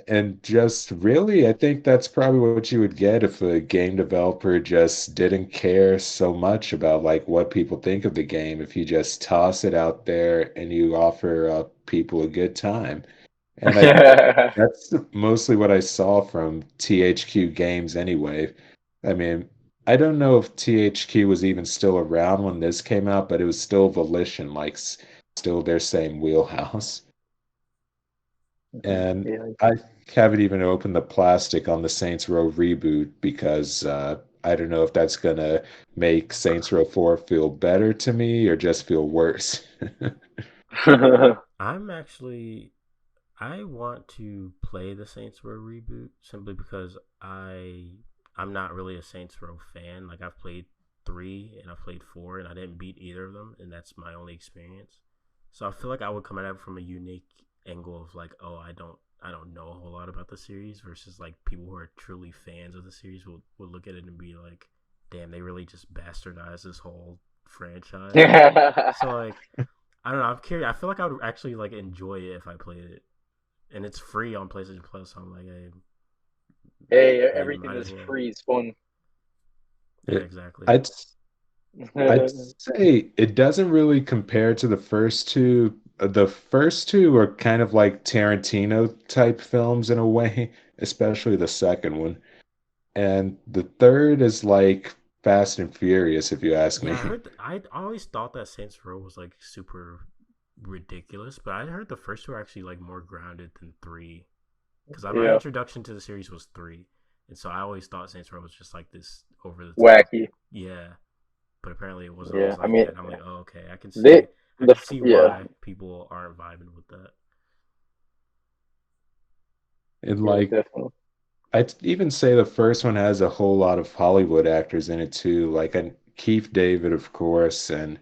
And just really, I think that's probably what you would get if a game developer just didn't care so much about like what people think of the game. If you just toss it out there and you offer people a good time. And I that's mostly what I saw from THQ Games anyway. I mean, I don't know if THQ was even still around when this came out, but it was still Volition, like still their same wheelhouse. And Yeah. I haven't even opened the plastic on the Saints Row reboot because I don't know if that's gonna make Saints Row 4 feel better to me or just feel worse. I'm actually I want to play the Saints Row reboot simply because I'm not really a Saints Row fan. Like I've played 3 and I've played 4 and I didn't beat either of them and that's my only experience. So I feel like I would come at it from a unique angle of like, oh, I don't know a whole lot about the series versus like people who are truly fans of the series will look at it and be like, damn, they really just bastardized this whole franchise. So like I don't know, I'm curious. I feel like I would actually like enjoy it if I played it. And it's free on PlayStation Plus, so I'm like, hey, Hey, maybe everything might as that's well. free is fun. Yeah, It, exactly. I'd say it doesn't really compare to the first two. The first two are kind of like Tarantino type films in a way, especially the second one. And the third is like Fast and Furious, if you ask Yeah, I me. heard. I always thought that Saints Row was like super ridiculous, but I heard the first two are actually like more grounded than 3. Because my Yeah, introduction to the series was 3, and so I always thought Saints Row was just like this over the top. wacky. Yeah, but apparently it wasn't Yeah, always I like mean, that. And I'm like, oh, okay, I can they see. I the can see yeah. why people aren't vibing with that. And Yeah, like definitely. I'd even say the first one has a whole lot of Hollywood actors in it too, like Keith David, of course, and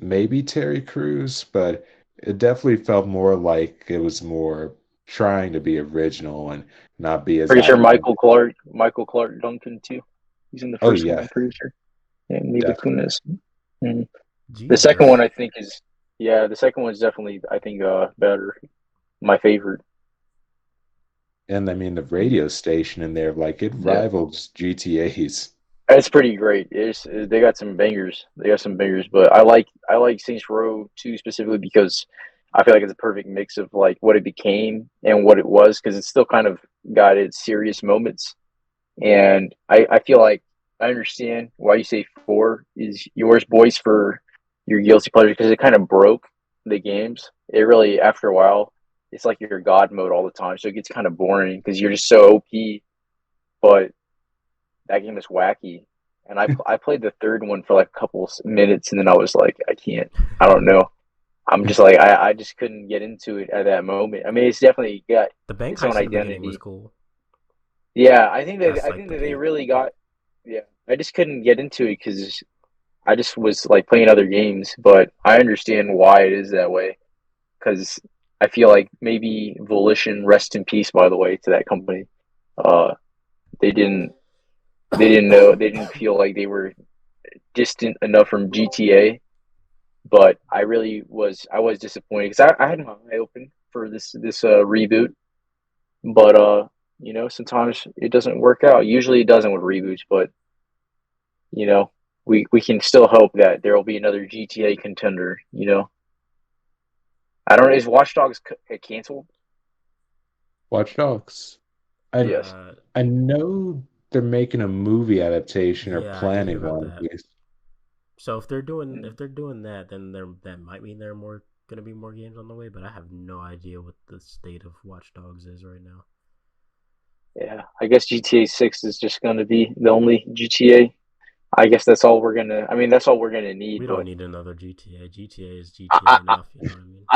maybe Terry Crews, but it definitely felt more like it was more trying to be original and not be as Pretty sure academic. Michael Clark Duncan too. He's in the Oh first one. yeah, I'm pretty sure. And Mila definitely. Kunis. Mhm. The second one Jesus. I think is yeah. The second one is definitely I think better. My favorite. And I mean the radio station in there, like it Yeah, rivals GTA's. it's pretty great. They got some bangers. They got some bangers, but I like Saints Row 2 specifically because I feel like it's a perfect mix of like what it became and what it was because it's still kind of got its serious moments. And I feel like I understand why you say 4 is yours, Boyce, for your guilty pleasure because it kind of broke the games. It really, after a while, it's like you're God mode all the time. So it gets kind of boring because you're just so OP. But that game is wacky. And I played the third one for like a couple minutes and then I was like, I can't, I don't know. I'm just like, I just couldn't get into it at that moment. I mean, it's definitely got The bank its own heist in the beginning was identity. cool. Yeah, That's I like think the that they peak. really got. Yeah, I just couldn't get into it because I just was like playing other games. But I understand why it is that way because I feel like maybe Volition, rest in peace, by the way, to that company. Uh, they didn't they didn't feel like they were distant enough from GTA. But I was disappointed because I had my eye open for this reboot. But sometimes it doesn't work out. Usually it doesn't with reboots, but you know, we can still hope that there will be another GTA contender. I don't know. Is Watch Dogs canceled? Watch Dogs. I Yes. uh, I know they're making a movie adaptation or yeah, I did hear planning about one at that. least. So if they're doing that, then that might mean there are more gonna be more games on the way. But I have no idea what the state of Watch Dogs is right now. Yeah. I guess GTA 6 is just going to be the only GTA. I guess that's all we're gonna. I mean, that's all we're gonna need. We don't But need another GTA. GTA is GTA I, I, enough. You know what I mean?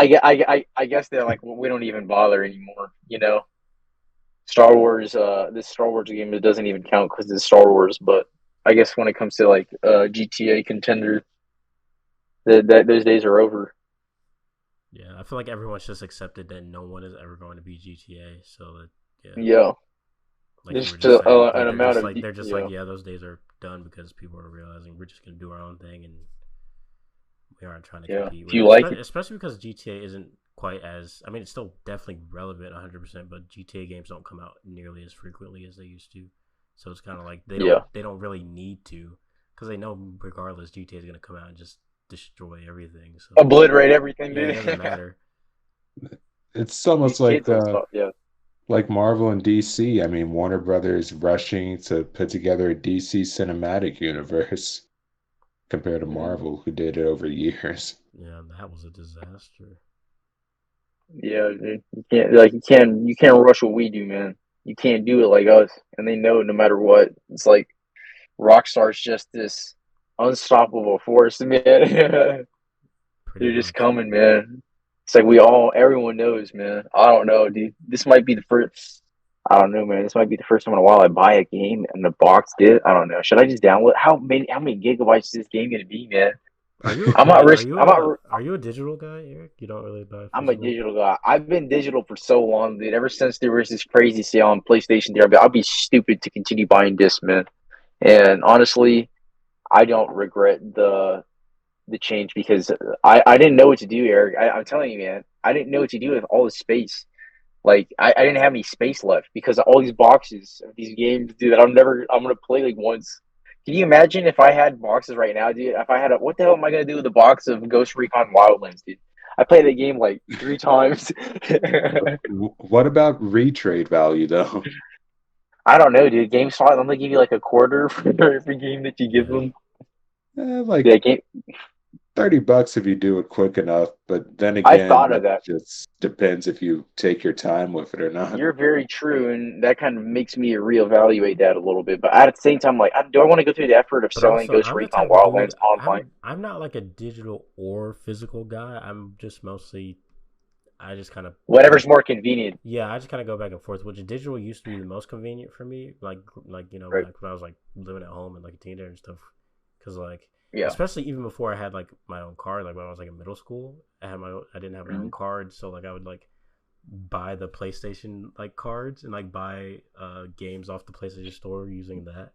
I guess they're like we don't even bother anymore. Star Wars. This Star Wars game it doesn't even count because it's Star Wars. But I guess when it comes to like GTA contender, that those days are over. Yeah, I feel like everyone's just accepted that no one is ever going to be GTA. So that yeah, Yeah, like you were there's just saying, an like amount of they're just like yeah, those days are done because people are realizing we're just gonna do our own thing and We aren't trying to Yeah. compete If with it, you like it, especially because GTA isn't quite as. I mean, it's still definitely relevant 100%, but GTA games don't come out nearly as frequently as they used to. So it's kind of like yeah. they don't really need to because they know regardless GTA is gonna come out and just destroy everything. So Obliterate everything, yeah, it dude. doesn't matter. It's almost These kids will uh stop. Yeah. like Marvel and DC. I mean, Warner Brothers rushing to put together a DC cinematic universe compared to Mhm. Marvel, who did it over years. Yeah, that was a disaster. Yeah, dude. You can't rush what we do, man. You can't do it like us, and they know no matter what. It's like Rockstar's just this unstoppable force, man. They're Pretty just much. coming, man. It's like everyone knows, man. I don't know, dude. This might be the first. I don't know, man. This might be the first time in a while I buy a game and the box did. I don't know. Should I just download? How many gigabytes is this game gonna be, man? I'm not risk. I'm not. Are you a digital guy, Eric? You don't really buy I'm a physical. digital guy. I've been digital for so long, dude. Ever since there was this crazy sale on PlayStation 3, I'll be stupid to continue buying discs, man. And honestly, I don't regret the change because I didn't know what to do, Eric. I'm telling you, man, I didn't know what to do with all the space. Like I didn't have any space left because of all these boxes of these games, dude, that I'm gonna play like once. Can you imagine if I had boxes right now, dude? If I had what the hell am I gonna do with the box of Ghost Recon Wildlands, dude? I played that game like 3 times. What about retrade value, though? I don't know, dude. GameSpot, I'm gonna give you like a quarter for every game that you give Yeah, them. Like Yeah, game. $30 if you do it quick enough, but then I again, thought of that that. just depends if you take your time with it or not. You're very true, and that kind of makes me reevaluate that a little bit. But at the same time, like, do I want to go through the effort of but selling also Ghost I'm the Recon type of dude. Wildlands online? I'm not like a digital or physical guy. I'm just mostly. I just kind of Whatever's go. more convenient, Yeah, I just kind of go back and forth. Which digital used to be the most convenient for me. right? Like when I was like living at home and like a teenager and stuff. Because like Yeah. especially even before I had like my own car, like when I was like in middle school, I didn't have my Mm-hmm. own card, so like I would like buy the PlayStation like cards and like buy games off the PlayStation Store using that.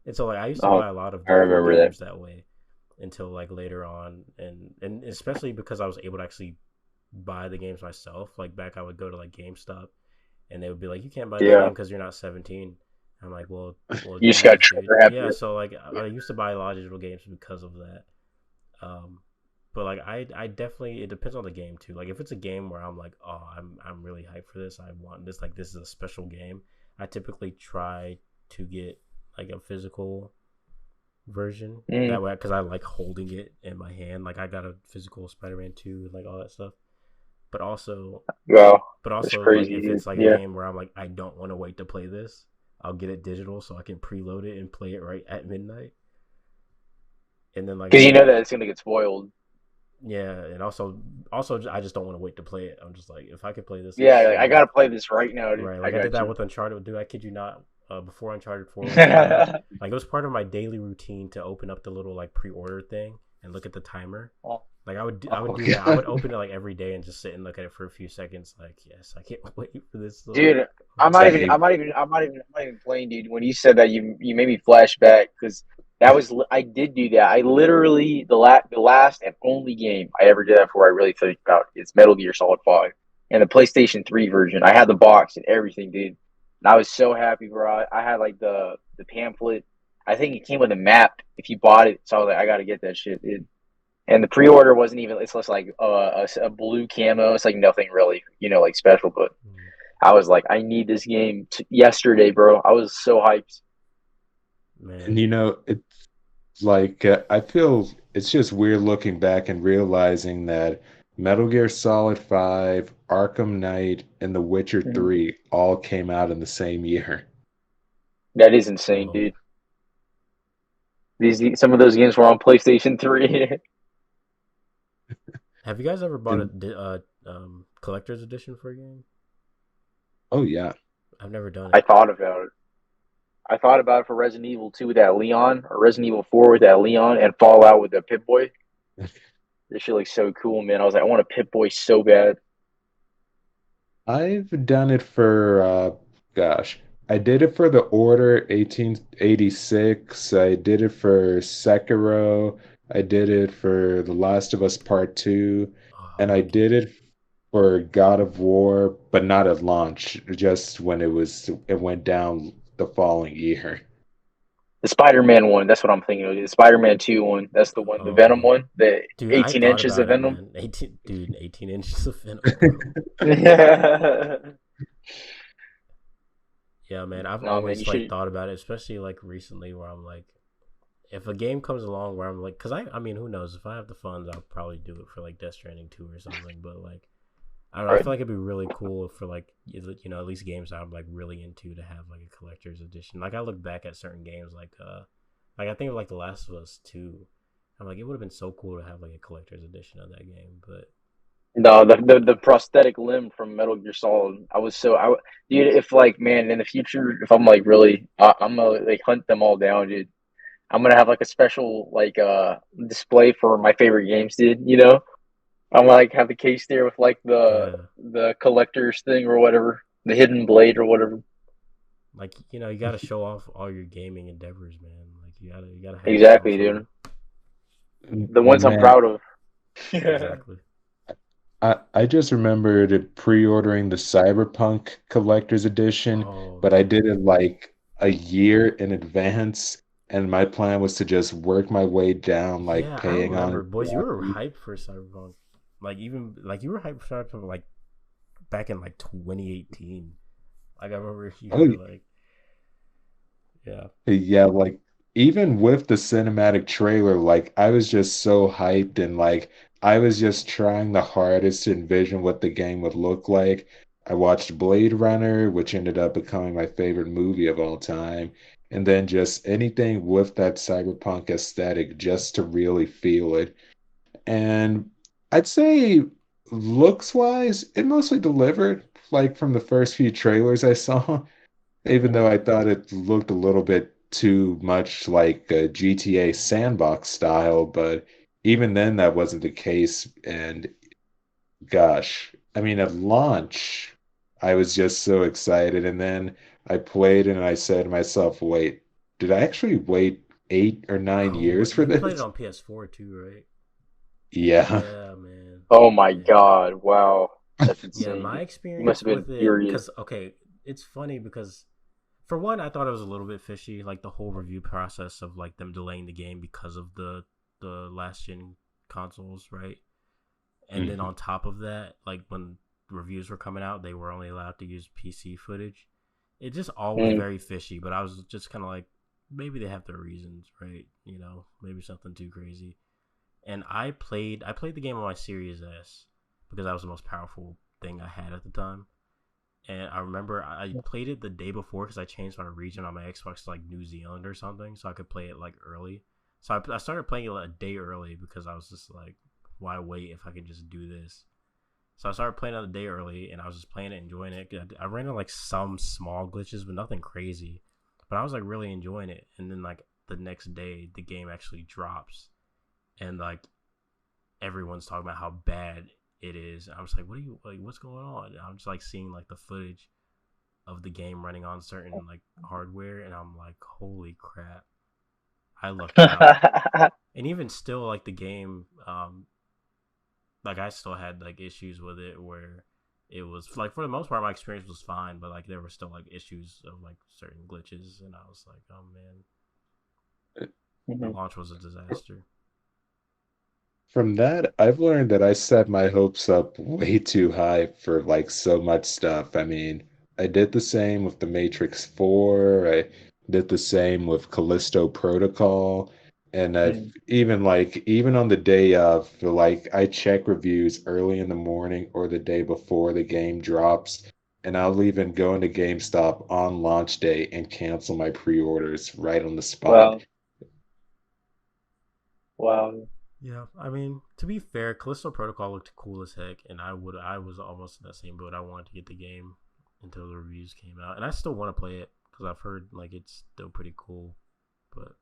And so like I used to Oh, buy a lot of I digital remember that. games that way until like later on, and especially because I was able to actually buy the games myself. Like back, I would go to like GameStop, and they would be like, "You can't buy this Yeah. game because you're not 17." I'm like, well, You just got games, dude. trigger happy. Yeah, so like I used to buy a lot of digital games because of that. Um, but like I definitely it depends on the game too. Like if it's a game where I'm like, oh, I'm really hyped for this. I want this. Like this is a special game. I typically try to get like a physical version Mm. that way because I like holding it in my hand. Like I got a physical Spider-Man 2 and like all that stuff. But also, Wow, but that's also like crazy, if dude. it's like a Yeah. game where I'm like I don't want to wait to play this, I'll get it digital so I can preload it and play it right at midnight. And then like Because you know that it's gonna get spoiled. yeah, and also I just don't want to wait to play it. I'm just like if I could play this as Yeah, like, I soon as gotta play this right now, dude. right, I like I did got that you. with Uncharted. Dude, I kid you not. Before Uncharted 4 was coming out, like it was part of my daily routine to open up the little like pre-order thing and look at the timer. Oh, Like I would Oh, do that. I would God. open it like every day and just sit and look at it for a few seconds. Like yes, I can't wait for this to like dude, come out. Same. I'm not even playing, dude. When you said that, you made me flash back because I did do that. I literally the last and only game I ever did that for. I really think about is Metal Gear Solid 5 and the PlayStation 3 version. I had the box and everything, dude. And I was so happy, bro. I had like the pamphlet. I think it came with a map if you bought it. So I was like, I gotta get that shit, dude. And the pre-order wasn't even. It's just like a blue camo. It's like nothing really, like special. But Mm, I was like, I need this game yesterday, bro. I was so hyped. And man, it's like I feel it's just weird looking back and realizing that Metal Gear Solid 5, Arkham Knight, and The Witcher Mhm. 3 all came out in the same year. That is insane, whoa. dude. These some of those games were on PlayStation 3. Have you guys ever bought a And collector's edition for a game? oh yeah. I've never done I it. thought about it. I thought about it for Resident Evil 2 with that Leon, or Resident Evil 4 with that Leon, and Fallout with the Pip Boy. This shit looks so cool, man. I was like, I want a Pip Boy so bad. I've done it for gosh. I did it for the Order 1886. I did it for Sekiro. I did it for The Last of Us Part 2, Oh, and I that game. did it for God of War, but not at launch, just when it went down the following year. The Spider-Man one, that's what I'm thinking of. The Spider-Man 2 one, that's the one. The Venom Oh, one, the dude, I 18 thought inches about of it, Venom. man. 18, dude, 18 inches of Venom, bro. No, Yeah, man. I've man, you always like should. thought about it, especially like recently, where I'm like, if a game comes along where I'm like, because I mean, who knows? If I have the funds, I'll probably do it for like Death Stranding 2 or something. But like, I don't know. I Right. feel like it'd be really cool for like, at least games that I'm like really into to have like a collector's edition. Like, I look back at certain games like I think of like The Last of Us 2. I'm like, it would have been so cool to have like a collector's edition of that game. But No, the prosthetic limb from Metal Gear Solid. Dude. If like, man, in the future, if I'm like really, I'm gonna like hunt them all down, dude. I'm gonna have like a special like display for my favorite games, dude. I'm gonna like have the case there with like yeah, the collector's thing or whatever, the hidden blade or whatever. like you got to show off all your gaming endeavors, man. Like you gotta have some Exactly, sort of dude. The ones I'm Man, proud of. exactly. I just remembered pre-ordering the Cyberpunk Collector's Edition, Oh, but I dude. did it like a year in advance, and my plan was to just work my way down, like Yeah, I paying on remember, it boys. You were monthly. hyped for Cyberpunk. Like even like you were hyped for Cyberpunk like back in like 2018. Like I remember you Oh were like, yeah, yeah, like even with the cinematic trailer, like I was just so hyped and like I was just trying the hardest to envision what the game would look like. I watched Blade Runner, which ended up becoming my favorite movie of all time, and then just anything with that cyberpunk aesthetic just to really feel it. And I'd say looks wise, it mostly delivered, like from the first few trailers I saw. Even though Mhm. I thought it looked a little bit too much like a GTA sandbox style, but even then that wasn't the case. And gosh, I mean, at launch, I was just so excited. And then I played and I said to myself, wait, did I actually wait 8 or 9 years for you played it this? on PS4 too, right? Yeah. Yeah, man. Oh my Yeah, God! Wow, that's yeah. insane, My dude. You must experience have been with it, furious. because okay, it's funny because for one, I thought it was a little bit fishy, like the whole review process of like them delaying the game because of the last gen consoles, right? And then Mhm. on top of that, like when reviews were coming out, they were only allowed to use PC footage. It just all was Mm. very fishy, but I was just kind of like, maybe they have their reasons, right? Maybe something too crazy. And I played the game on my Series S because that was the most powerful thing I had at the time. And I remember I played it the day before because I changed my region on my Xbox to like New Zealand or something, so I could play it like early. So I started playing it like a day early because I was just like, why wait if I can just do this? So I started playing it a day early, and I was just playing it, enjoying it. I ran into like some small glitches, but nothing crazy. But I was like really enjoying it. And then like the next day, the game actually drops, and like everyone's talking about how bad it is. I was like, what are you like? What's going on? And I'm just like seeing like the footage of the game running on certain like hardware, and I'm like, holy crap, I lucked out. And even still, like the game, like I still had like issues with it where it was like for the most part my experience was fine, but like there were still like issues of like certain glitches, and I was like, oh man, the Mhm. launch was a disaster. From that, I've learned that I set my hopes up way too high for like so much stuff. I mean, I did the same with The Matrix 4, I did the same with Callisto Protocol, and I've Mm. even on the day of, like I check reviews early in the morning or the day before the game drops, and I'll even go into GameStop on launch day and cancel my pre-orders right on the spot. Wow, wow. Yeah, I mean, to be fair, Callisto Protocol looked cool as heck, and I was almost in that same boat. I wanted to get the game until the reviews came out, and I still want to play it because I've heard like it's still pretty cool. But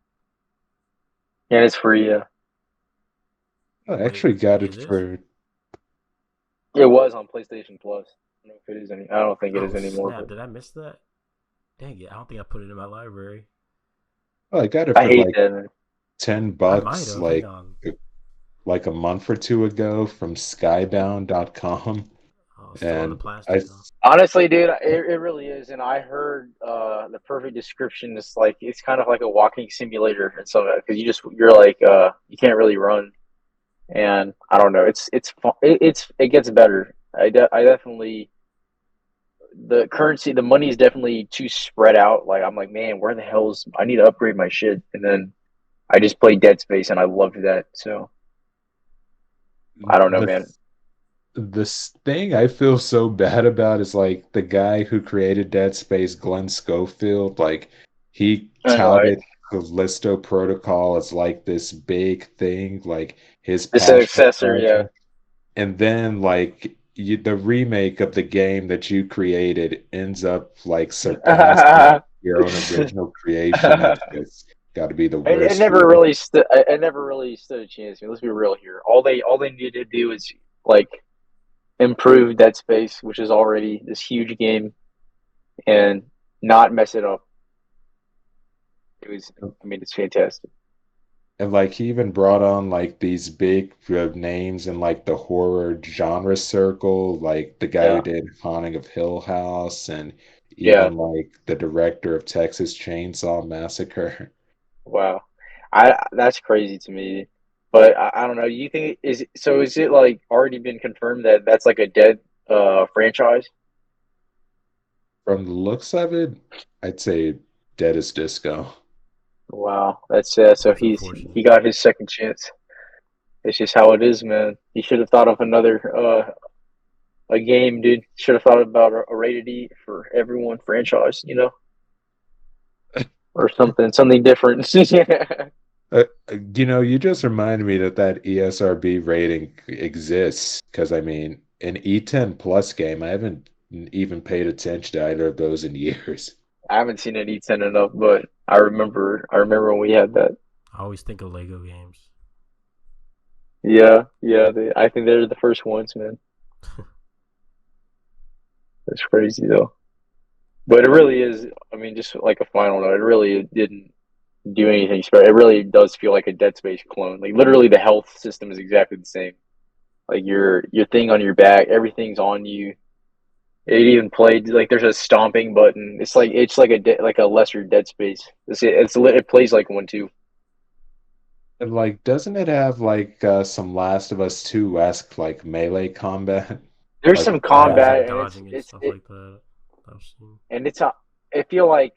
Yeah, it's free. Yeah, I wait, actually got it is it? for it was on PlayStation Plus. I don't know if it is any. I don't think it is Oh anymore, snap! but Did I miss that? Dang it! I don't think I put it in my library. I got it I for hate like that, man. 10 I might bucks have. Hang like on. like a month or two ago from skybound.com. Oh, still in the And I plastic, huh? Honestly, dude, it really is. And I heard the perfect description is like it's kind of like a walking simulator and so because you're like you can't really run. And I don't know, it gets better. I definitely the money is definitely too spread out. Like I'm like, man, where the hell's I need to upgrade my shit. And then I just played Dead Space and I loved that. So I don't know, the man. this thing I feel so bad about is like the guy who created Dead Space, Glenn Schofield, like he I know, right? touted Callisto Protocol as like this big thing, like his The passion successor, yeah. project. And then like the remake of the game that you created ends up like surpassing your own original creation. It's just got to be the It worst never feeling. really stood. It never really stood a chance. I mean, let's be real here. All they needed to do is like improve Dead Space, which is already this huge game, and not mess it up. It was. I mean, it's fantastic. And like he even brought on like these big names in like the horror genre circle, like the guy who Yeah, did Haunting of Hill House and yeah. even like the director of Texas Chainsaw Massacre. Wow, I that's crazy to me. But I don't know. You think is it, so? Is it like already been confirmed that that's like a dead franchise? From the looks of it, I'd say dead as disco. Wow, that's so That's he unfortunate. got his second chance. It's just how it is, man. He should have thought of another a game, dude. Should have thought about a rated E for everyone franchise, or something different. Yeah. You just reminded me that that ESRB rating exists because I mean, an E10 plus game, I haven't even paid attention to either of those in years. I haven't seen an E10 enough, but I remember when we had that. I always think of Lego games. Yeah, yeah. I think they're the first ones, man. That's crazy though. But it really is. I mean, just like a final note, it really didn't do anything special. It really does feel like a Dead Space clone. Like literally, the health system is exactly the same. Like your thing on your back, everything's on you. It even played like there's a stomping button. It's like like a lesser Dead Space. It plays like one too. And like, doesn't it have like some Last of Us 2-esque like melee combat? There's Like some Yeah, it's combat like and it's dodging and it's stuff it like that. I've seen. and it's I feel like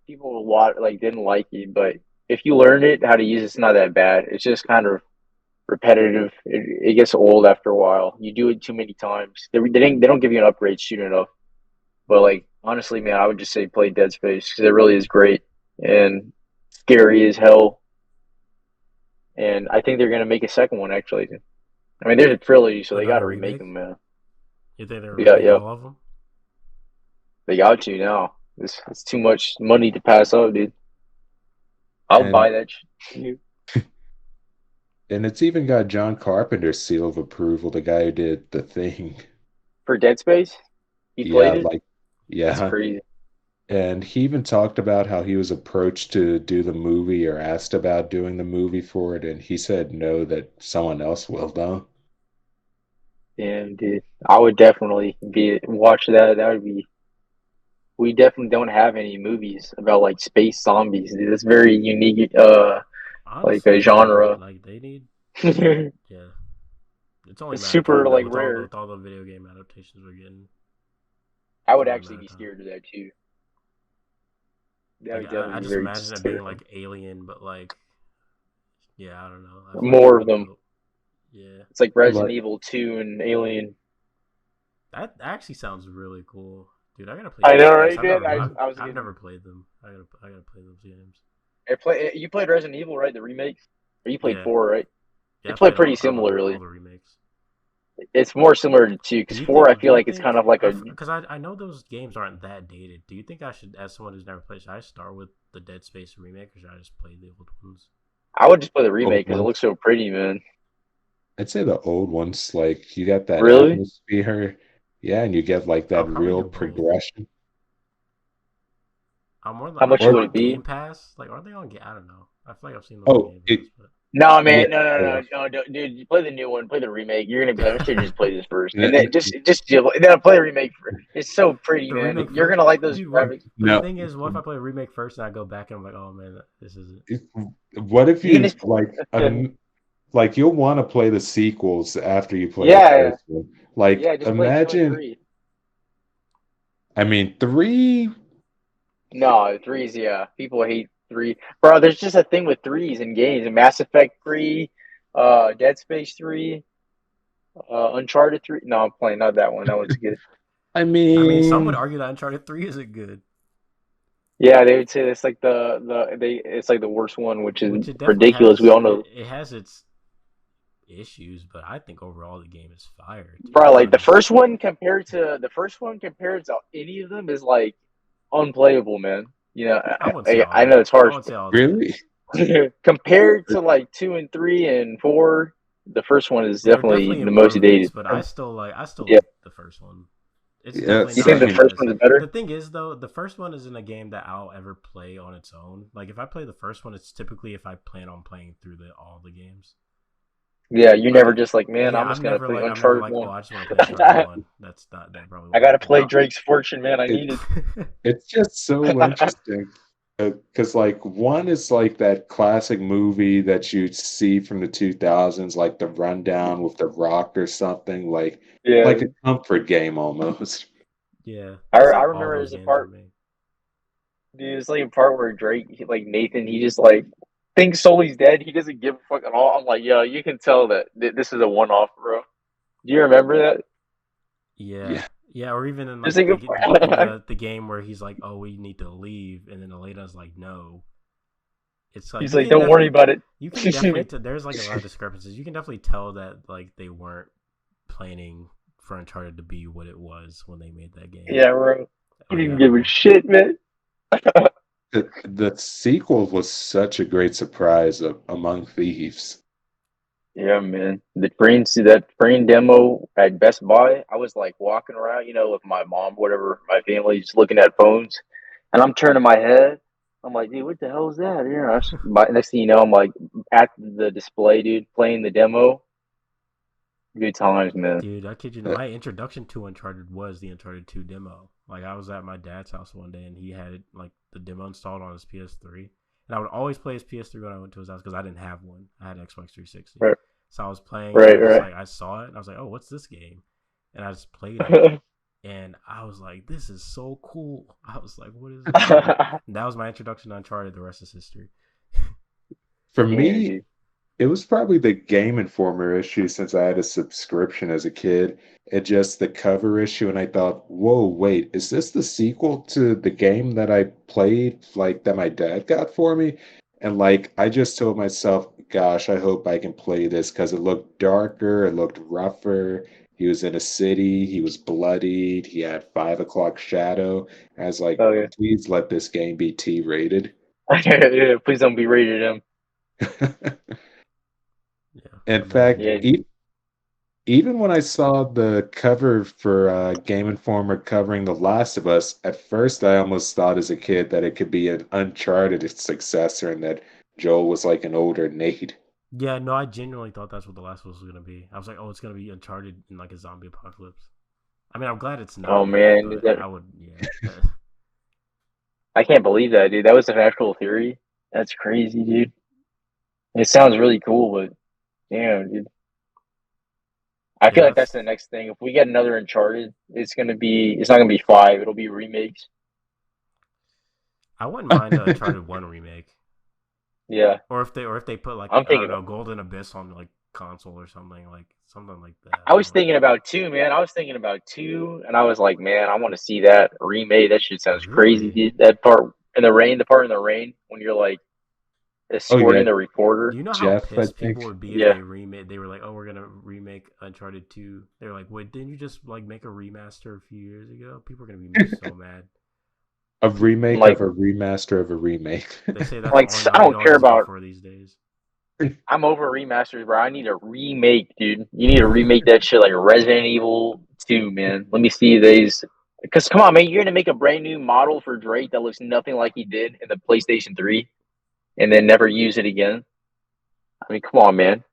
people a lot like didn't like it, but if you learn it how to use it, it's not that bad. It's just kind of repetitive. It gets old after a while. You do it too many times. They don't give you an upgrade soon enough. But like honestly, man, I would just say play Dead Space because it really is great and scary as hell. And I think they're gonna make a second one actually. I mean, there's a trilogy, so they got Another to remake remake? them, man. You think they're Yeah, remake yeah, all of them? they got to now. It's too much money to pass up, dude. I'll buy and that shit and it's even got John Carpenter's seal of approval, the guy who did The Thing. for Dead Space. He Yeah, played it. like That's yeah. crazy. And he even talked about how he was approached to do the movie or asked about doing the movie for it, and he said no, that someone else will though. Damn, dude. I would definitely be watch that. That would be. We definitely don't have any movies about like space zombies, dude. That's very unique. Like a Honestly, yeah. genre. Like they need. It's Yeah, it's only a matter of super time though. like With all the rare. with all the video game adaptations we're getting, I it's would only a actually matter be of time. scared of that too. That Like would I definitely be just very imagine it being disturbing. like Alien, but like yeah, I don't know. I feel like that'd More of be them. dope. Yeah, It's like Resident Like, Evil 2 and Alien. that actually sounds really cool, dude. I gotta play I Dead know, Space. right, man? I was I've getting. never played them. I gotta play those games. You played Resident Evil, right? The remakes, or you played Yeah, four, right? yeah. They I play played pretty all similarly. the remakes. It's more similar to two Do because you four, I think? Do feel you like it's kind think? of like a. Because I know those games aren't that dated. Do you think I should, as someone who's never played, should I start with the Dead Space remake, or should I just play the old ones? I would just play the old remake because it ones. looks so pretty, man. I'd say the old ones, like you got that Really? atmosphere, yeah, and you get like I'll that probably real do both. progression. How Aren't much they Or would on it be? Game Pass? Like, aren't they on? I don't know. I feel like I've seen them on oh, Game it Pass, but No, Yeah. man, no, dude. You play the new one, play the remake. You're gonna be like, I should just play this first, and then just chill. And then play the remake. It's so pretty, The man. remake You're first, gonna like those dude. What? graphics. But the No. thing is, what if I play a remake first and I go back and I'm like, oh man, this isn't. What if You can you just like you'll want to play the sequels after you play the yeah, first one. Like yeah. Just play 2 and 3. I mean, 3. No, threes. Yeah, people hate 3, bro. There's just a thing with threes in games. Mass Effect 3, Dead Space 3, Uncharted 3. No, I'm playing not that one. That one's good. I I mean, some would mean, argue that Uncharted 3 isn't good, Yeah, they would say it's like it's like the worst one, which is which it definitely ridiculous. We has. all know, It has its issues, but I think overall the game is fire, to bro. be Like honest. the first one compared to any of them is like unplayable, man. You know, I wouldn't say all I know that. it's I harsh, wouldn't say all that. really? but compared to like 2 and 3 and 4, the first one is There are definitely definitely the most improvements, dated. but I still like Yeah, the first one. It's Yeah, definitely you not think as the good first as one is better? the thing is though, the first one isn't a game that I'll ever play on its own. Like if I play the first one, it's typically if I plan on playing through all the games. Yeah, you're Like never just like, man, yeah, I'm just gonna play I'm never Uncharted like, oh, 1. I just want to play Uncharted 1. That probably I won't gotta happen. play Drake's Fortune, man. I It, need it. it's just so interesting because like one is like that classic movie that you see from the 2000s, like The Rundown with The Rock or something, like Yeah, a comfort game almost. Yeah, I it's I like all remember those there's a games for part. me. Dude, it's like a part where Drake, like Nathan, he just like thinks Sully's dead. He doesn't give a fuck at all. I'm like, yo, you can tell that this is a one-off, bro. Do you remember that? Yeah, Yeah. yeah, or even in Just like like in a, the game where he's like, oh, we need to leave, and then Elena's like, no. It's like he's like, don't worry about it. you can definitely there's like a lot of discrepancies. You can definitely tell that like they weren't planning for Uncharted to be what it was when they made that game. Yeah, bro. He Oh didn't yeah, give a shit, man. The sequel was such a great surprise among thieves. Yeah, man. That brain demo at Best Buy, I was like walking around, with my mom, whatever, my family, just looking at phones, and I'm turning my head. I'm like, dude, what the hell is that? Next thing you know, I'm like at the display, dude, playing the demo. Good times, man. dude, I kid you not. My introduction to Uncharted was the Uncharted 2 demo. Like I was at my dad's house one day and he had it like the demo installed on his PS3, and I would always play his PS3 when I went to his house because I didn't have one. I had Xbox 360. Right, So I was playing and right, I saw it and I was like, oh, what's this game? And I just played it right. and I was like, this is so cool. I was like, what is this game? And that was my introduction to Uncharted. The rest is history. For Damn, me, dude. it was probably the Game Informer issue since I had a subscription as a kid. It just the cover issue, and I thought, whoa, wait, is this the sequel to the game that I played, like that my dad got for me? And like, I just told myself, gosh, I hope I can play this because it looked darker, it looked rougher. He was in a city, he was bloodied, he had 5 o'clock shadow. I was like, Oh yeah. please let this game be T-rated. Yeah, please don't be rated M. Yeah, In fact, Yeah, imagine. even when I saw the cover for Game Informer covering The Last of Us, at first I almost thought as a kid that it could be an Uncharted successor and that Joel was like an older Nate. Yeah, no, I genuinely thought that's what The Last of Us was gonna be. I was like, oh, it's gonna be Uncharted in like a zombie apocalypse. I mean, I'm glad it's oh not that, man, but I would, yeah. I can't believe that, dude. That was an actual theory. That's crazy, dude. It sounds really cool, but damn, dude. I feel Yeah, like that's the next thing. If we get another Uncharted, it's not gonna be 5, it'll be remakes. I wouldn't mind a Uncharted 1 remake. Yeah. Or if they put like I'm I don't thinking know, Golden Abyss on like console or something like that. I was thinking about 2, man. I was thinking about 2 and I was like, man, I want to see that remake. That shit sounds crazy, Really? dude. That part in the rain, the part in the rain when you're like Oh yeah, escorting the reporter. Do you know how Jeff, I pissed people think. would be if Yeah. they remade? They were like, "Oh, we're gonna remake Uncharted 2." They were like, "Wait, didn't you just like make a remaster a few years ago?" People are gonna be so mad. A remake Like of a remaster of a remake. They say that's like all I Naughty don't Dog care is good about for these days. I'm over remasters, bro. I need a remake, dude. You need to remake that shit like Resident Evil 2, man. Let me see these. Because come on, man, you're gonna make a brand new model for Drake that looks nothing like he did in the PlayStation 3, and then never use it again. I mean, come on, man.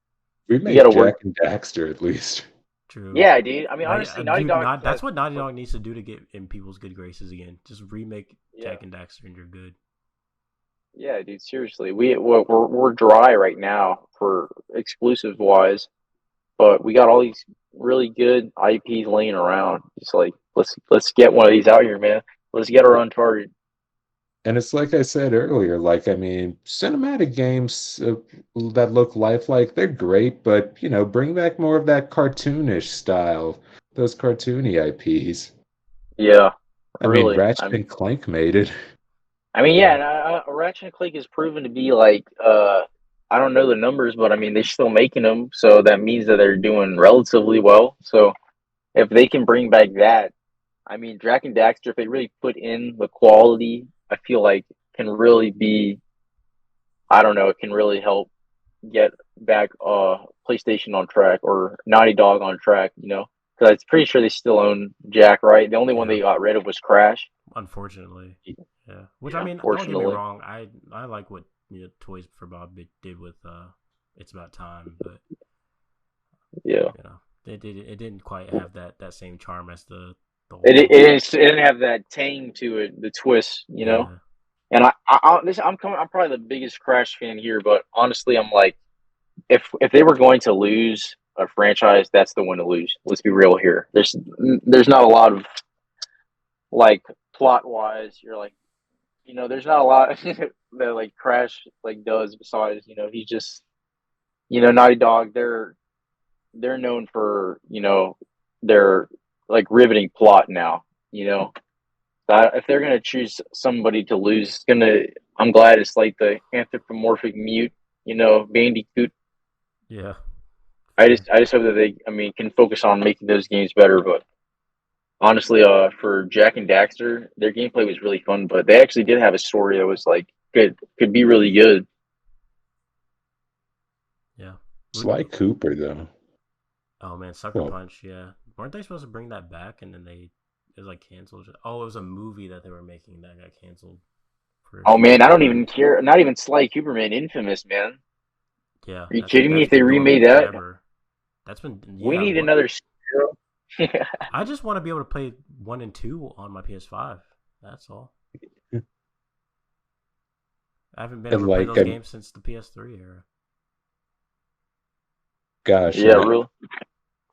You got Remake to work. Jack and Daxter at least. True. Yeah, dude. I mean, Like, honestly, Naughty dude, Dog. not that's what Naughty Dog needs to do to get in people's good graces again. Just remake Yeah, Jack and Daxter, and you're good. yeah, dude. Seriously, we're dry right now for exclusive wise, but we got all these really good IPs laying around. Just like let's get one of these out here, man. Let's get our Uncharted. And it's like I said earlier, like, I mean, cinematic games that look lifelike, they're great, but, bring back more of that cartoonish style, those cartoony IPs. Yeah, I mean, really. Ratchet and Clank made it. I mean, yeah, Yeah. and Ratchet and Clank is proven to be like, I don't know the numbers, but I mean, they're still making them, so that means that they're doing relatively well. So if they can bring back that, I mean, Jack and Daxter, if they really put in the quality, I feel like can really be, I don't know, it can really help get back PlayStation on track or Naughty Dog on track, because I'm pretty sure they still own Jack, right? The only one Yeah. they got rid of was Crash. Unfortunately. Yeah. Which, I Yeah, mean, don't get me unfortunately. wrong. I like what Toys for Bob did with It's About Time, but Yeah. it didn't quite have that same charm as the It, it, whole. it didn't have that tang to it, the twist. Yeah. And I'm probably the biggest Crash fan here, but honestly, I'm like, if they were going to lose a franchise, that's the one to lose. Let's be real here. There's not a lot of like plot wise. You're like, there's not a lot that like Crash like does besides, he's just, Naughty Dog. They're known for their like riveting plot now. If they're gonna choose somebody to lose, I'm glad it's like the anthropomorphic mute, Bandicoot. Yeah. I Fair. just I just hope that they, I mean, can focus on making those games better. But honestly, for Jack and Daxter, their gameplay was really fun, but they actually did have a story that was like could be really good. Yeah. Sly Cooper, though. Oh man, Sucker Well, Punch. Yeah. Weren't they supposed to bring that back and then it was like canceled? Oh, it was a movie that they were making that got canceled for Oh man, I don't stupidity. even care. Not even Sly Cooper, man. Infamous, man. Yeah, Are you that's kidding me? that's If they been remade dormant that, forever. That's been we yeah. need What? another superhero. I just want to be able to play 1 and 2 on my PS5. That's all. I haven't been and able to play like, those games since the PS3 era. gosh, Yeah, really.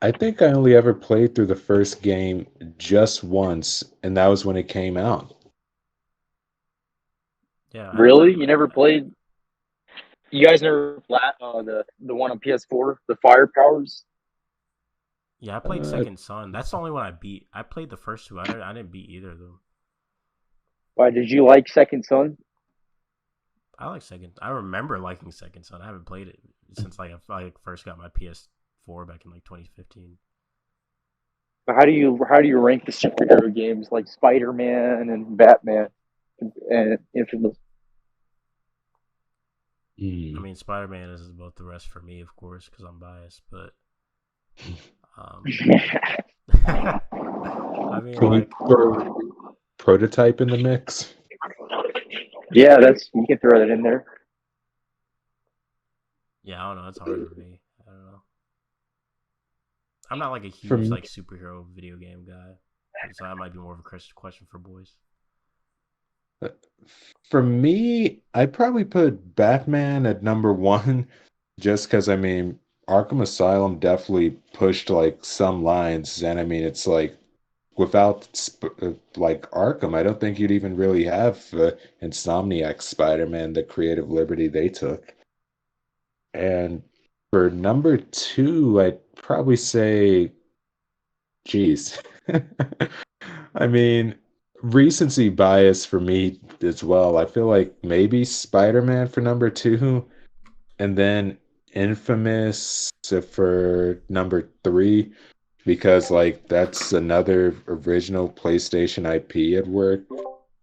I think I only ever played through the first game just once, and that was when it came out. Yeah, I never. Really? You never played? You guys never the one on PS4, the Fire Powers? Yeah, I played Uh, Second Son. That's the only one I beat. I played the first two. I didn't beat either of them. Why did you like Second Son? I like Second. I remember liking Second Son. I haven't played it since I first got my PS4 back in like 2015. How do you rank the superhero games like Spider Man and Batman and Infamous? I hmm. mean, Spider Man is above the rest for me, of course, because I'm biased. But um, I mean, Can we like, throw Prototype in the mix? Yeah, that's you can throw that in there. yeah, I don't know. It's hard for me. I don't know. I'm not like a For huge me, like superhero video game guy, so that might be more of a question for boys. for me, I'd probably put Batman at number one, just because I mean, Arkham Asylum definitely pushed like some lines, and I mean, it's like without like Arkham, I don't think you'd even really have Insomniac Spider-Man, the creative liberty they took. And for number two, I'd probably say, geez. I mean, recency bias for me as well. I feel like maybe Spider-Man for number two, and then Infamous for number three, because like that's another original PlayStation IP at work.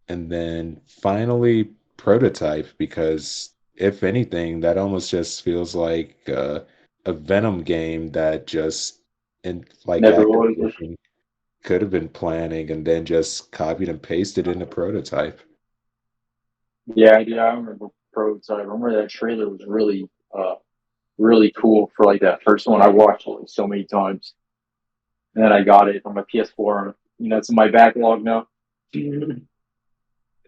And then finally Prototype, because if anything, that almost just feels like a Venom game that just and like Never was. Activision could have been planning and then just copied and pasted into Prototype. Yeah, I remember Prototype. I remember that trailer was really really cool for like that first one. I watched it like so many times, and then I got it on my PS4. You know, it's in my backlog now.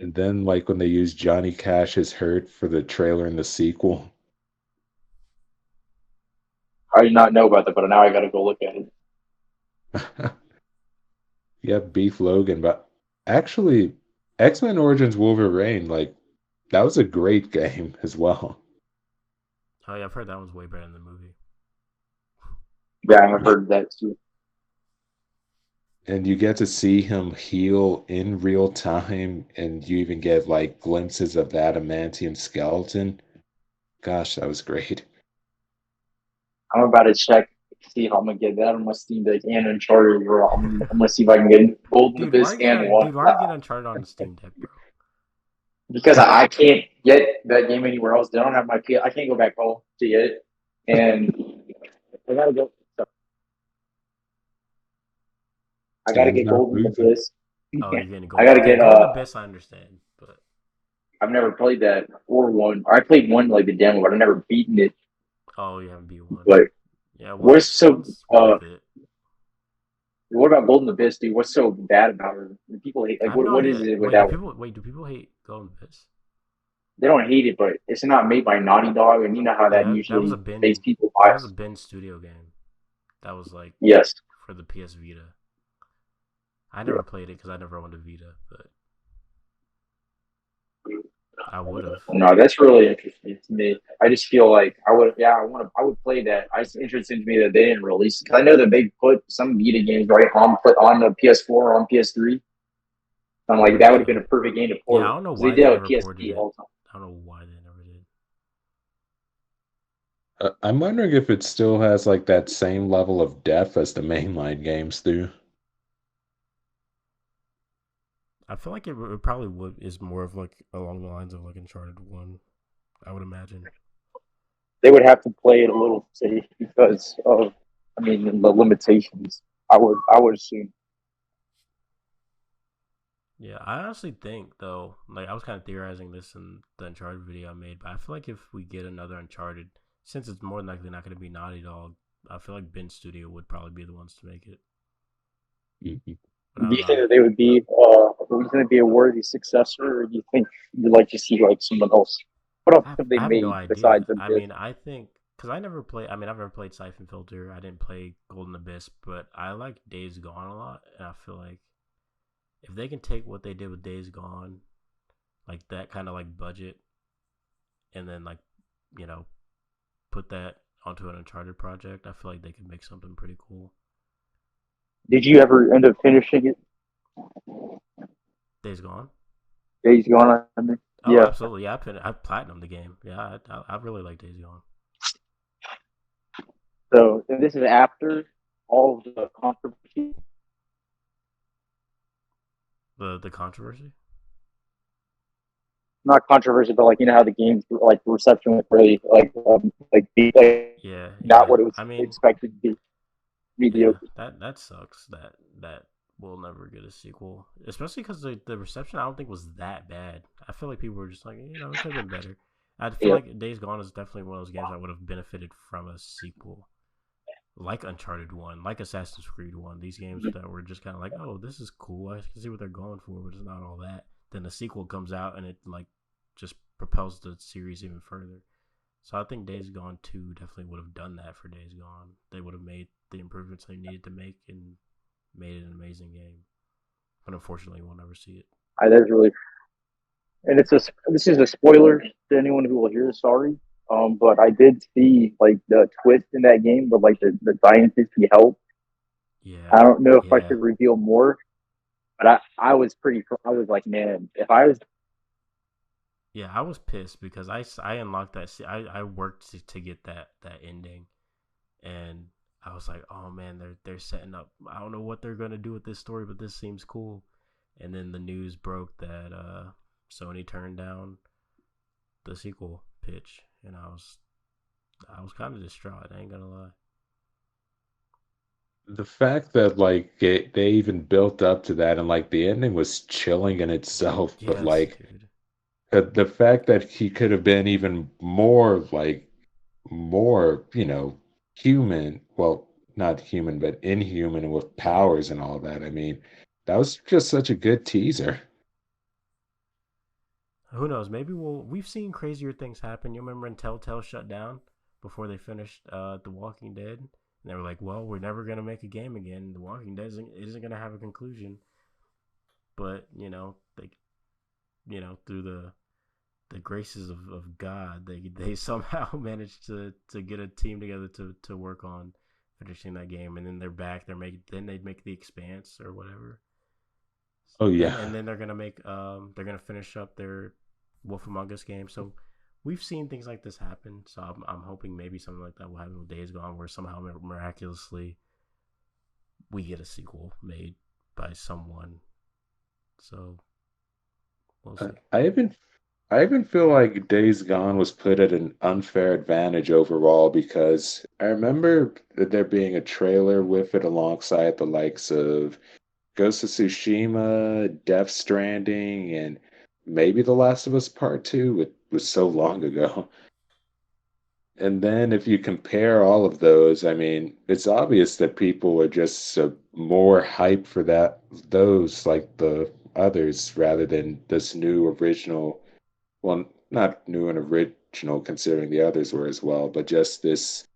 And then like when they used Johnny Cash's Hurt for the trailer and the sequel. I did not know about that, but now I got to go look at it. Yeah, Beef Logan, but actually X-Men Origins Wolverine, like that was a great game as well. Oh yeah, I've heard that one's way better than the movie. Yeah, I've heard that too. And you get to see him heal in real time, and you even get like glimpses of the adamantium skeleton. Gosh, that was great. I'm about to check see if I'm gonna get that on my Steam Deck and Uncharted. Or I'm gonna see if I can get Golden Abyss and one. Dude, why get Uncharted on the Steam Deck, bro? Because I can't get that game anywhere else. They don't have my PS. I can't go back home to get it, and I gotta go. I gotta Time's get not Golden moving. Abyss. Oh, you're getting I Golden. gotta Okay, get. Golden Abyss, I understand, but I've never played that or one. I played one like the demo, but I've never beaten it. oh, you haven't beat one. But Yeah, what's so? one's worth it. What about Golden Abyss, dude? What's so bad about it? People hate. I Like, have no what idea. is it with Wait, that? do people hate Golden Abyss? They don't hate it, but it's not made by Naughty Dog, and you know how that Yeah, that was a usually bin. makes people That buy. was a bin studio game. That was like Yes. for the PS Vita. I never played it because I never owned a Vita, but I would have. No, that's really interesting to me. I just feel like I would, yeah, I would play that. It's interesting to me that they didn't release it because I know that they put some Vita games right on the PS4 or on PS3. I'm like, that would have been a perfect game to port. Yeah, I don't know 'cause why they they did it never with ported PSP it. all the time. I don't know why they never did. I'm wondering if it still has like that same level of depth as the mainline games do. I feel like it probably is more of like along the lines of like Uncharted 1, I would imagine. They would have to play it a little safe because of, I mean, the limitations. I would assume. Yeah, I honestly think though, like I was kind of theorizing this in the Uncharted video I made, but I feel like if we get another Uncharted, since it's more than likely not going to be Naughty Dog, I feel like Ben Studio would probably be the ones to make it. Mhm. Do you think that they would be going to be a worthy successor, or do you think you'd like to see like someone else? What else have they I have no made idea. besides them? I mean, I think because I never played. I mean, I've never played Siphon Filter. I didn't play Golden Abyss, but I like Days Gone a lot, and I feel like if they can take what they did with Days Gone, like that kind of like budget, and then like you know put that onto an Uncharted project, I feel like they could make something pretty cool. Did you ever end up finishing it? Days Gone. Days Gone. I mean, Oh, yeah. absolutely. Yeah, I platinumed the game. Yeah, I really like Days Gone. So and this is after all of the controversy. The controversy. Not controversy, but like you know how the game's like reception was really be like Yeah, not yeah. what it was I mean, expected to be. yeah, Mediocre. that sucks. That we'll never get a sequel, especially because the reception I don't think was that bad. I feel like people were just like, it could have been better. I feel like Days Gone is definitely one of those games that would have benefited from a sequel, like Uncharted 1, like Assassin's Creed 1. These games that were just kind of like, oh, this is cool. I can see what they're going for, but it's not all that. Then the sequel comes out and it like just propels the series even further. So I think Days Gone 2 definitely would have done that for Days Gone. They would have made the improvements they needed to make and made it an amazing game. But unfortunately, we'll never see it. That's really, and this is a spoiler to anyone who will hear. Sorry, but I did see like the twist in that game, but like the scientist he helped. Yeah. I don't know if I Yeah. could reveal more, but I was pretty. I was like, man, if I was. Yeah, I was pissed because I unlocked that. I worked to get that ending, and I was like, oh man, they're setting up. I don't know what they're gonna do with this story, but this seems cool. And then the news broke that Sony turned down the sequel pitch, and I was kind of distraught. I ain't gonna lie. The fact that like they even built up to that and like the ending was chilling in itself, but Yes, like dude. the fact that he could have been even more like more, human. Well, not human, but inhuman with powers and all that. I mean, that was just such a good teaser. Who knows? Maybe we've seen crazier things happen. You remember when Telltale shut down before they finished The Walking Dead? And they were like, "Well, we're never gonna make a game again. The Walking Dead isn't gonna have a conclusion." But through the graces of God, they somehow managed to get a team together to work on finishing that game, and then they're back. Then they'd make the Expanse or whatever, Oh and yeah. then they're gonna finish up their Wolf Among Us game. So we've seen things like this happen. So I'm hoping maybe something like that will happen with Days Gone, where somehow miraculously we get a sequel made by someone. So we'll Uh, see. I even I even feel like Days Gone was put at an unfair advantage overall because I remember that there being a trailer with it alongside the likes of Ghost of Tsushima, Death Stranding, and maybe The Last of Us Part 2. It was so long ago. And then if you compare all of those, I mean, it's obvious that people are just more hyped for those like the others rather than this new original, well, not new and original considering the others were as well, but just this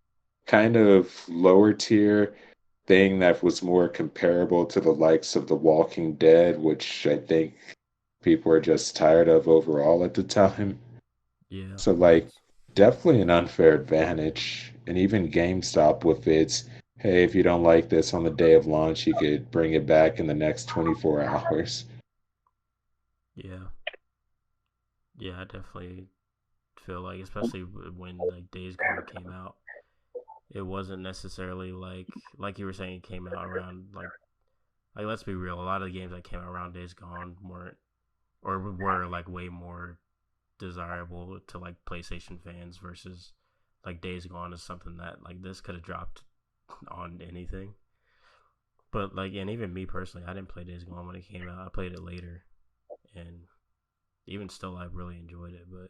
kind of lower tier thing that was more comparable to the likes of The Walking Dead, which I think people are just tired of overall at the time. Yeah, So, like, definitely an unfair advantage. And even GameStop with its, hey, if you don't like this on the day of launch, you could bring it back in the next 24 hours. yeah, yeah. I definitely feel like, especially when like Days Gone came out, it wasn't necessarily like you were saying, it came out around like let's be real, a lot of the games that came out around Days Gone weren't or were like way more desirable to like PlayStation fans versus like Days Gone is something that like this could have dropped on anything. But like, and even me personally, I didn't play Days Gone when it came out. I played it later, and even still, I really enjoyed it. But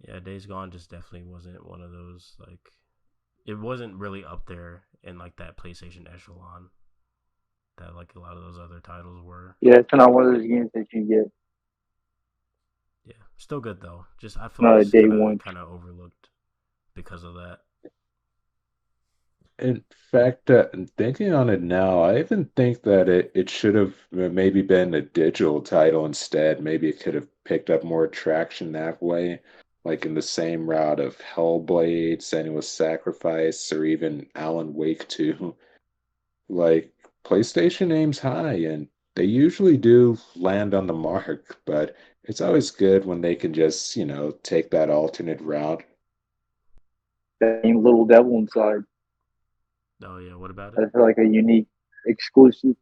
yeah, Days Gone just definitely wasn't one of those like it wasn't really up there in like that PlayStation echelon that like a lot of those other titles were. Yeah, it's not one of those games that you get Yeah, still good though. Just I feel like it's day one. kind of overlooked because of that. In fact, thinking on it now, I even think that it should have maybe been a digital title instead. Maybe it could have picked up more traction that way, like in the same route of Hellblade, Senua's Sacrifice, or even Alan Wake 2. Like, PlayStation aims high, and they usually do land on the mark, but it's always good when they can just, take that alternate route. That same little devil inside. Oh yeah, what about it? That's like a unique exclusive.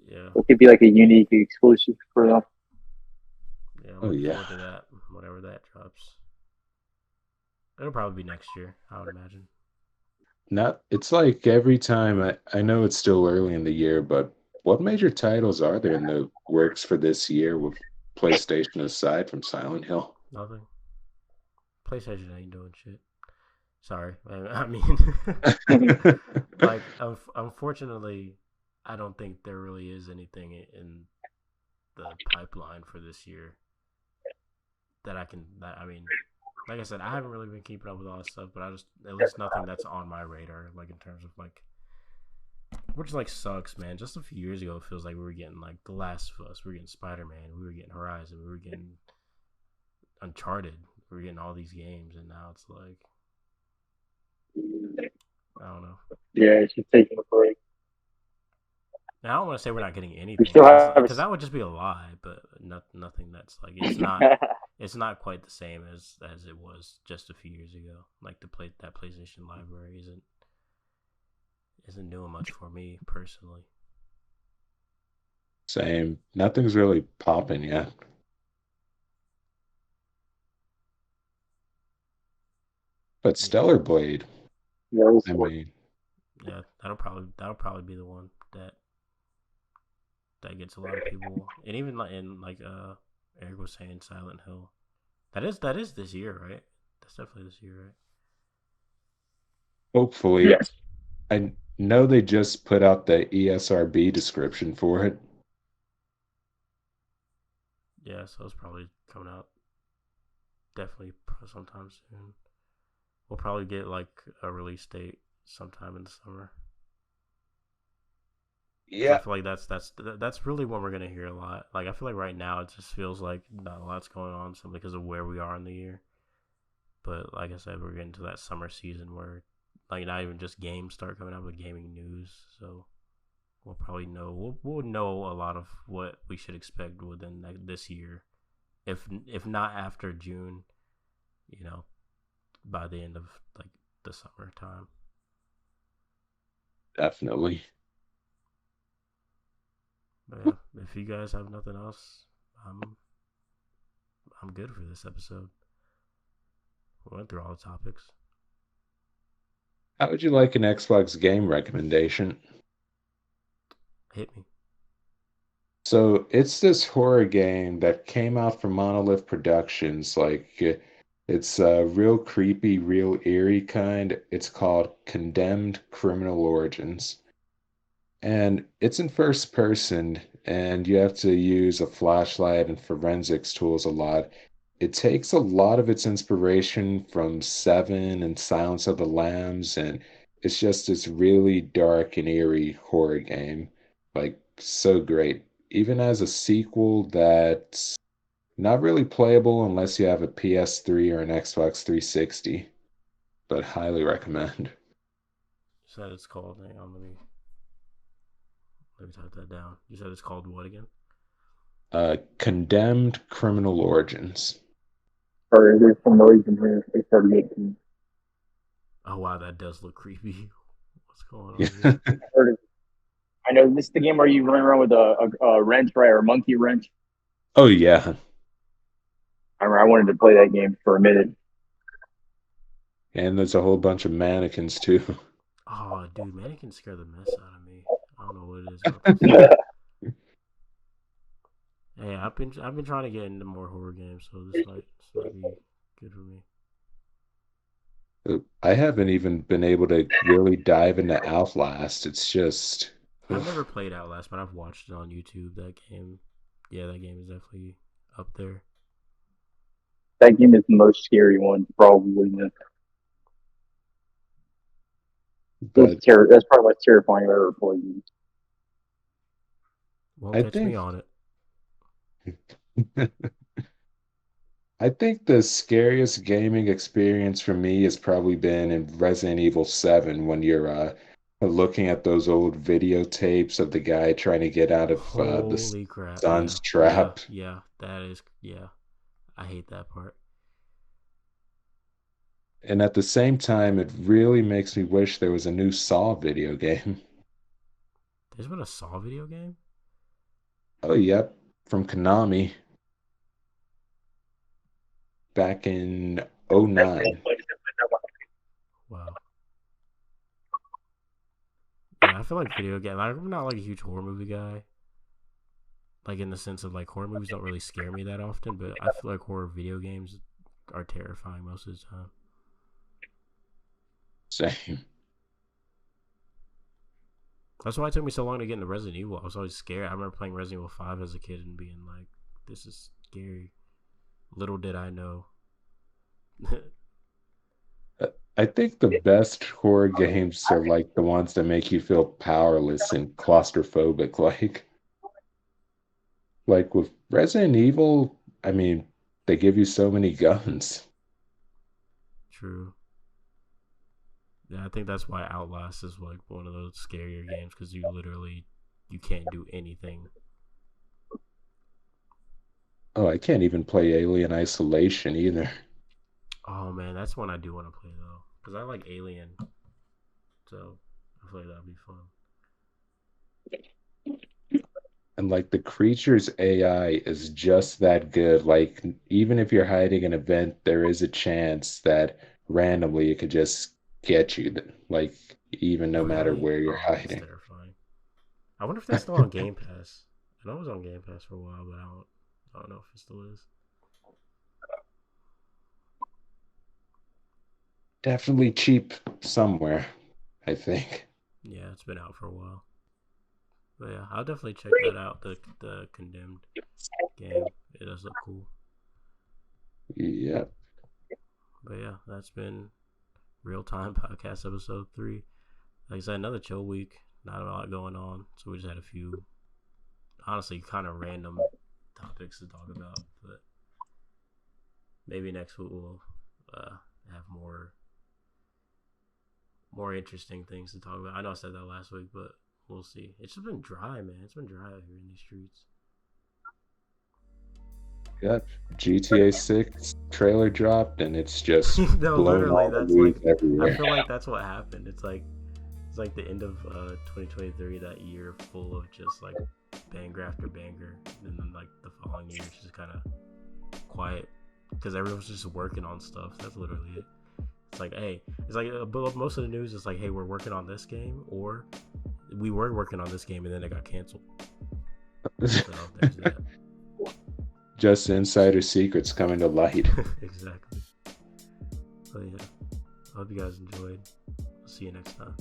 Yeah, It could be like a unique exclusive for them. yeah, I'm Oh, looking yeah. forward to that. Whatever that drops, it'll probably be next year, I would imagine. Not, it's like every time I know it's still early in the year, but what major titles are there in the works for this year with PlayStation aside from Silent Hill? Nothing. PlayStation ain't doing shit. Sorry, I mean, like unfortunately, I don't think there really is anything in the pipeline for this year that I can. That I mean, like I said, I haven't really been keeping up with all this stuff, but I just at least nothing that's on my radar, like in terms of like, which like sucks, man. Just a few years ago, it feels like we were getting like The Last of Us, we were getting Spider Man, we were getting Horizon, we were getting Uncharted, we were getting all these games, and now it's like I don't know. Yeah, it's just taking a break. Now I don't want to say we're not getting We anything still have because that would just be a lie, but nothing that's like it's not quite the same as it was just a few years ago. Like the play that PlayStation library isn't doing much for me personally. Same. Nothing's really popping yet. But Yeah, Stellar Blade, yeah, I mean, yeah, that'll probably be the one that gets a lot of people, and even like in like Eric was saying Silent Hill. That is this year, right? That's definitely this year, right? Hopefully. Yes. I know they just put out the ESRB description for it. Yeah, so it's probably coming out definitely sometime soon. We'll probably get like a release date sometime in the summer. Because I Yeah, feel like that's really what we're gonna hear a lot. Like I feel like right now it just feels like not a lot's going on simply because of where we are in the year. But like I said, we're getting to that summer season where like not even just games start coming out, but gaming news. So we'll probably know we'll know a lot of what we should expect within this year. If not after June, you know, by the end of like the summertime. definitely. But yeah, if you guys have nothing else, I'm I'm good for this episode. We went through all the topics. How would you like an Xbox game recommendation? Hit me. So it's this horror game that came out from Monolith Productions. It's a real creepy, real eerie kind. It's called Condemned Criminal Origins. And it's in first person, and you have to use a flashlight and forensics tools a lot. It takes a lot of its inspiration from Seven and Silence of the Lambs, and it's just this really dark and eerie horror game. Like, so great. Even as a sequel that's not really playable unless you have a PS3 or an Xbox 360, but highly recommend. You said it's called. Hang on, let me type that down. You said it's called what again? Condemned Criminal Origins. Or there's some noise in here. They started making. Oh wow, that does look creepy. What's going on here? Yeah. I know this is the game where you run around with a wrench, right, or a monkey wrench. Oh yeah. I wanted to play that game for a minute. And there's a whole bunch of mannequins too. Oh, dude, mannequins scare the mess out of me. I don't know what it is about this game. Hey, I've been trying to get into more horror games, so this might be good for me. I haven't even been able to really dive into Outlast. It's just I've ugh. never played Outlast, but I've watched it on YouTube. That game, yeah, that game is definitely up there. That game is the most scary one, probably. But That's probably the most terrifying I've ever played. Won't I catch me think on it. I think the scariest gaming experience for me has probably been in Resident Evil 7 when you're looking at those old videotapes of the guy trying to get out of the Holy crap! son's Yeah, yeah, trap. yeah. That is, yeah. I hate that part. And at the same time, it really makes me wish there was a new Saw video game. There's been a Saw video game. Oh, yep, from Konami back in '09. Wow. Yeah, I feel like video game. I'm not like a huge horror movie guy. Like in the sense of like horror movies don't really scare me that often, but I feel like horror video games are terrifying most of the time. Same. That's why it took me so long to get into Resident Evil. I was always scared. I remember playing Resident Evil 5 as a kid and being like, "This is scary." Little did I know. I think the best horror games are like the ones that make you feel powerless and claustrophobic. Like with Resident Evil, I mean, they give you so many guns. True. Yeah, I think that's why Outlast is like one of those scarier games because you can't do anything. Oh, I can't even play Alien Isolation either. Oh man, that's one I do want to play though because I like Alien, so I feel like that'd be fun. And like the creature's AI is just that good. Like even if you're hiding an event, there is a chance that randomly it could just get you. Like even no matter Really? where you're Oh, that's hiding. terrifying. I wonder if that's still on Game Pass. I know it was on Game Pass for a while, but I don't know if it still is. definitely cheap somewhere, I think. Yeah, it's been out for a while. But yeah, I'll definitely check that out. The Condemned game. It does look cool. Yeah. But yeah, that's been Real Time Podcast episode 3. Like I said, another chill week. Not a lot going on, so we just had a few, honestly, kind of random topics to talk about. But maybe next week we'll have more interesting things to talk about. I know I said that last week, but we'll see. It's just been dry, man. It's been dry out here in these streets. Yep. GTA 6 trailer dropped, and it's just No, blown literally, all the that's leaves like, everywhere. I feel like that's what happened. It's like the end of 2023, that year full of just like banger after banger, and then like the following year it's just kind of quiet because everyone's just working on stuff. That's literally it. It's like, hey, it's like most of the news is like, hey, we're working on this game, or we were working on this game and then it got canceled. So there's that. Just insider secrets coming to light. Exactly. But yeah, I hope you guys enjoyed. I'll see you next time.